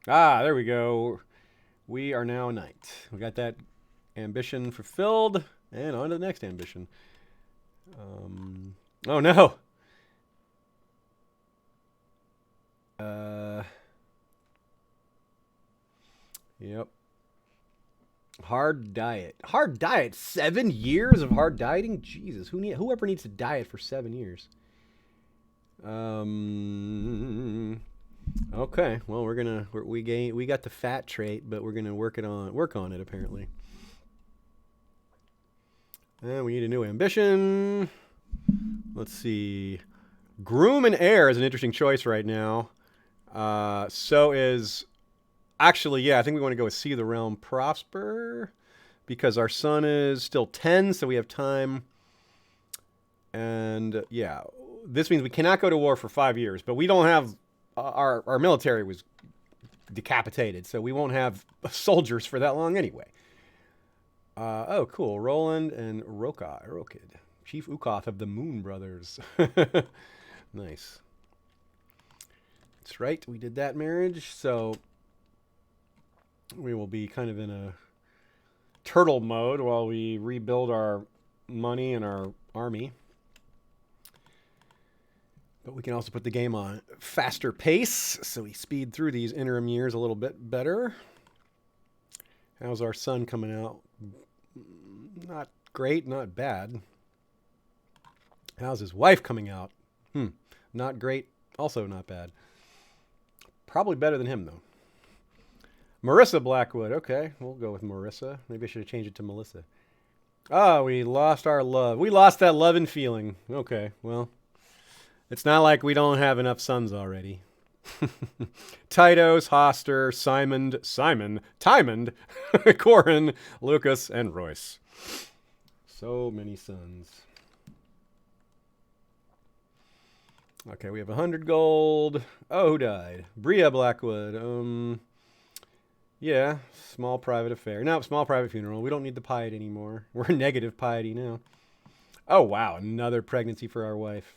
Ah, there we go. We are now a knight. We got that ambition fulfilled. And on to the next ambition. Oh, no. Yep. Hard diet. Hard diet? 7 years of hard dieting? Jesus. Whoever needs to diet for 7 years? Okay. Well, we got the fat trait, but we're gonna work on it apparently. And we need a new ambition. Let's see. Groom and heir is an interesting choice right now. So is... Actually, yeah, I think we want to go with See the Realm Prosper, because our son is still 10, so we have time. And, yeah, this means we cannot go to war for 5 years, but we don't have... Our military was decapitated, so we won't have soldiers for that long anyway. Oh, cool. Roland and Rokid. Chief Ukoth of the Moon Brothers. Nice. That's right, we did that marriage, so... We will be kind of in a turtle mode while we rebuild our money and our army. But we can also put the game on faster pace, so we speed through these interim years a little bit better. How's our son coming out? Not great, not bad. How's his wife coming out? Not great, also not bad. Probably better than him, though. Marissa Blackwood. Okay, we'll go with Marissa. Maybe I should have changed it to Melissa. Oh, we lost our love. We lost that love and feeling. Okay, well, It's not like we don't have enough sons already. Tytos, Hoster, Simon, Tymond, Corin, Lucas, and Royce. So many sons. Okay, we have 100 gold. Oh, who died? Bria Blackwood. Yeah, small private affair. No, small private funeral. We don't need the piety anymore. We're negative piety now. Oh, wow, another pregnancy for our wife.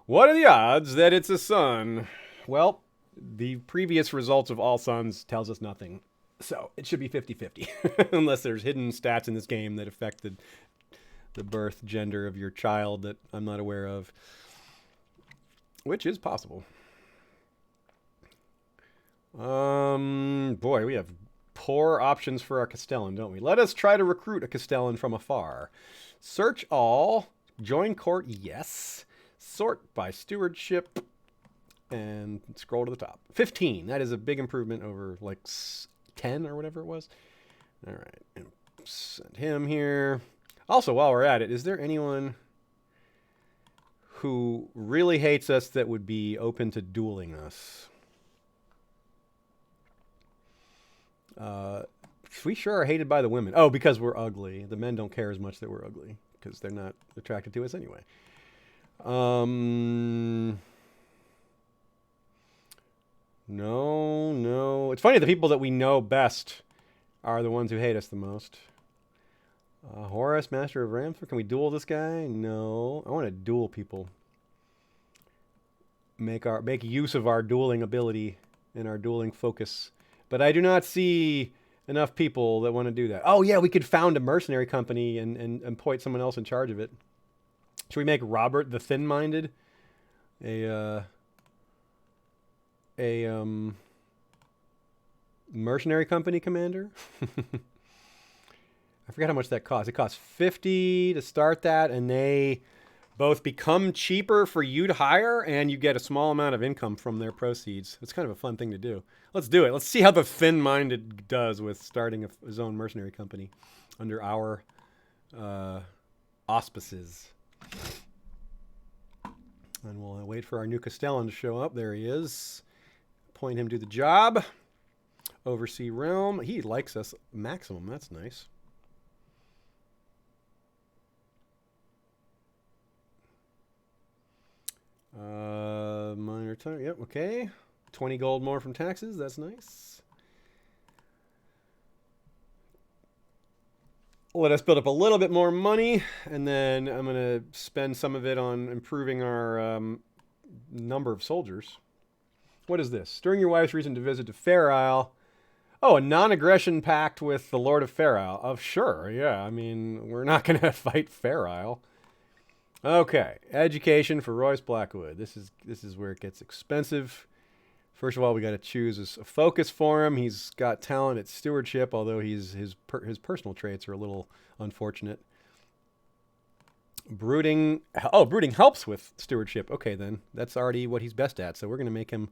What are the odds that it's a son? Well, the previous results of all sons tells us nothing. So it should be 50-50. Unless there's hidden stats in this game that affect the birth gender of your child that I'm not aware of. Which is possible. Boy, we have poor options for our Castellan, don't we? Let us try to recruit a Castellan from afar. Search all. Join court, yes. Sort by stewardship. And scroll to the top. 15. That is a big improvement over like 10 or whatever it was. All right. And send him here. Also, while we're at it, is there anyone who really hates us that would be open to dueling us? We sure are hated by the women. Oh, because we're ugly. The men don't care as much that we're ugly because they're not attracted to us anyway. No. It's funny, the people that we know best are the ones who hate us the most. Horus, Master of Ramsford. Can we duel this guy? No. I want to duel people. Make use of our dueling ability and our dueling focus. But I do not see enough people that want to do that. Oh, yeah, we could found a mercenary company and appoint someone else in charge of it. Should we make Robert the Thin-Minded a mercenary company commander? I forget how much that costs. It costs 50 to start that, and they both become cheaper for you to hire, and you get a small amount of income from their proceeds. It's kind of a fun thing to do. Let's do it. Let's see how the Thin-Minded does with starting his own mercenary company under our auspices. And we'll wait for our new Castellan to show up. There he is. Point him to the job. Oversee realm. He likes us maximum. That's nice. Minor time. Yep, okay. 20 gold more from taxes. That's nice. Let us build up a little bit more money, and then I'm going to spend some of it on improving our number of soldiers. What is this? During your wife's reason to visit to Fair Isle. Oh, a non-aggression pact with the Lord of Fair Isle. Oh, sure, yeah. I mean, we're not going to fight Fair Isle. Okay, education for Royce Blackwood. This is where it gets expensive. First of all, we got to choose a focus for him. He's got talent at stewardship, although his personal traits are a little unfortunate. Brooding. Oh, brooding helps with stewardship. Okay, then that's already what he's best at. So we're going to make him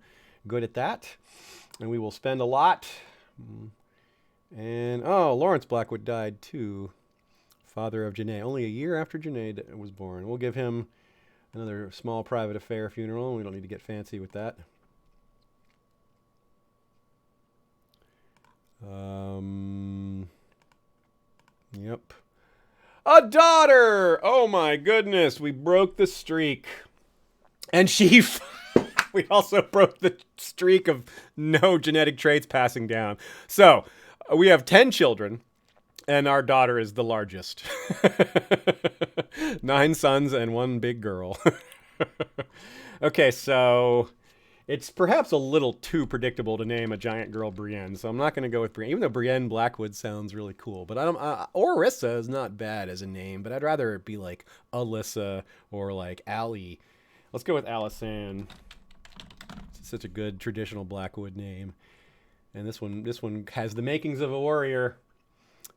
good at that, and we will spend a lot. And oh, Lawrence Blackwood died too. Father of Janae, only a year after Janae was born. We'll give him another small private affair funeral. We don't need to get fancy with that. Yep. A daughter! Oh my goodness, we broke the streak. And we also broke the streak of no genetic traits passing down. So, we have 10 children. And our daughter is the largest. 9 sons and 1 big girl. Okay, so it's perhaps a little too predictable to name a giant girl Brienne, so I'm not going to go with Brienne, even though Brienne Blackwood sounds really cool. But Orissa is not bad as a name, but I'd rather it be like Alyssa or like Allie. Let's go with Alysanne. It's such a good traditional Blackwood name. And this one has the makings of a warrior.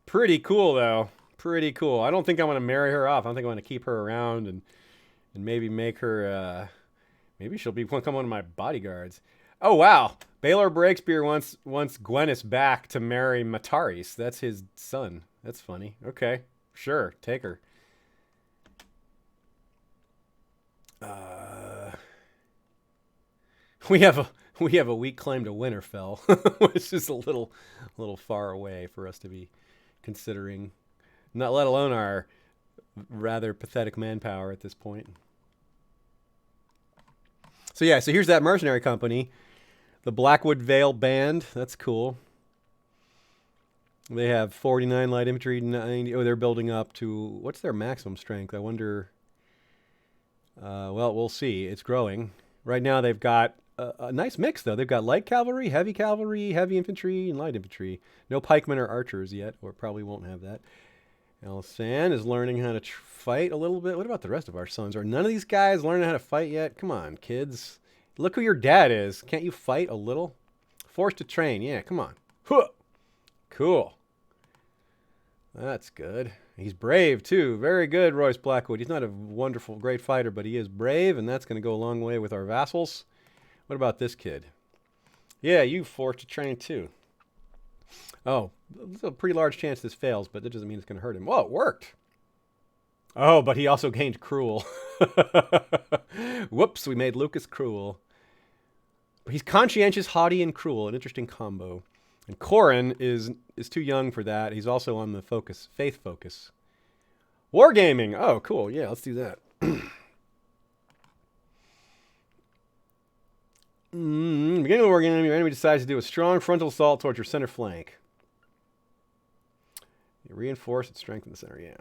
Pretty cool, though. Pretty cool. I don't think I want to marry her off. I think I want to keep her around and maybe make her... maybe she'll become one of my bodyguards. Oh, wow. Baelor Breakspear wants Gwyneth back to marry Mataris. That's his son. That's funny. Okay. Sure. Take her. We have a weak claim to Winterfell, which is a little far away for us to be considering. Not let alone our rather pathetic manpower at this point. So yeah, so here's that mercenary company, the Blackwood Vale Band. That's cool. They have 49 light infantry, 90. Oh, they're building up to, what's their maximum strength? I wonder. Well, we'll see. It's growing. Right now they've got a nice mix, though. They've got light cavalry, heavy infantry, and light infantry. No pikemen or archers yet, or probably won't have that. Alisan is learning how to fight a little bit. What about the rest of our sons? Are none of these guys learning how to fight yet? Come on, kids. Look who your dad is. Can't you fight a little? Forced to train. Yeah, come on. Huh. Cool. That's good. He's brave, too. Very good, Royce Blackwood. He's not a wonderful, great fighter, but he is brave, and that's going to go a long way with our vassals. What about this kid? Yeah, you forced to train, too. Oh, there's a pretty large chance this fails, but that doesn't mean it's going to hurt him. Whoa, it worked. Oh, but he also gained cruel. Whoops, we made Lucas cruel. But he's conscientious, haughty, and cruel. An interesting combo. And Corrin is too young for that. He's also on the faith focus. Wargaming. Oh, cool. Yeah, let's do that. Beginning of the wargaming, your enemy decides to do a strong frontal assault towards your center flank. You reinforce and strengthen the center. Yeah.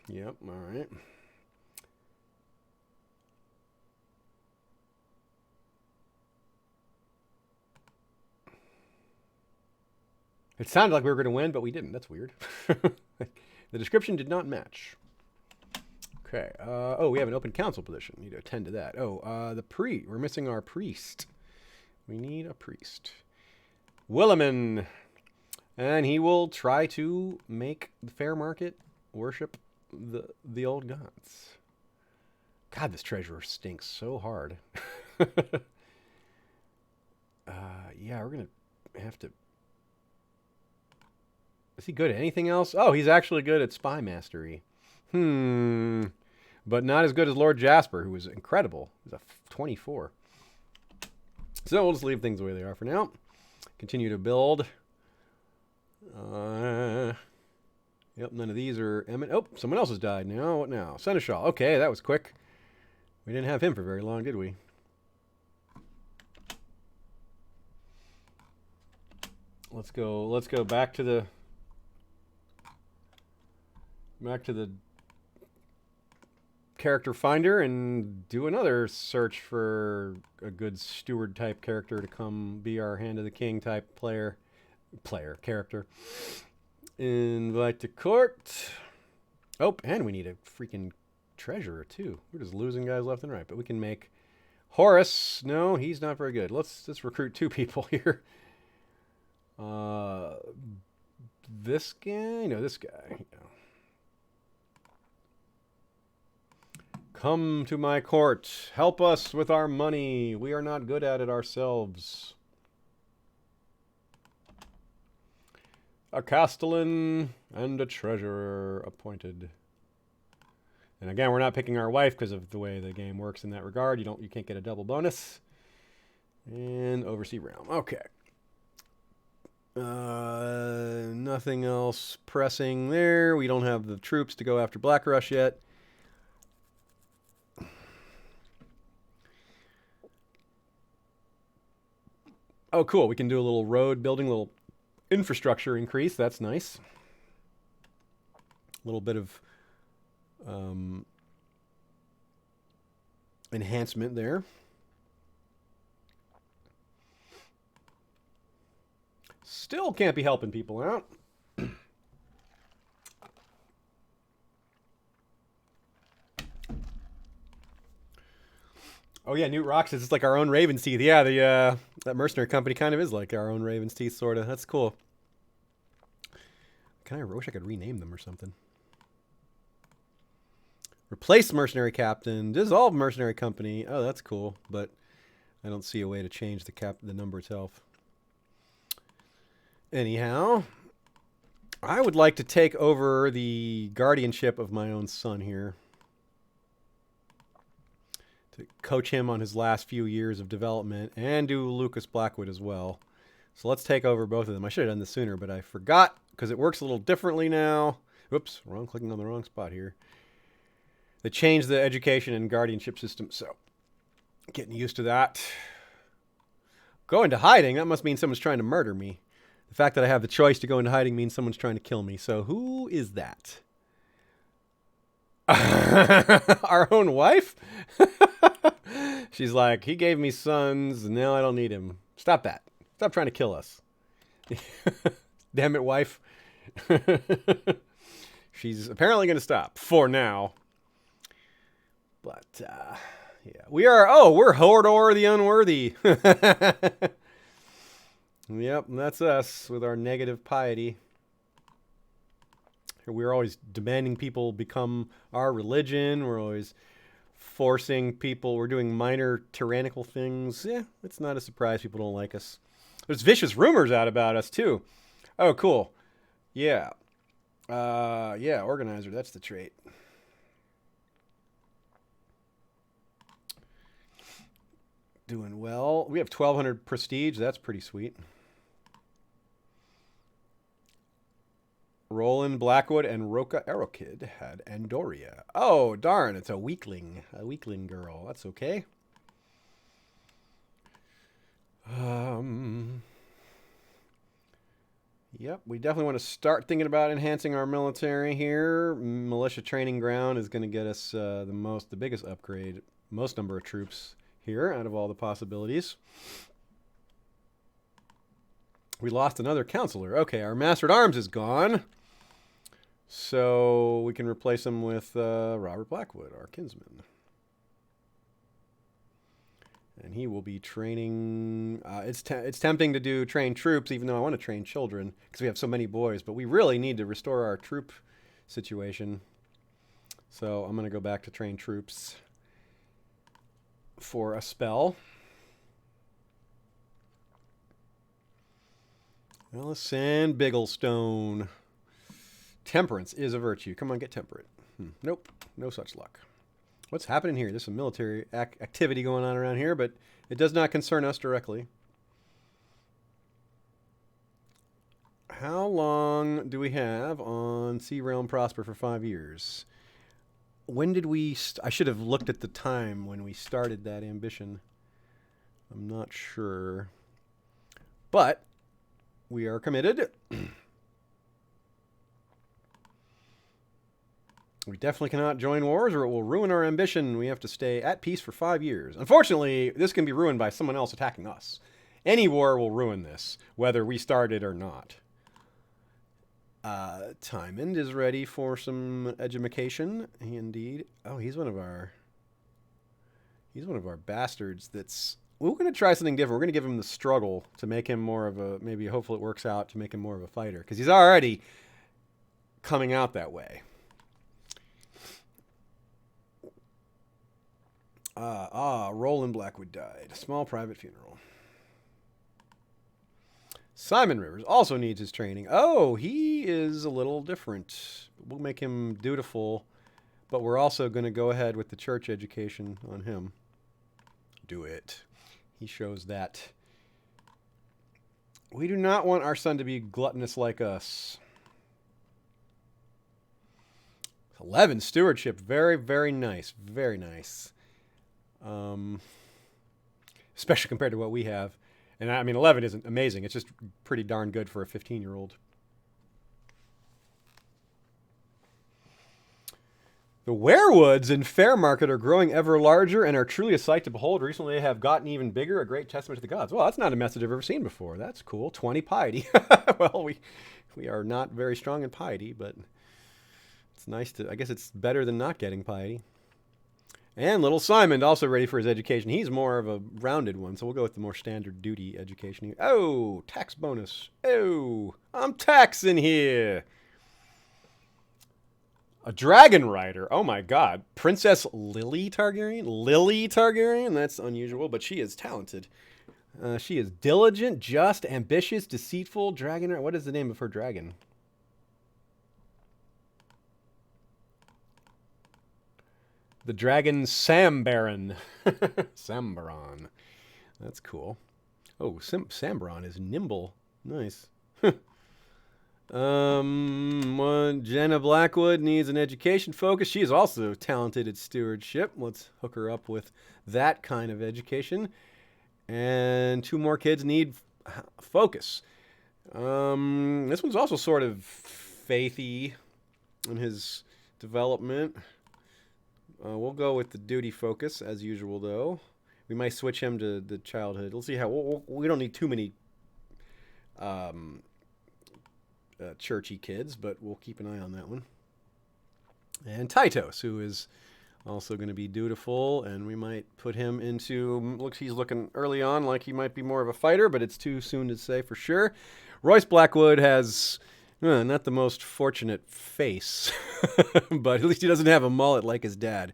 Yep. All right. It sounded like we were going to win, but we didn't. That's weird. The description did not match. Okay. Oh, we have an open council position. Need to attend to that. Oh, we're missing our priest. We need a priest. Williman. And he will try to make the fair market worship the old gods. God, this treasurer stinks so hard. Yeah, we're going to have to... Is he good at anything else? Oh, he's actually good at spy mastery. But not as good as Lord Jasper, who was incredible. He's a 24. So we'll just leave things the way they are for now. Continue to build. Yep, none of these are eminent. Oh, someone else has died now. What now? Seneschal. Okay, that was quick. We didn't have him for very long, did we? Let's go back to the character finder and do another search for a good steward type character to come be our hand of the king type character. Invite to court. Oh, and we need a freaking treasurer too. We're just losing guys left and right, but we can make Horace. No, he's not very good. Let's recruit 2 people here. This guy? No, this guy. Yeah. Come to my court. Help us with our money. We are not good at it ourselves. A castellan and a treasurer appointed. And again, we're not picking our wife because of the way the game works in that regard. You can't get a double bonus. And oversee realm. Okay. Nothing else pressing there. We don't have the troops to go after Blackrush yet. Oh, cool. We can do a little road building, a little infrastructure increase. That's nice. A little bit of enhancement there. Still can't be helping people out. Oh yeah, Newt Rock says it's like our own Raven's Teeth. Yeah, that mercenary company kind of is like our own Raven's Teeth, sort of. That's cool. I wish I could rename them or something. Replace mercenary captain. Dissolve mercenary company. Oh, that's cool, but I don't see a way to change the number itself. Anyhow, I would like to take over the guardianship of my own son here. To coach him on his last few years of development and do Lucas Blackwood as well. So let's take over both of them. I should have done this sooner, but I forgot because it works a little differently now. Whoops, clicking on the wrong spot here. They changed the education and guardianship system, so getting used to that. Go into hiding, that must mean someone's trying to murder me. The fact that I have the choice to go into hiding means someone's trying to kill me. So who is that? Our own wife? She's like, he gave me sons, and now I don't need him. Stop that. Stop trying to kill us. Damn it, wife. She's apparently going to stop for now. But, yeah. We're Horrdor the Unworthy. Yep, that's us with our negative piety. We're always demanding people become our religion. We're always forcing people. We're doing minor tyrannical things. Yeah, it's not a surprise people don't like us. There's vicious rumors out about us, too. Oh, cool. Yeah. Yeah, organizer. That's the trait. Doing well. We have 1,200 prestige. That's pretty sweet. Roland Blackwood and Roka Arrowkid had Andoria. Oh, darn. It's a weakling. A weakling girl. That's okay. Yep, we definitely want to start thinking about enhancing our military here. Militia training ground is going to get us the biggest upgrade, most number of troops here out of all the possibilities. We lost another counselor. Okay, our master at arms is gone. So we can replace him with Robert Blackwood, our kinsman. And he will be training. It's tempting to do train troops, even though I want to train children because we have so many boys. But we really need to restore our troop situation. So I'm going to go back to train troops for a spell. Ellis and Bigglestone. Temperance is a virtue. Come on, get temperate. Nope, no such luck. What's happening here? There's some military activity going on around here, but it does not concern us directly. How long do we have on Sea Realm Prosper for 5 years? When did we... I should have looked at the time when we started that ambition. I'm not sure. But we are committed. We definitely cannot join wars or it will ruin our ambition. We have to stay at peace for 5 years. Unfortunately, this can be ruined by someone else attacking us. Any war will ruin this, whether we start it or not. Tymond is ready for some edumacation. Indeed. Oh, he's one of our bastards that's... We're going to try something different. We're going to give him the struggle to make him more of a... Maybe hopefully it works out to make him more of a fighter. Because he's already coming out that way. Roland Blackwood died. Small private funeral. Simon Rivers also needs his training. Oh, he is a little different. We'll make him dutiful, but we're also going to go ahead with the church education on him. Do it. He shows that. We do not want our son to be gluttonous like us. 11 stewardship. Very, very nice. Very nice. Especially compared to what we have. And I mean, 11 isn't amazing. It's just pretty darn good for a 15-year-old. The werewoods in Fairmarket are growing ever larger and are truly a sight to behold. Recently, they have gotten even bigger, a great testament to the gods. Well, that's not a message I've ever seen before. That's cool. 20 piety. Well, we are not very strong in piety, but it's nice to... I guess it's better than not getting piety. And little Simon, also ready for his education. He's more of a rounded one, so we'll go with the more standard duty education here. Oh, tax bonus. Oh, I'm taxing here. A dragon rider. Oh, my God. Princess Lily Targaryen? Lily Targaryen? That's unusual, but she is talented. She is diligent, just, ambitious, deceitful. Dragon. What is the name of her dragon? The dragon Sambaron. Sambaron. That's cool. Oh, Sambaron is nimble. Nice. Jenna Blackwood needs an education focus. She is also talented at stewardship. Let's hook her up with that kind of education. And 2 more kids need focus. This one's also sort of faithy in his development. We'll go with the duty focus as usual, though. We might switch him to the childhood. We'll see how. We don't need too many churchy kids, but we'll keep an eye on that one. And Tytos, who is also going to be dutiful, and we might put him into. He's looking early on like he might be more of a fighter, but it's too soon to say for sure. Royce Blackwood has not the most fortunate face, but at least he doesn't have a mullet like his dad.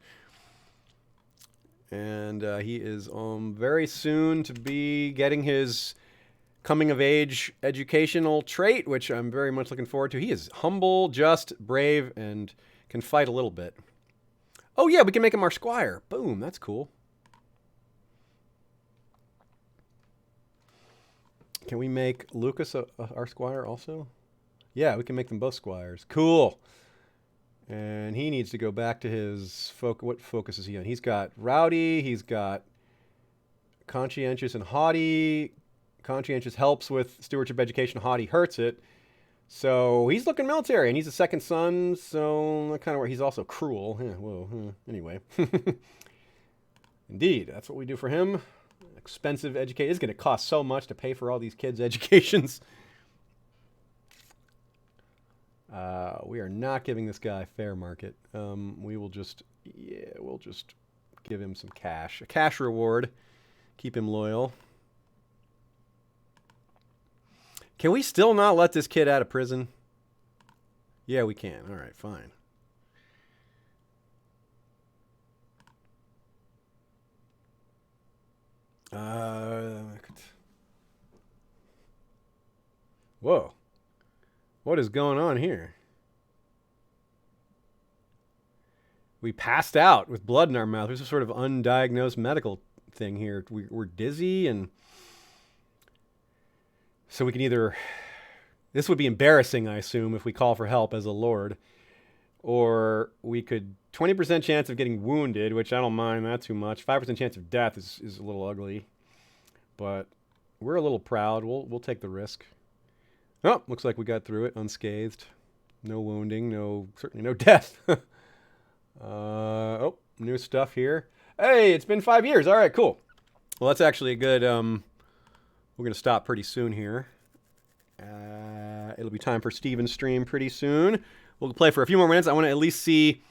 And he is very soon to be getting his coming-of-age educational trait, which I'm very much looking forward to. He is humble, just, brave, and can fight a little bit. Oh, yeah, we can make him our squire. Boom, that's cool. Can we make Lucas our squire also? Yeah, we can make them both squires. Cool. And he needs to go back to his what focus is he on? He's got rowdy, he's got conscientious and haughty. Conscientious helps with stewardship education, haughty hurts it. So he's looking military, and he's a second son, so kind of where he's also cruel. Anyway. Indeed, that's what we do for him. Expensive education. It's going to cost so much to pay for all these kids' educations. We are not giving this guy fair market. We'll just give him some cash. A cash reward. Keep him loyal. Can we still not let this kid out of prison? Yeah, we can. All right, fine. Whoa. What is going on here? We passed out with blood in our mouth. There's a sort of undiagnosed medical thing here. We're dizzy, and so we can either... This would be embarrassing, I assume, if we call for help as a lord. Or we could... 20% chance of getting wounded, which I don't mind that too much. 5% chance of death is a little ugly. But we're a little proud. We'll take the risk. Oh, looks like we got through it unscathed. No wounding, certainly no death. Oh, new stuff here. Hey, it's been 5 years. All right, cool. Well, that's actually a good... we're going to stop pretty soon here. It'll be time for Steven's stream pretty soon. We'll play for a few more minutes. I want to at least see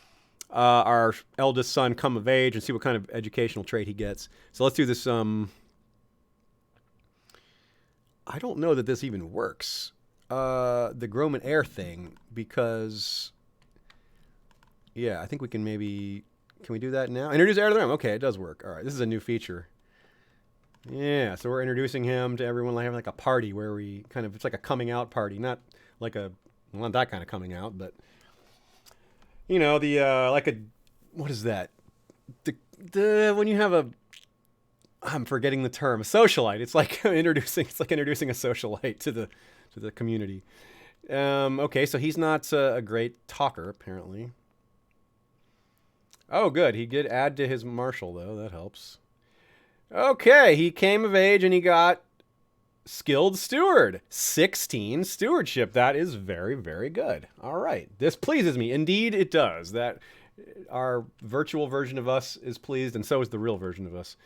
our eldest son come of age and see what kind of educational trait he gets. So let's do this. I don't know that this even works. The Groom and Heir thing, because... Yeah, I think we can maybe... Can we do that now? Introduce heir to the realm. Okay, it does work. All right, this is a new feature. Yeah, so we're introducing him to everyone, like having like a party where we kind of... It's like a coming out party. Not like a... Well, not that kind of coming out, but... You know, the... like a... What is that? The when you have a... I'm forgetting the term. A socialite. It's like introducing a socialite to the community. Okay, so he's not a great talker, apparently. Oh, good. He did add to his marshal, though. That helps. Okay, he came of age and he got skilled steward. 16 stewardship. That is very, very good. All right. This pleases me. Indeed, it does. That our virtual version of us is pleased, and so is the real version of us.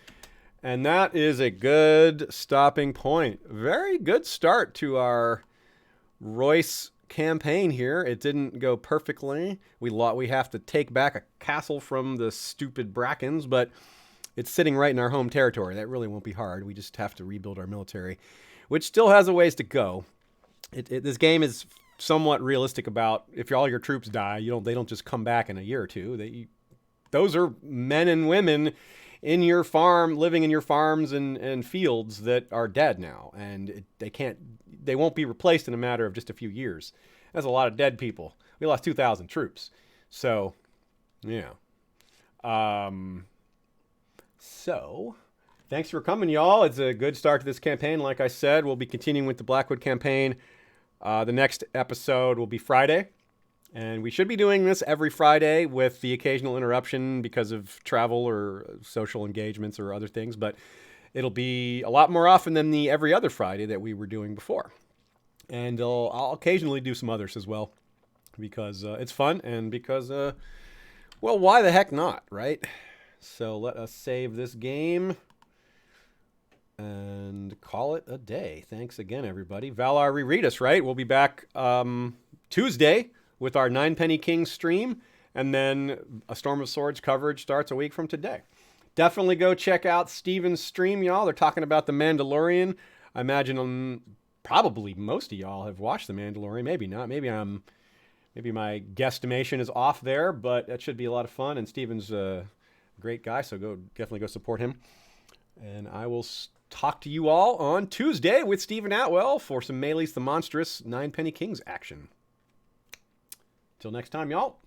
And that is a good stopping point. Very good start to our Royce campaign here. It didn't go perfectly. We have to take back a castle from the stupid Brackens, but it's sitting right in our home territory. That really won't be hard. We just have to rebuild our military, which still has a ways to go. This game is somewhat realistic about if all your troops die, they don't just come back in a year or two. Those are men and women in your farm, living in your farms and fields that are dead now, and they won't be replaced in a matter of just a few years. That's a lot of dead people. We lost 2,000 troops. So, yeah. So, thanks for coming, y'all. It's a good start to this campaign. Like I said, we'll be continuing with the Blackwood campaign. The next episode will be Friday. And we should be doing this every Friday with the occasional interruption because of travel or social engagements or other things. But it'll be a lot more often than the every other Friday that we were doing before. And I'll occasionally do some others as well because it's fun and because, well, why the heck not, right? So let us save this game and call it a day. Thanks again, everybody. Valar, reread us, right? We'll be back Tuesday with our 9 Kings stream, and then a Storm of Swords coverage starts a week from today. Definitely go check out Steven's stream, y'all. They're talking about The Mandalorian. I imagine probably most of y'all have watched The Mandalorian. Maybe not. Maybe my guesstimation is off there, but that should be a lot of fun. And Steven's great guy, so definitely go support him. And I will talk to you all on Tuesday with Stephen Atwell for some Melee's the Monstrous 9 Kings action. Till next time, y'all.